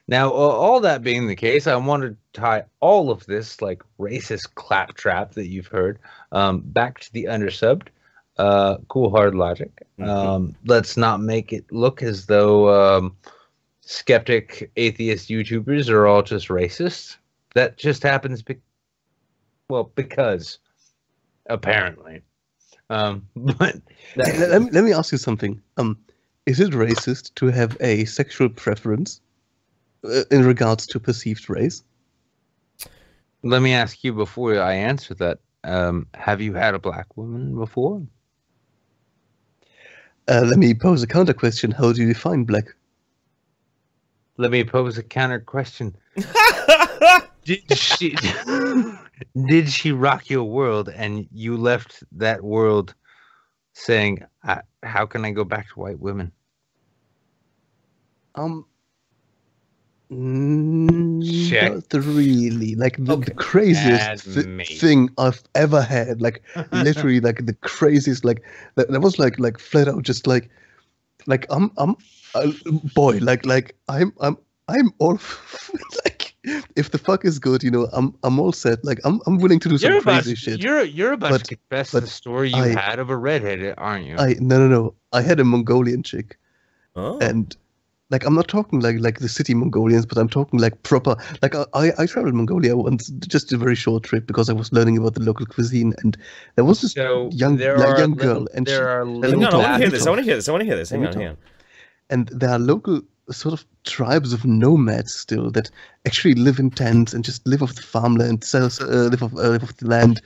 S2: Now, all that being the case, I want to tie all of this like racist claptrap that you've heard back to the Undersubbed. Cool hard logic. Let's not make it look as though skeptic atheist YouTubers are all just racist. That just happens because apparently. But
S6: let me ask you something. Is it racist to have a sexual preference in regards to perceived race?
S2: Let me ask you before I answer that. Have you had a black woman before?
S6: Let me pose a counter question. How do you define black?
S2: Let me pose a counter question. Did she rock your world and you left that world saying, how can I go back to white women?
S6: Not really. Like the craziest thing I've ever had. Like literally, like the craziest. Like that was like flat out just like I'm boy. Like I'm all like if the fuck is good, I'm all set. Like I'm willing to do some crazy shit.
S2: You're about to confess the story you had of a redhead, aren't you?
S6: No. I had a Mongolian chick,
S1: Oh.
S6: and like I'm not talking like the city Mongolians, but I'm talking like proper. Like I traveled Mongolia once, just a very short trip because I was learning about the local cuisine, and there was this young girl, and
S1: I want to hear this. I want to hear this. Hang on.
S6: And there are local sort of tribes of nomads still that actually live in tents and just live off the farmland, live off the land,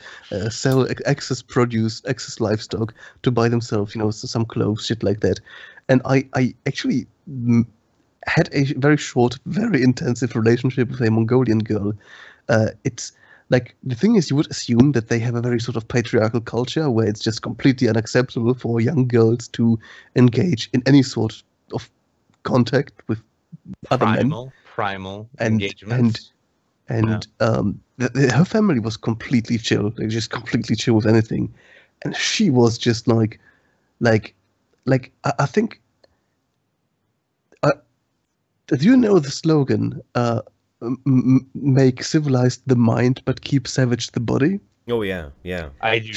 S6: sell excess produce, excess livestock to buy themselves, some clothes, shit like that. And I actually had a very short, very intensive relationship with a Mongolian girl. It's like the thing is, you would assume that they have a very sort of patriarchal culture where it's just completely unacceptable for young girls to engage in any sort of contact with other men.
S2: Primal
S6: And
S2: engagements.
S6: Her family was completely chill, like just completely chill with anything, and she was just like I think. Do you know the slogan? Make civilized the mind, but keep savage the body.
S1: Oh yeah, yeah.
S2: I do.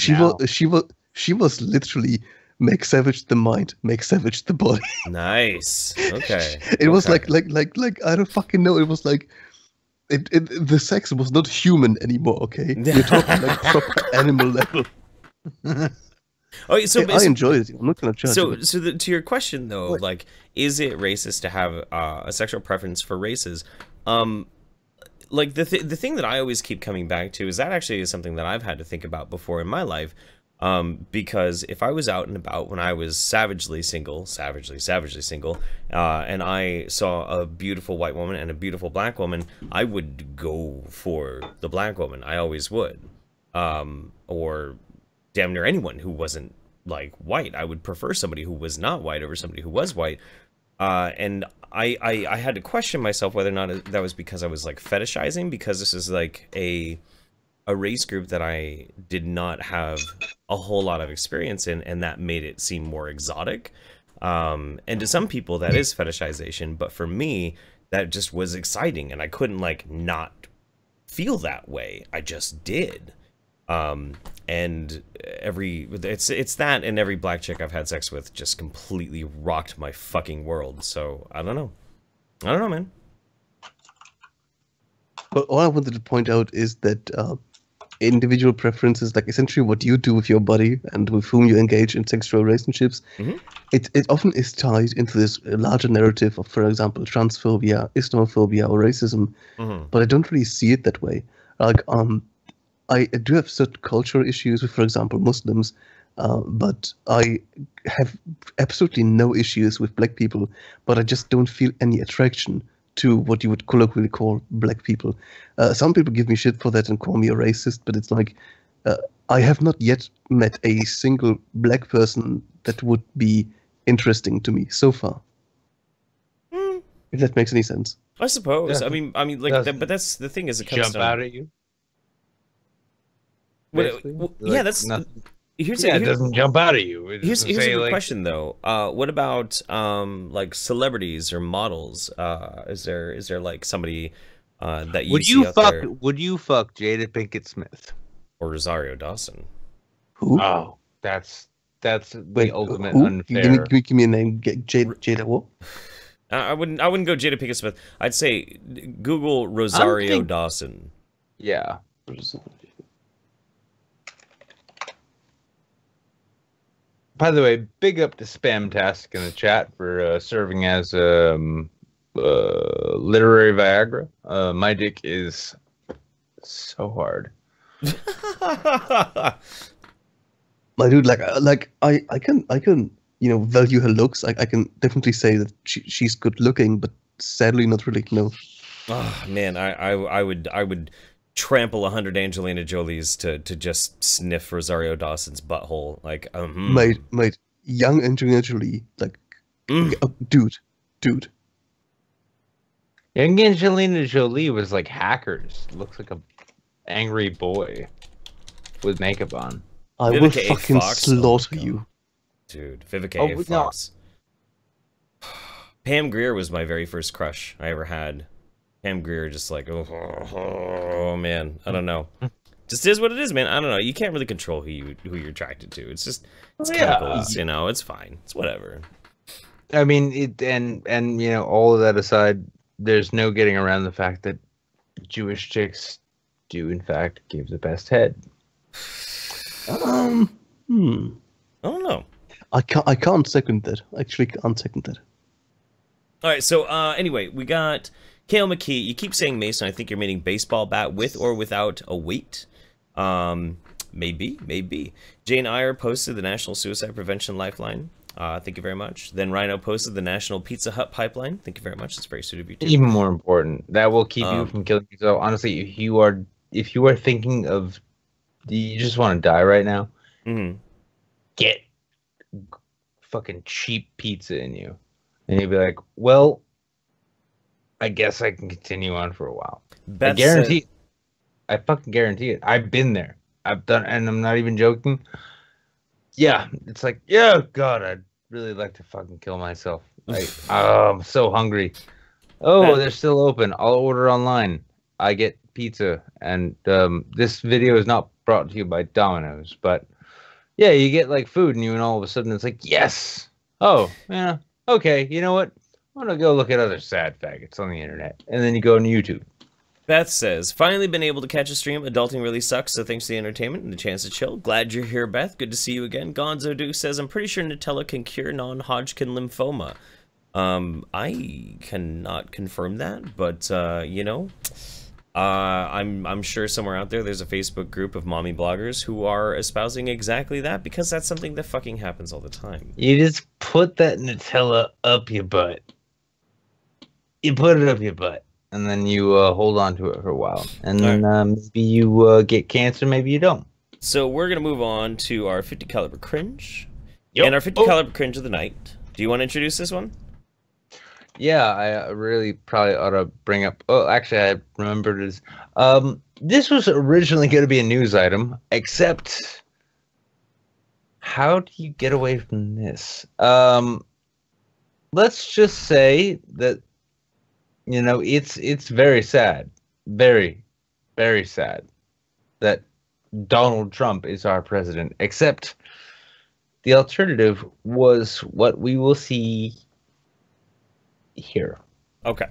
S6: She was literally make savage the mind, make savage the body.
S1: Nice. Okay.
S6: It was like I don't fucking know. It was like the sex was not human anymore. Okay, you're talking like proper animal level.
S1: Oh, so
S6: I enjoyed it. I'm not gonna judge.
S1: To your question though, like, is it racist to have a sexual preference for races? Like the thing that I always keep coming back to is that actually is something that I've had to think about before in my life. Because if I was out and about when I was savagely single, and I saw a beautiful white woman and a beautiful black woman, I would go for the black woman. I always would. Or damn near anyone who wasn't like white. I would prefer somebody who was not white over somebody who was white. And I had to question myself whether or not that was because I was like fetishizing, because this is like a race group that I did not have a whole lot of experience in, and that made it seem more exotic. And to some people that is fetishization, but for me that just was exciting, and I couldn't like not feel that way. I just did. And it's that, and every black chick I've had sex with just completely rocked my fucking world. So I don't know, man.
S6: But all I wanted to point out is that individual preferences, like essentially what you do with your body and with whom you engage in sexual relationships, it often is tied into this larger narrative of, for example, transphobia, Islamophobia, or racism. But I don't really see it that way. Like, I do have certain cultural issues with, for example, Muslims, but I have absolutely no issues with black people, but I just don't feel any attraction to what you would colloquially call black people. Some people give me shit for that and call me a racist, but it's like, I have not yet met a single black person that would be interesting to me so far. If that makes any sense.
S1: I suppose. I mean, like, but that's the thing is, it comes
S2: jump out at you.
S1: Yeah, that's
S2: nothing.
S1: It
S2: doesn't jump out at you.
S1: Here's a good question though. What about like celebrities or models? Is there like somebody that you see out there?
S2: Would you fuck Jada Pinkett Smith
S1: or Rosario Dawson?
S6: Who?
S2: Oh, that's the ultimate unfair.
S6: Give me a name. Jada what?
S1: I wouldn't go Jada Pinkett Smith. I'd say Google Rosario Dawson.
S2: Yeah. By the way, big up to Spamtastic in the chat for serving as literary Viagra. My dick is so hard.
S6: My dude, like I can value her looks. I can definitely say that she's good looking, but sadly not really. No.
S1: Oh man, I would trample 100 Angelina Jolies to just sniff Rosario Dawson's butthole. Like,
S6: mate, young Angelina Jolie, like, dude.
S2: Young Angelina Jolie was like Hackers. Looks like a angry boy with makeup on.
S6: I will fucking slaughter you,
S1: dude. Vivica A. Fox. No. Pam Grier was my very first crush I ever had. Pam Grier, just like, oh man, I don't know. Just is what it is, man. I don't know. You can't really control who you're attracted to. It's just, it's chemicals, you know. It's fine. It's whatever.
S2: I mean, and you know, all of that aside, there's no getting around the fact that Jewish chicks do in fact give the best head.
S1: I don't know.
S6: I can't second that. Actually, can't second that.
S1: All right. So anyway, we got Kale McKee, you keep saying Mason. I think you're meaning baseball bat with or without a weight. Maybe. Jane Iyer posted the National Suicide Prevention Lifeline. Thank you very much. Then Rhino posted the National Pizza Hut Pipeline. Thank you very much. That's very sweet of you too.
S2: Even more important, that will keep you from killing yourself. Honestly, if you are if you are thinking of, you just want to die right now, get fucking cheap pizza in you. And you'll be like, well, I guess I can continue on for a while. I guarantee it. I fucking guarantee it. I've been there. I've done, and I'm not even joking. Yeah, it's like, yeah, God, I'd really like to fucking kill myself. Like, I'm so hungry. Oh, they're still open. I'll order online. I get pizza. And this video is not brought to you by Domino's, but yeah, you get like food and all of a sudden it's like, yes. Oh, yeah. Okay, you know what? I'm gonna go look at other sad faggots on the internet. And then you go on YouTube.
S1: Beth says, finally been able to catch a stream. Adulting really sucks, so thanks to the entertainment and the chance to chill. Glad you're here, Beth. Good to see you again. Gonzo Duke says, I'm pretty sure Nutella can cure non-Hodgkin lymphoma. I cannot confirm that, but, you know, I'm sure somewhere out there's a Facebook group of mommy bloggers who are espousing exactly that, because that's something that fucking happens all the time.
S2: You just put that Nutella up your butt. You put it up your butt. And then you hold on to it for a while. And then maybe you get cancer, maybe you don't.
S1: So we're going to move on to our 50 caliber cringe. Yep. And our 50 caliber cringe of the night. Do you want to introduce this one?
S2: Yeah, I really probably ought to bring up... Oh, actually, I remembered this. This was originally going to be a news item, except... How do you get away from this? Let's just say that, you know, it's very sad. Very, very sad that Donald Trump is our president, except the alternative was what we will see here.
S1: Okay.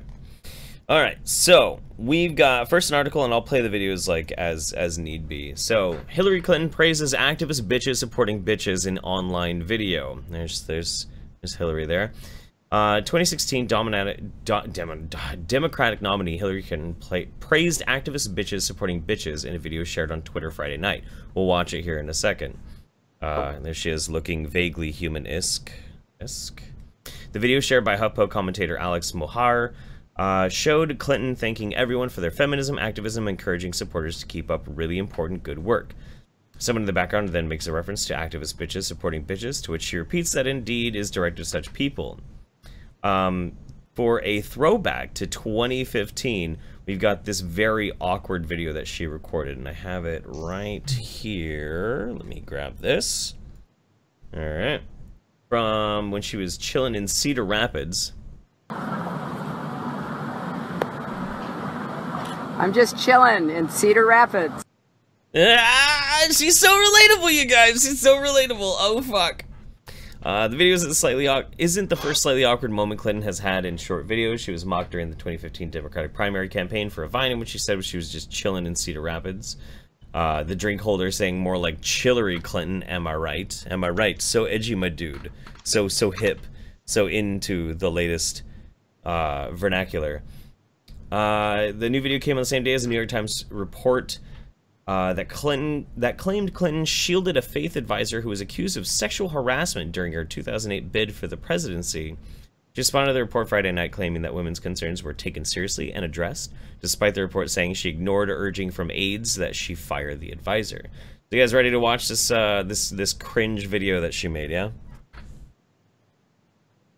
S1: All right. So we've got first an article, and I'll play the videos like as need be. So Hillary Clinton praises activist bitches supporting bitches in online video. There's Hillary there. 2016 Democratic nominee Hillary Clinton praised activist bitches supporting bitches in a video shared on Twitter Friday night. We'll watch it here in a second. And there she is, looking vaguely human-esque. The video shared by HuffPo commentator Alex Mohar showed Clinton thanking everyone for their feminism, activism, encouraging supporters to keep up really important good work. Someone in the background then makes a reference to activist bitches supporting bitches, to which she repeats that indeed is directed to such people. For a throwback to 2015, we've got this very awkward video that she recorded, and I have it right here. Let me grab this. All right. From when she was chilling in Cedar Rapids.
S10: I'm just chilling in Cedar Rapids.
S1: She's so relatable, you guys. She's so relatable. Oh, fuck. The video isn't the first slightly awkward moment Clinton has had in short videos. She was mocked during the 2015 Democratic primary campaign for a Vine in which she said she was just chilling in Cedar Rapids. The drink holder saying more like Chillery Clinton, am I right? Am I right? So edgy, my dude. So hip. So into the latest vernacular. The new video came on the same day as the New York Times report that claimed Clinton shielded a faith advisor who was accused of sexual harassment during her 2008 bid for the presidency. She responded to the report Friday night claiming that women's concerns were taken seriously and addressed, despite the report saying she ignored urging from aides that she fire the advisor. So you guys ready to watch this this cringe video that she made, yeah?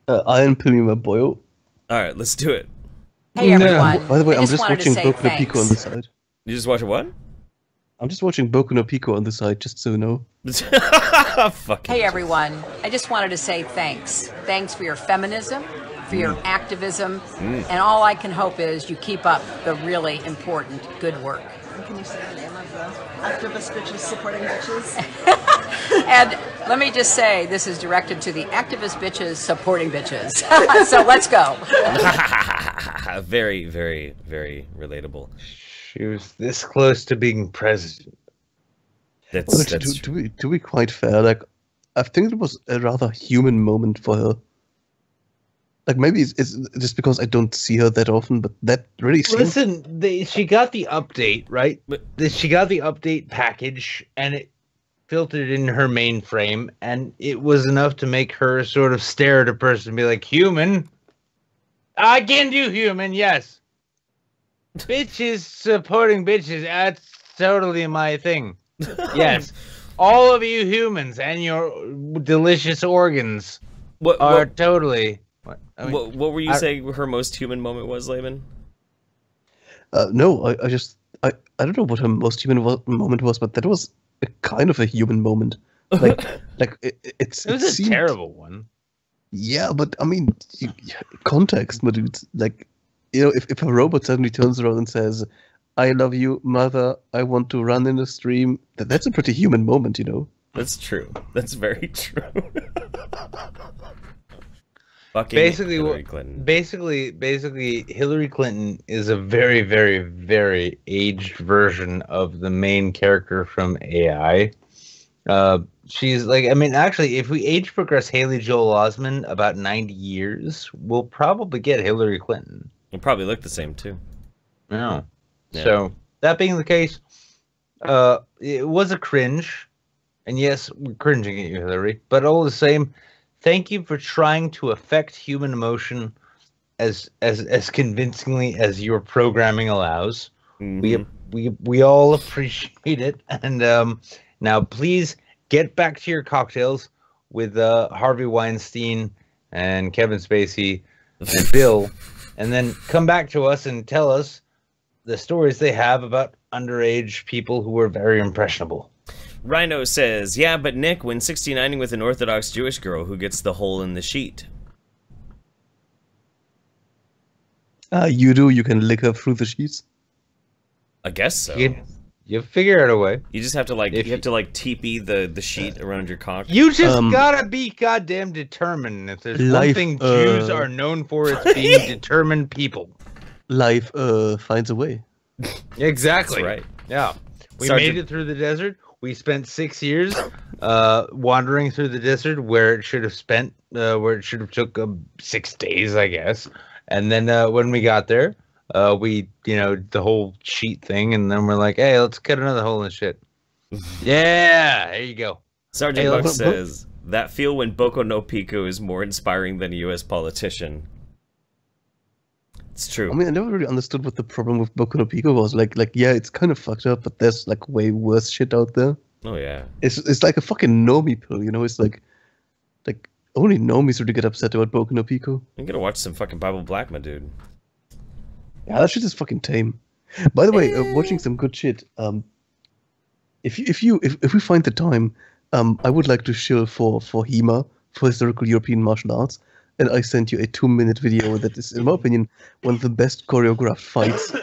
S6: I am putting my boil.
S1: Alright, let's do it.
S10: Hey everyone.
S6: By the way, I'm just watching Boku no Pico on the side.
S1: You just watch what?
S6: I'm just watching Boku no Pico on the side, just so you know.
S10: Hey everyone, I just wanted to say thanks. Thanks for your feminism, for your activism, and all I can hope is you keep up the really important good work.
S5: Can you say the name of the activist bitches supporting bitches?
S10: And let me just say, this is directed to the activist bitches supporting bitches. So let's go.
S1: Very, very, very relatable.
S2: She was this close to being president.
S6: To be quite fair, like, I think it was a rather human moment for her. Like, maybe it's just because I don't see her that often, but that really seems...
S2: Listen, she got the update, right? She got the update package, and it filtered in her mainframe, and it was enough to make her sort of stare at a person and be like, human? I can do human, yes. Bitches supporting bitches. That's totally my thing. Yes. All of you humans and your delicious organs are totally...
S1: What were you saying her most human moment was, Layman?
S6: No, I don't know what her most human moment was, but that was a kind of a human moment. Like, it
S2: was a terrible one.
S6: Yeah, but I mean, context, my dude. Like, you know, if a robot suddenly turns around and says, "I love you, mother. I want to run in the stream," that's a pretty human moment, you know.
S1: That's true. That's very true.
S2: Basically, Hillary Clinton is a very, very, very aged version of the main character from AI. She's like, I mean, actually, if we age progress Haley Joel Osment about 90 years, we'll probably get Hillary Clinton.
S1: It'll probably look the same too.
S2: No. Yeah. So that being the case, it was a cringe, and yes, we're cringing at you, Hillary. But all the same, thank you for trying to affect human emotion as convincingly as your programming allows. Mm-hmm. We all appreciate it, and now please get back to your cocktails with Harvey Weinstein and Kevin Spacey and Bill, and then come back to us and tell us the stories they have about underage people who are very impressionable.
S1: Rhino says, yeah, but Nick, when 69ing with an Orthodox Jewish girl who gets the hole in the sheet.
S6: You do. You can lick her through the sheets.
S1: I guess so.
S2: You figure out a way.
S1: You just have to like TP the sheet around your cock.
S2: You just gotta be goddamn determined. If there's one thing Jews are known for, it's being determined people.
S6: Life finds a way.
S2: Exactly.
S1: That's right.
S2: Yeah. We made it through the desert. We spent 6 years wandering through the desert where it should have took 6 days, I guess. And then when we got there, we, the whole sheet thing, and then we're like, hey, let's cut another hole in the shit. Yeah, there you go.
S1: Sergeant Buck says, that feel when Boku no Pico is more inspiring than a U.S. politician. It's true.
S6: I mean, I never really understood what the problem with Boku no Pico was. Like, yeah, it's kind of fucked up, but there's like way worse shit out there.
S1: Oh yeah.
S6: It's like a fucking normie pill, you know? It's like only normies really get upset about Boku no Pico.
S1: I'm gonna watch some fucking Bible Black, my dude.
S6: Yeah, that shit is fucking tame. By the way, watching some good shit. If we find the time, I would like to shill for HEMA, for Historical European Martial Arts. And I sent you a 2-minute video that is, in my opinion, one of the best choreographed fights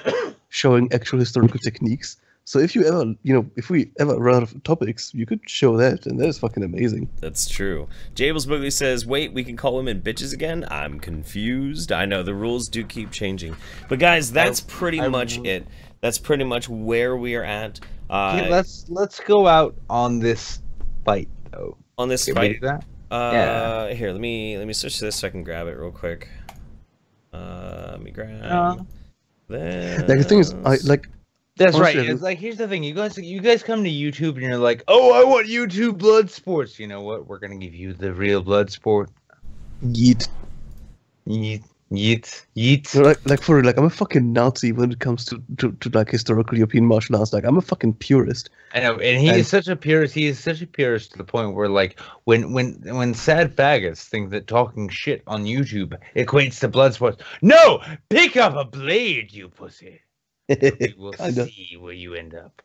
S6: showing actual historical techniques. So if you ever, if we ever run out of topics, you could show that, and that is fucking amazing.
S1: That's true. Jables Boogly says, wait, we can call women bitches again? I'm confused. I know, the rules do keep changing. But guys, that's pretty much it. That's pretty much where we are at.
S2: Let's go out on this fight, though.
S1: On this
S2: fight?
S1: Can we do
S2: that?
S1: Yeah. Here, let me switch to this so I can grab it real quick. Let me grab this.
S6: Like, the thing is,
S2: That's right. It's like, here's the thing. You guys come to YouTube and you're like, oh, I want YouTube blood sports. You know what? We're gonna give you the real blood sport.
S6: Yeet. I'm a fucking Nazi when it comes to like historical European martial arts. Like, I'm a fucking purist.
S2: I know, and he is such a purist. He is such a purist to the point where, like, when sad faggots think that talking shit on YouTube equates to blood sports, no, pick up a blade, you pussy. We will see where you end up.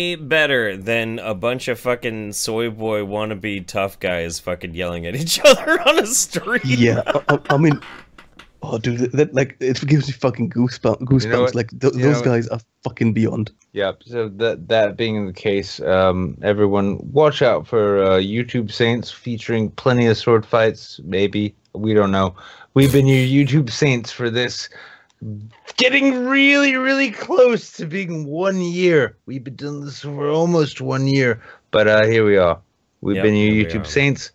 S1: way better than a bunch of fucking soy boy wannabe tough guys fucking yelling at each other on a street.
S6: Yeah, I mean, oh, dude, that like it gives me fucking goosebumps.
S2: You know what?
S6: Like those guys are fucking beyond.
S2: Yeah. So that being the case, everyone watch out for YouTube Saints featuring plenty of sword fights. Maybe, we don't know. We've been your YouTube Saints for this. Getting really, really close to being 1 year. We've been doing this for almost 1 year, but here we are. We've been your YouTube Saints.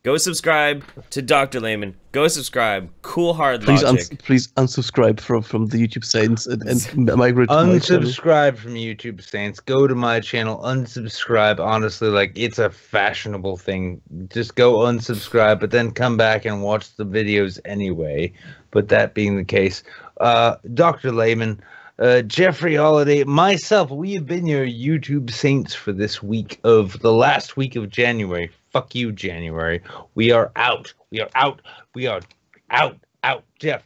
S1: Go subscribe to Dr. Layman. Go subscribe. Cool Hard Logic.
S6: Please unsubscribe from the YouTube Saints and migrate to my channel.
S2: Unsubscribe from YouTube Saints. Go to my channel. Unsubscribe. Honestly, like, it's a fashionable thing. Just go unsubscribe, but then come back and watch the videos anyway. But that being the case, Dr. Layman, Jeffrey Holiday, myself, we have been your YouTube Saints for this week of the last week of January. Fuck you, January. We are out. We are out. We are out. Out. Jeff,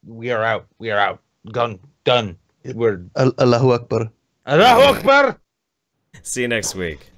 S2: we are out. We are out. Done. We're
S6: Allahu Akbar.
S2: Allahu Akbar.
S1: See you next week.